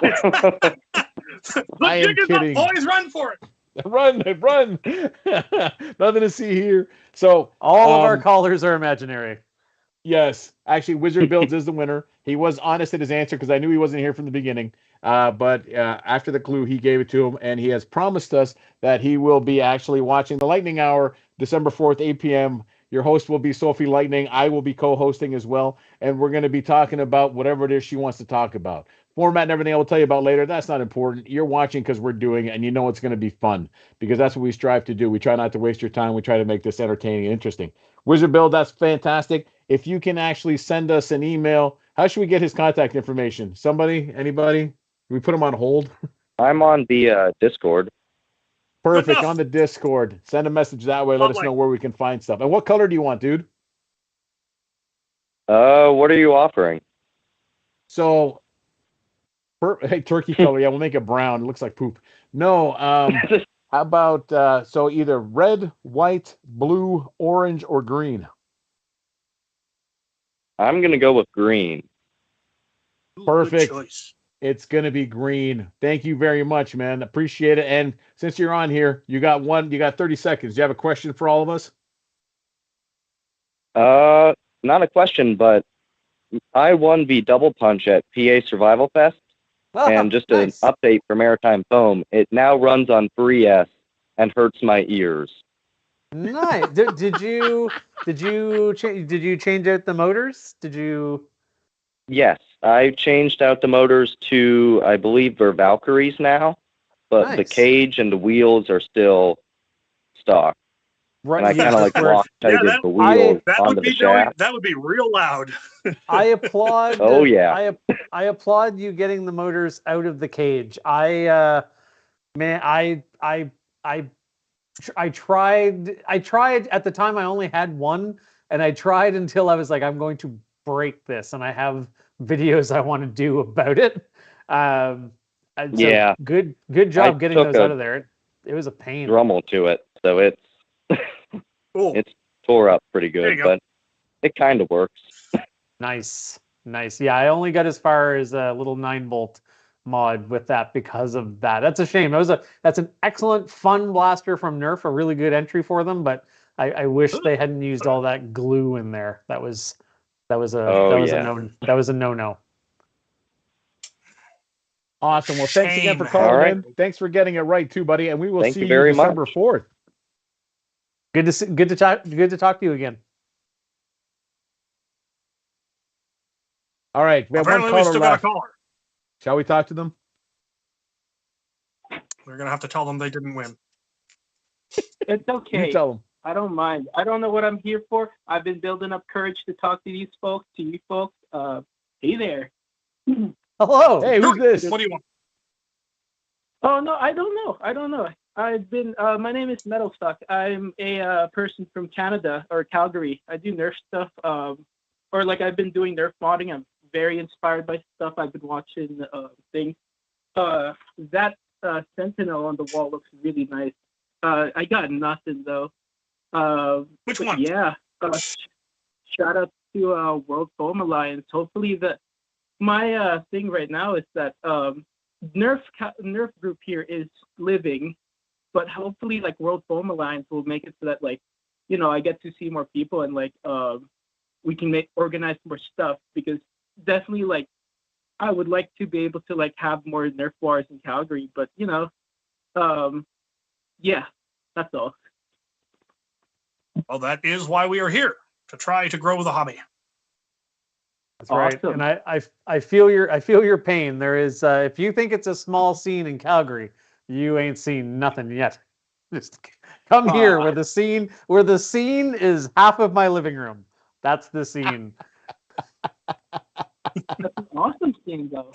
[SPEAKER 2] The
[SPEAKER 1] I am
[SPEAKER 2] jig is
[SPEAKER 1] kidding.
[SPEAKER 2] up, boys, run for it.
[SPEAKER 1] Run. Nothing to see here. So
[SPEAKER 3] all of our callers are imaginary.
[SPEAKER 1] Yes, actually, Wizard Builds is the winner. He was honest in his answer because I knew he wasn't here from the beginning. But after the clue, he gave it to him, and he has promised us that he will be actually watching the Lightning Hour December 4th, 8 p.m. Your host will be Sophie Lightning. I will be co-hosting as well, and we're going to be talking about whatever it is she wants to talk about. Format and everything I will tell you about later. That's not important. You're watching because we're doing it, and you know it's going to be fun because that's what we strive to do. We try not to waste your time. We try to make this entertaining and interesting. Wizard Build, that's fantastic. If you can actually send us an email, how should we get his contact information? Somebody? Anybody? Can we put him on hold?
[SPEAKER 8] I'm on the Discord.
[SPEAKER 1] Perfect. On the Discord. Send a message that way. Let us know where we can find stuff. And what color do you want, dude?
[SPEAKER 8] What are you offering?
[SPEAKER 1] So, hey, turkey color. Yeah, we'll make it brown. It looks like poop. No. How about so either red, white, blue, orange, or green?
[SPEAKER 8] I'm going to go with green.
[SPEAKER 1] Perfect. It's going to be green. Thank you very much, man. Appreciate it. And since you're on here, you got 30 seconds. Do you have a question for all of us?
[SPEAKER 8] Not a question, but I won the double punch at PA Survival Fest. And just an update for MaritimeFoam, it now runs on 3S and hurts my ears.
[SPEAKER 3] Nice. Did you change out the motors? Did you?
[SPEAKER 8] Yes, I changed out the motors to, I believe, they're Valkyries now, but the
[SPEAKER 3] Nice.
[SPEAKER 8] cage and the wheels are still stock.
[SPEAKER 3] Right.
[SPEAKER 8] And I kind of like
[SPEAKER 3] where-
[SPEAKER 8] Loctited the wheels
[SPEAKER 2] That
[SPEAKER 8] onto
[SPEAKER 2] would
[SPEAKER 8] the
[SPEAKER 2] be
[SPEAKER 8] shaft.
[SPEAKER 2] that would be real loud.
[SPEAKER 3] I applaud.
[SPEAKER 8] Oh, yeah.
[SPEAKER 3] I applaud you getting the motors out of the cage. Man, I tried at the time. I only had one, and I tried until I was like, I'm going to break this, and I have videos I want to do about it. And so
[SPEAKER 8] Yeah.
[SPEAKER 3] good job getting
[SPEAKER 8] took
[SPEAKER 3] those out of there. It was a pain.
[SPEAKER 8] Drummel to it, so it's
[SPEAKER 2] Cool.
[SPEAKER 8] it's tore up pretty
[SPEAKER 2] There you
[SPEAKER 8] good,
[SPEAKER 2] go.
[SPEAKER 8] but it kind of works.
[SPEAKER 3] Nice. Yeah, I only got as far as a little 9-bolt mod with that because of that. That's a shame. That's an excellent fun blaster from Nerf, a really good entry for them, but I wish they hadn't used all that glue in there. That was a no-no.
[SPEAKER 1] Awesome. Well, thanks again for
[SPEAKER 2] Shame.
[SPEAKER 1] calling
[SPEAKER 8] All right.
[SPEAKER 1] in. Thanks for getting it right too, buddy. And we will
[SPEAKER 8] Thank
[SPEAKER 1] see
[SPEAKER 8] you
[SPEAKER 1] you
[SPEAKER 8] very
[SPEAKER 1] December
[SPEAKER 8] much.
[SPEAKER 1] 4th.
[SPEAKER 3] Good to talk to you again.
[SPEAKER 1] All right. We have one
[SPEAKER 2] Apparently, we
[SPEAKER 1] caller
[SPEAKER 2] still got a
[SPEAKER 1] left.
[SPEAKER 2] caller.
[SPEAKER 1] Shall we talk to them?
[SPEAKER 2] We're gonna have to tell them they didn't win.
[SPEAKER 9] It's okay.
[SPEAKER 1] You tell them.
[SPEAKER 9] I don't mind. I don't know what I'm here for. I've been building up courage to talk to you folks. Hey there.
[SPEAKER 3] Hello.
[SPEAKER 1] Hey, who's this?
[SPEAKER 2] What do you want?
[SPEAKER 9] Oh no, I don't know. I've been. My name is Metalstock. I'm a person from Canada or Calgary. I do Nerf stuff. Or like I've been doing Nerf modding. I'm very inspired by stuff. I've been watching things. That Sentinel on the wall looks really nice. I got nothing though.
[SPEAKER 2] Which one?
[SPEAKER 9] Yeah. Shout out to World Foam Alliance. Hopefully my thing right now is that Nerf group here is living, but hopefully like World Foam Alliance will make it so that like, I get to see more people and like we can organize more stuff, because definitely like I would like to be able to like have more Nerf wars in Calgary, but yeah, that's all.
[SPEAKER 2] Well, that is why we are here, to try to grow the hobby.
[SPEAKER 3] That's right.
[SPEAKER 9] Awesome.
[SPEAKER 3] And I feel your pain. There is if you think it's a small scene in Calgary, you ain't seen nothing yet. Just come here where the scene is half of my living room. That's the scene.
[SPEAKER 9] That's an awesome scene though.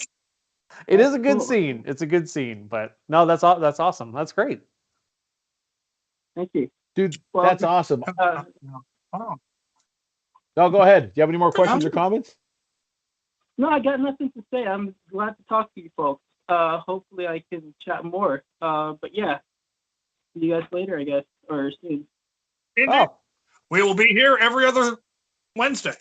[SPEAKER 3] It is a good
[SPEAKER 9] Cool.
[SPEAKER 3] scene. It's a good scene, but no, that's awesome. That's great.
[SPEAKER 9] Thank you.
[SPEAKER 1] Dude,
[SPEAKER 9] Well,
[SPEAKER 1] that's awesome.
[SPEAKER 2] Oh.
[SPEAKER 1] No, go ahead. Do you have any more questions or comments?
[SPEAKER 9] No, I got nothing to say. I'm glad to talk to you folks. Hopefully I can chat more. But yeah, see you guys later, I guess, or soon.
[SPEAKER 1] Oh,
[SPEAKER 2] We will be here every other Wednesday.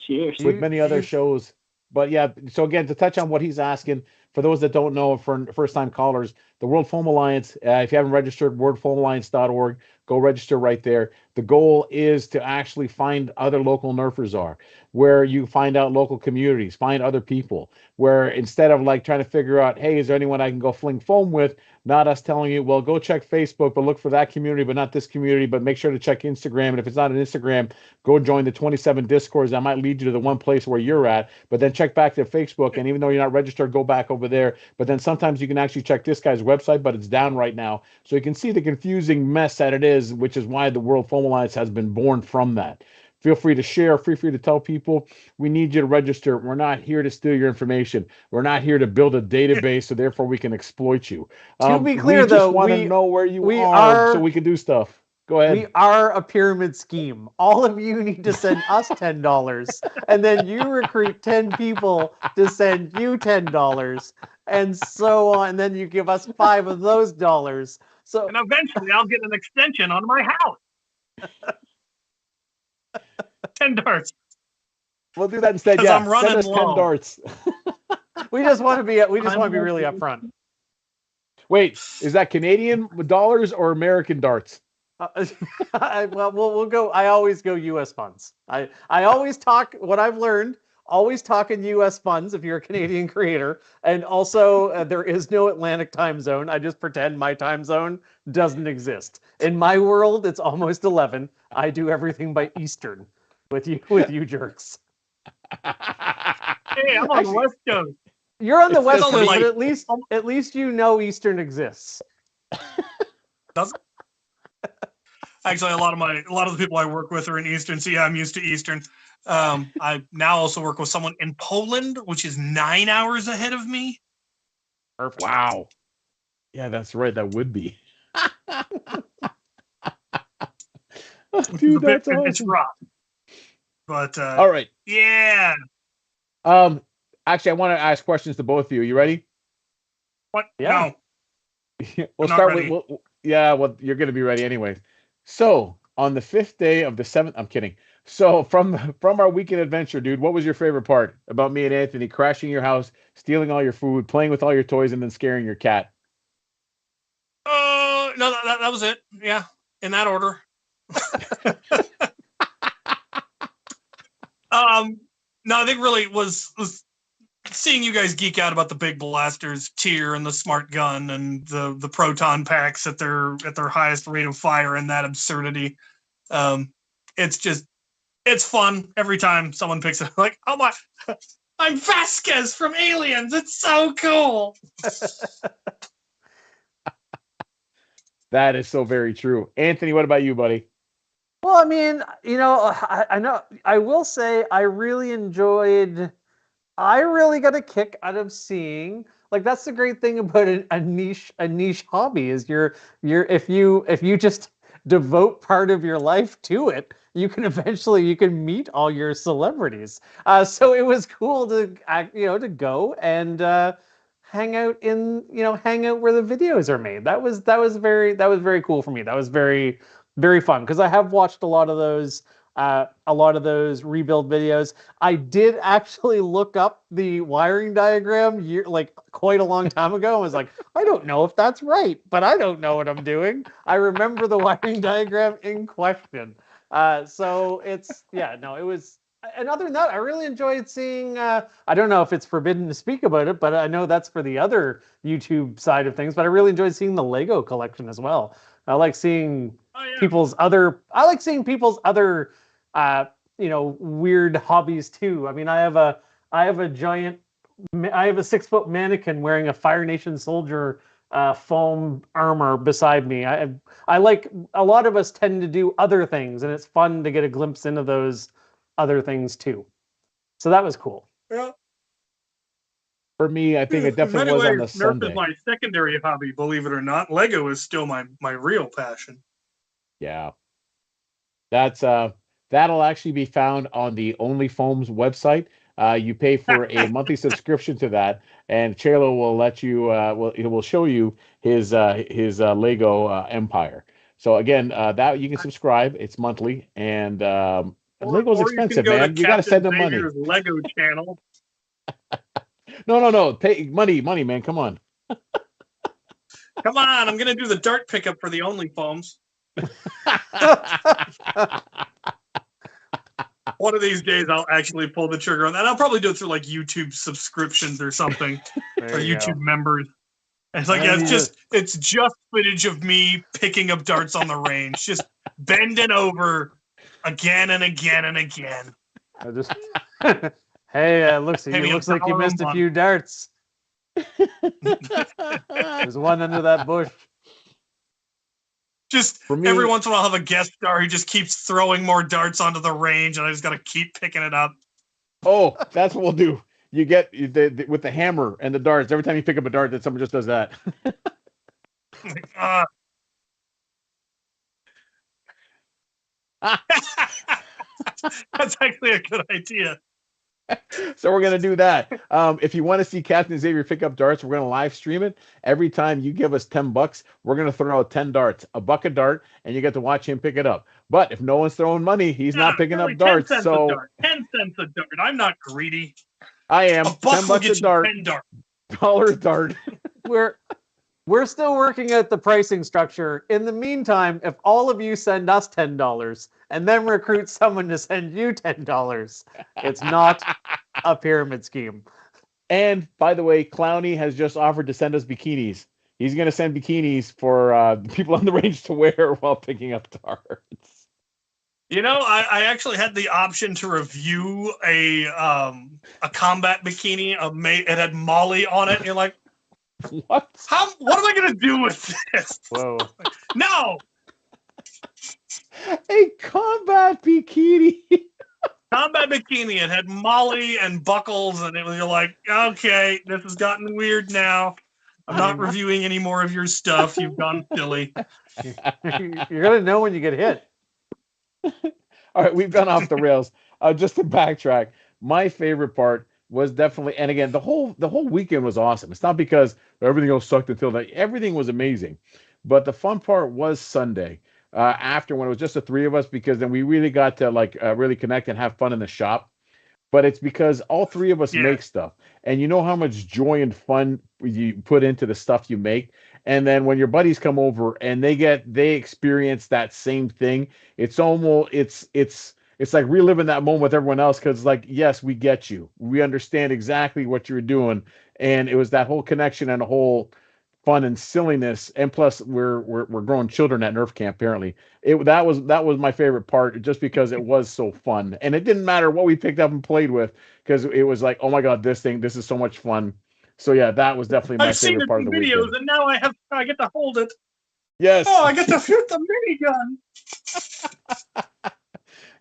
[SPEAKER 9] Cheers.
[SPEAKER 1] with many other shows. But yeah, so again, to touch on what he's asking, for those that don't know, for first-time callers, the World Foam Alliance, if you haven't registered, worldfoamalliance.org, go register right there. The goal is to actually find other local Nerfers are, where you find out local communities, find other people, where instead of like trying to figure out, hey, is there anyone I can go fling foam with? Not us telling you, well, go check Facebook, but look for that community, but not this community, but make sure to check Instagram. And if it's not an Instagram, go join the 27 Discords. That might lead you to the one place where you're at, but then check back to Facebook. And even though you're not registered, go back over there. But then sometimes you can actually check this guy's website, but it's down right now. So you can see the confusing mess that it is, which is why the World Foam Alliance has been born from that. Feel free to share, feel free to tell people. We need you to register. We're not here to steal your information. We're not here to build a database, so therefore we can exploit you.
[SPEAKER 3] To be clear,
[SPEAKER 1] we
[SPEAKER 3] though,
[SPEAKER 1] just want to know where you
[SPEAKER 3] we
[SPEAKER 1] are
[SPEAKER 3] are-
[SPEAKER 1] so we can do stuff. Go ahead.
[SPEAKER 3] We are a pyramid scheme. All of you need to send us $10, and then you recruit 10 people to send you $10, and so on. And then you give us 5 of those dollars. So
[SPEAKER 2] And eventually I'll get an extension on my house. 10 darts.
[SPEAKER 1] We'll do that instead.
[SPEAKER 2] 'Cause
[SPEAKER 1] Yeah,
[SPEAKER 2] I'm running
[SPEAKER 1] send us 10
[SPEAKER 2] low.
[SPEAKER 1] darts.
[SPEAKER 3] we just want to be really upfront.
[SPEAKER 1] Wait, is that Canadian dollars or American darts?
[SPEAKER 3] Well, we'll go. I always go U.S. funds. I always talk. What I've learned, always talk in U.S. funds if you're a Canadian creator. And also, there is no Atlantic time zone. I just pretend my time zone doesn't exist. In my world, it's almost 11. I do everything by Eastern with you jerks.
[SPEAKER 2] Hey, I'm on the West Coast.
[SPEAKER 3] You're on the
[SPEAKER 1] It's
[SPEAKER 3] West
[SPEAKER 1] just
[SPEAKER 3] Coast,
[SPEAKER 2] like-
[SPEAKER 3] but at least you know Eastern exists.
[SPEAKER 2] Actually, a lot of the people I work with are in Eastern, so yeah, I'm used to Eastern. I now also work with someone in Poland, which is 9 hours ahead of me.
[SPEAKER 3] Perfect.
[SPEAKER 1] Wow. Yeah, that's right. That would be. Dude, that's
[SPEAKER 2] It's
[SPEAKER 1] awesome.
[SPEAKER 2] rough. But
[SPEAKER 1] All right.
[SPEAKER 2] yeah.
[SPEAKER 1] Actually, I want to ask questions to both of you. You ready?
[SPEAKER 2] What?
[SPEAKER 3] Yeah.
[SPEAKER 2] No.
[SPEAKER 1] We'll
[SPEAKER 2] not
[SPEAKER 1] start
[SPEAKER 2] ready.
[SPEAKER 1] with. Well, you're going to be ready anyways. So, on the 5th day of the 7th, I'm kidding. So, from our weekend adventure, dude, what was your favorite part about me and Anthony crashing your house, stealing all your food, playing with all your toys, and then scaring your cat?
[SPEAKER 2] No, that was it. Yeah, in that order. No, I think really was seeing you guys geek out about the big blasters, tier, and the smart gun, and the proton packs at their highest rate of fire, and that absurdity. It's fun every time someone picks it. Like, oh my, I'm Vasquez from Aliens. It's so cool.
[SPEAKER 1] That is so very true. Anthony, what about you, buddy?
[SPEAKER 3] Well, I mean, I know. I will say I really enjoyed. I really got a kick out of seeing. Like that's the great thing about a niche hobby is if you just devote part of your life to it, you can meet all your celebrities. So it was cool to go and hang out where the videos are made. That was very cool for me. That was very very fun because I have watched a lot of those rebuild videos. I did actually look up the wiring diagram quite a long time ago. I was like, I don't know if that's right, but I don't know what I'm doing. I remember the wiring diagram in question. So it was. And other than that, I really enjoyed seeing. I don't know if it's forbidden to speak about it, but I know that's for the other YouTube side of things. But I really enjoyed seeing the Lego collection as well. I like seeing people's other weird hobbies too. I mean, I have a 6-foot mannequin wearing a Fire Nation soldier foam armor beside me. I like a lot of us tend to do other things, and it's fun to get a glimpse into those other things too. So that was cool.
[SPEAKER 2] Yeah.
[SPEAKER 1] For me, I think it definitely was on the
[SPEAKER 2] Nerf
[SPEAKER 1] Sunday.
[SPEAKER 2] is my secondary hobby, believe it or not. Lego is still my real passion.
[SPEAKER 1] Yeah. That's that'll actually be found on the OnlyFoams website. You pay for a monthly subscription to that, and Chelo will let you will show you his Lego empire. So again, that you can subscribe. It's monthly, and Lego's expensive, man. You got to send them money.
[SPEAKER 2] Lego channel.
[SPEAKER 1] No. Pay money, man. Come on.
[SPEAKER 2] Come on, I'm gonna do the dart pickup for the OnlyFoams. One of these days, I'll actually pull the trigger on that. I'll probably do it through like YouTube subscriptions or something, or YouTube members. And it's like, it's just footage of me picking up darts on the range, just bending over again and again and again.
[SPEAKER 3] Hey, looks like you missed a few darts. There's one under that bush.
[SPEAKER 2] Just every once in a while, I'll have a guest star who just keeps throwing more darts onto the range, and I just got to keep picking it up.
[SPEAKER 1] Oh, that's what we'll do. You get with the hammer and the darts. Every time you pick up a dart, that someone just does that.
[SPEAKER 2] That's actually a good idea.
[SPEAKER 1] So we're gonna do that. If you want to see Captain Xavier pick up darts, we're gonna live stream it. Every time you give us $10, we're gonna throw out 10 darts, $1 a dart, and you get to watch him pick it up. But if no one's throwing money, he's not picking up darts.
[SPEAKER 2] 10 cents
[SPEAKER 1] so
[SPEAKER 2] a dart. 10 cents a dart. I'm not greedy.
[SPEAKER 1] I am.
[SPEAKER 2] $10
[SPEAKER 1] a dart. $10 a dart.
[SPEAKER 3] We're still working out the pricing structure. In the meantime, if all of you send us $10 and then recruit someone to send you $10, it's not a pyramid scheme.
[SPEAKER 1] And by the way, Clowny has just offered to send us bikinis. He's going to send bikinis for people on the range to wear while picking up darts.
[SPEAKER 2] You know, I actually had the option to review a combat bikini. It had Molly on it. And you're like,
[SPEAKER 1] What?
[SPEAKER 2] What am I gonna do with this?
[SPEAKER 1] Whoa.
[SPEAKER 2] No,
[SPEAKER 1] A combat bikini.
[SPEAKER 2] combat bikini. It had Molly and buckles, and you're like, okay, this has gotten weird now. I'm not reviewing any more of your stuff. You've gone silly.
[SPEAKER 3] You're gonna know when you get hit.
[SPEAKER 1] All right, we've gone off the rails. Just to backtrack, my favorite part was definitely, and again, the whole weekend was awesome. It's not because everything else sucked until that. Everything was amazing, but the fun part was Sunday after, when it was just the three of us, because then we really got to really connect and have fun in the shop. But it's because all three of us make stuff, and you know how much joy and fun you put into the stuff you make. And then when your buddies come over and they experience that same thing, it's almost it's like reliving that moment with everyone else, because like, yes, we get you, we understand exactly what you're doing, and it was that whole connection and the whole fun and silliness. And plus, we're grown children at Nerf camp. Apparently, that was my favorite part, just because it was so fun, and it didn't matter what we picked up and played with, because it was like, oh my god, this is so much fun. So yeah, that was definitely my
[SPEAKER 2] I've seen
[SPEAKER 1] favorite
[SPEAKER 2] it
[SPEAKER 1] part
[SPEAKER 2] in
[SPEAKER 1] of the
[SPEAKER 2] videos,
[SPEAKER 1] weekend.
[SPEAKER 2] and now I get to hold it.
[SPEAKER 1] Yes.
[SPEAKER 2] Oh, I get to shoot the minigun.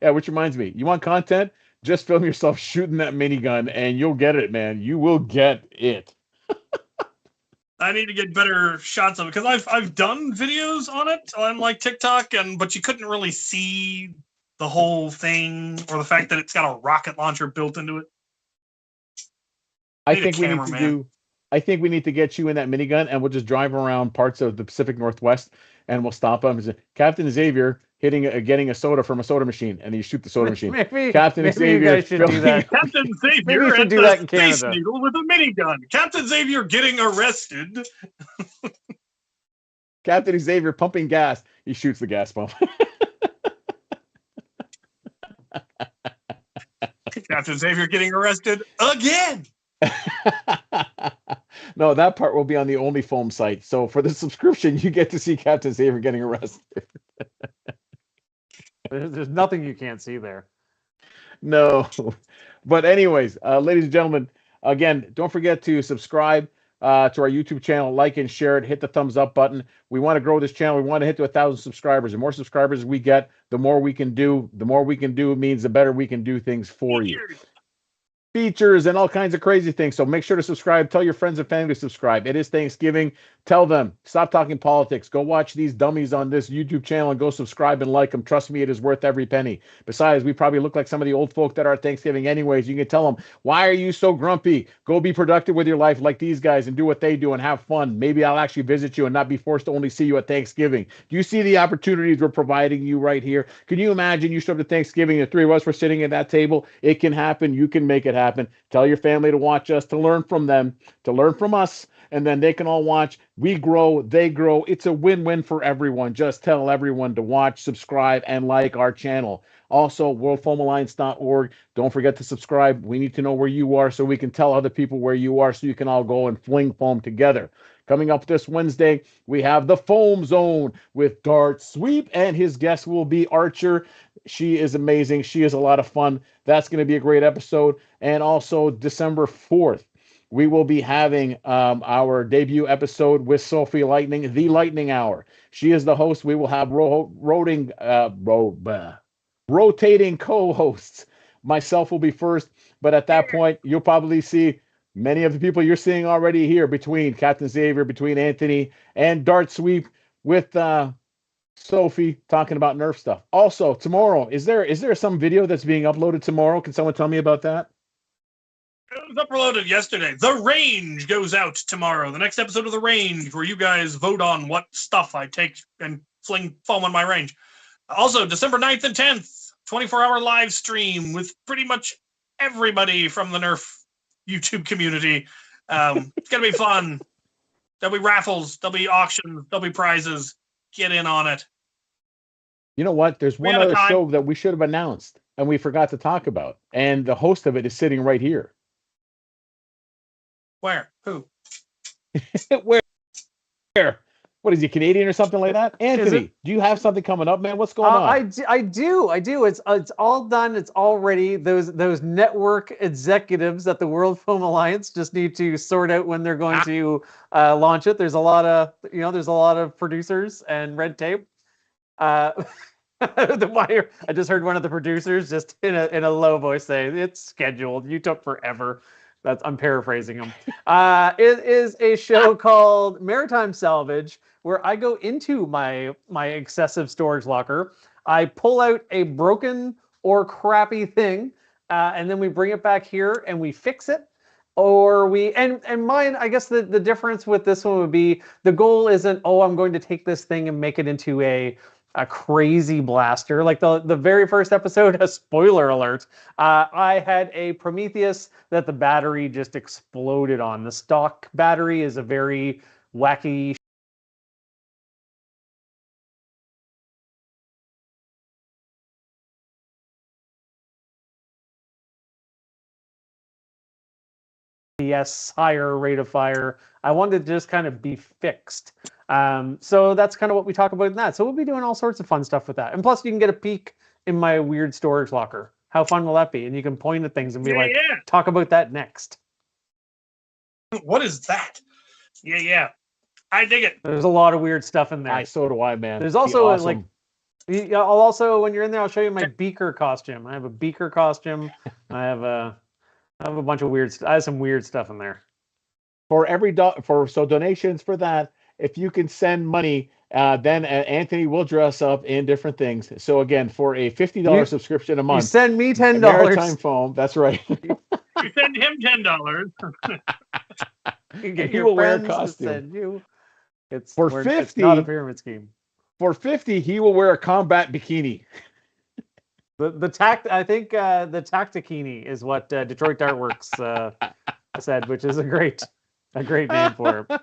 [SPEAKER 1] Yeah, which reminds me, you want content? Just film yourself shooting that minigun, and you'll get it, man. You will get it.
[SPEAKER 2] I need to get better shots of it, because I've done videos on it on like TikTok, but you couldn't really see the whole thing, or the fact that it's got a rocket launcher built into it.
[SPEAKER 1] I think we need to get you in that minigun, and we'll just drive around parts of the Pacific Northwest, and we'll stop them and say, Captain Xavier getting a soda from a soda machine, and you shoot the soda machine.
[SPEAKER 3] Maybe
[SPEAKER 1] Xavier,
[SPEAKER 3] you guys should do that.
[SPEAKER 2] Captain Xavier
[SPEAKER 3] Maybe you should
[SPEAKER 2] at
[SPEAKER 3] do that
[SPEAKER 2] the
[SPEAKER 3] in
[SPEAKER 2] Space
[SPEAKER 3] Canada.
[SPEAKER 2] Needle with a minigun. Captain Xavier getting arrested.
[SPEAKER 1] Captain Xavier pumping gas. He shoots the gas pump.
[SPEAKER 2] Captain Xavier getting arrested again.
[SPEAKER 1] No, that part will be on the MaritimeFoam site. So for the subscription, you get to see Captain Xavier getting arrested.
[SPEAKER 3] There's nothing you can't see there.
[SPEAKER 1] No. But anyways, ladies and gentlemen, again, don't forget to subscribe to our YouTube channel, like and share it, hit the thumbs up button. We want to grow this channel. We want to hit to 1,000 subscribers. The more subscribers we get, the more we can do. The more we can do means the better we can do things for you. Features and all kinds of crazy things. So make sure to subscribe. Tell your friends and family to subscribe. It is Thanksgiving. Tell them, stop talking politics. Go watch these dummies on this YouTube channel and go subscribe and like them. Trust me, it is worth every penny. Besides, we probably look like some of the old folk that are at Thanksgiving anyways. You can tell them, why are you so grumpy? Go be productive with your life like these guys and do what they do and have fun. Maybe I'll actually visit you and not be forced to only see you at Thanksgiving. Do you see the opportunities we're providing you right here? Can you imagine you showed up to Thanksgiving, the three of us were sitting at that table? It can happen. You can make it happen. Tell your family to watch us, to learn from them, to learn from us, and then they can all watch. We grow, they grow. It's a win-win for everyone. Just tell everyone to watch, subscribe, and like our channel. Also, worldfoamalliance.org. Don't forget to subscribe. We need to know where you are so we can tell other people where you are, so you can all go and fling foam together. Coming up this Wednesday, we have the Foam Zone with Dart Sweep, and his guest will be Archer. She is amazing. She is a lot of fun. That's going to be a great episode. And also December 4th, we will be having our debut episode with Sophie Lightning, the Lightning Hour. She is the host. We will have rotating co-hosts. Myself will be first, but at that point, you'll probably see many of the people you're seeing already here, between Captain Xavier, between Anthony, and Dart Sweep with Sophie talking about Nerf stuff. Also, tomorrow, is there some video that's being uploaded tomorrow? Can someone tell me about that?
[SPEAKER 2] It was uploaded yesterday. The Range goes out tomorrow. The next episode of The Range, where you guys vote on what stuff I take and fling foam on my range. Also, December 9th and 10th, 24-hour live stream with pretty much everybody from the Nerf YouTube community. It's going to be fun. There'll be raffles. There'll be auctions. There'll be prizes. Get in on it.
[SPEAKER 1] You know what? There's one other show that we should have announced and we forgot to talk about. And the host of it is sitting right here.
[SPEAKER 2] Where? Who?
[SPEAKER 1] Where? What is he, Canadian or something like that? Anthony, do you have something coming up, man? What's going on?
[SPEAKER 3] I do. It's all done. It's all ready. Those network executives at the World Foam Alliance just need to sort out when they're going to launch it. There's a lot of producers and red tape. The wire. I just heard one of the producers just in a low voice say, "It's scheduled. You took forever." I'm paraphrasing him. It is a show called Maritime Salvage, where I go into my excessive storage locker. I pull out a broken or crappy thing, and then we bring it back here and we fix it. Or and mine, I guess the difference with this one would be the goal isn't, oh, I'm going to take this thing and make it into a crazy blaster. Like the very first episode, a spoiler alert, I had a Prometheus that the battery just exploded on. The stock battery is a very wacky higher rate of fire. I wanted to just kind of be fixed. So that's kind of what we talk about in that. So we'll be doing all sorts of fun stuff with that. And plus you can get a peek in my weird storage locker. How fun will that be? And you can point at things and be talk about that next.
[SPEAKER 2] What is that? Yeah. I dig it.
[SPEAKER 3] There's a lot of weird stuff in there.
[SPEAKER 1] So do I, man.
[SPEAKER 3] There's also awesome. I'll also, when you're in there, I'll show you my beaker costume. I have a beaker costume. I have a bunch of weird. I have some weird stuff in there.
[SPEAKER 1] For every donations for that, if you can send money, then Anthony will dress up in different things. So again, for a $50 subscription a month,
[SPEAKER 3] you send me $10.
[SPEAKER 1] MaritimeFoam, that's right.
[SPEAKER 2] You send him $10.
[SPEAKER 3] You get he will wear a costume. It's
[SPEAKER 1] for $50.
[SPEAKER 3] It's not a pyramid scheme.
[SPEAKER 1] For $50, he will wear a combat bikini.
[SPEAKER 3] I think the Tactikini is what Detroit Dartworks said, which is a great name for it.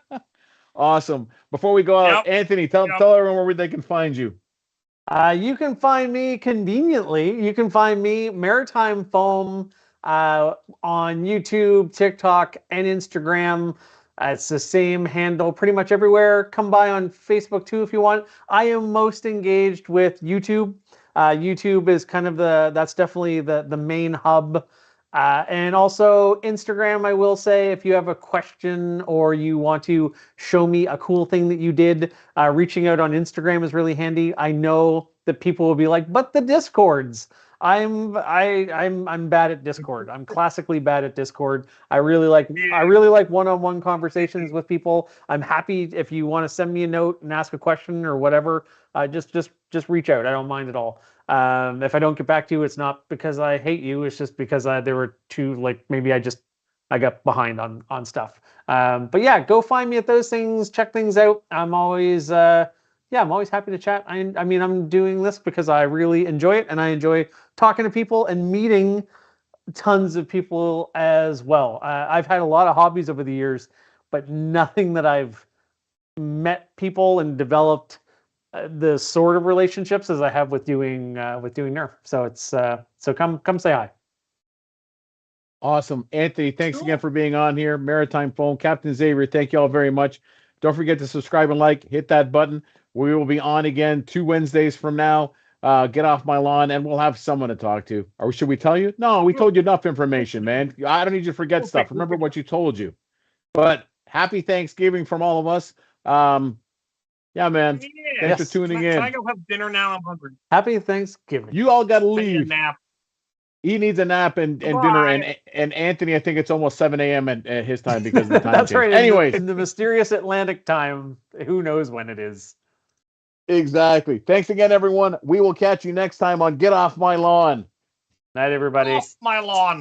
[SPEAKER 1] Awesome. Before we go out, Anthony, tell everyone where they can find you.
[SPEAKER 3] You can find me conveniently. You can find me MaritimeFoam on YouTube, TikTok, and Instagram. It's the same handle pretty much everywhere. Come by on Facebook too if you want. I am most engaged with YouTube. YouTube is kind of that's definitely the main hub. And also Instagram, I will say, if you have a question or you want to show me a cool thing that you did, reaching out on Instagram is really handy. I know that people will be like, but the Discords. I'm bad at Discord. I'm classically bad at Discord. I really like one-on-one conversations with people. I'm happy if you want to send me a note and ask a question or whatever. Just reach out. I don't mind at all. If I don't get back to you, it's not because I hate you. It's just because there were maybe I got behind on stuff. But yeah, go find me at those things. Check things out. I'm always happy to chat. I mean, I'm doing this because I really enjoy it, and I enjoy talking to people and meeting tons of people as well. I've had a lot of hobbies over the years, but nothing that I've met people and developed the sort of relationships as I have with doing Nerf. So it's so come say hi.
[SPEAKER 1] Awesome, Anthony. Thanks again for being on here. MaritimeFoam, Captain Xavier. Thank you all very much. Don't forget to subscribe and like. Hit that button. We will be on again 2 Wednesdays from now. Get off my lawn, and we'll have someone to talk to. Or should we tell you? No, we told you enough information, man. I don't need you to forget stuff. Remember what you told you. But happy Thanksgiving from all of us. Yeah, man. Thanks for tuning in.
[SPEAKER 2] Can I go have dinner now? I'm hungry.
[SPEAKER 3] Happy Thanksgiving.
[SPEAKER 1] You all got to leave.
[SPEAKER 2] I need a nap.
[SPEAKER 1] He needs a nap and dinner, and Anthony, I think it's almost 7 a.m. at his time because of the time
[SPEAKER 3] That's
[SPEAKER 1] change.
[SPEAKER 3] right.
[SPEAKER 1] Anyways,
[SPEAKER 3] in the mysterious Atlantic time, who knows when it is.
[SPEAKER 1] Exactly. Thanks again, everyone. We will catch you next time on Get Off My Lawn.
[SPEAKER 3] Night, everybody.
[SPEAKER 2] Off my lawn.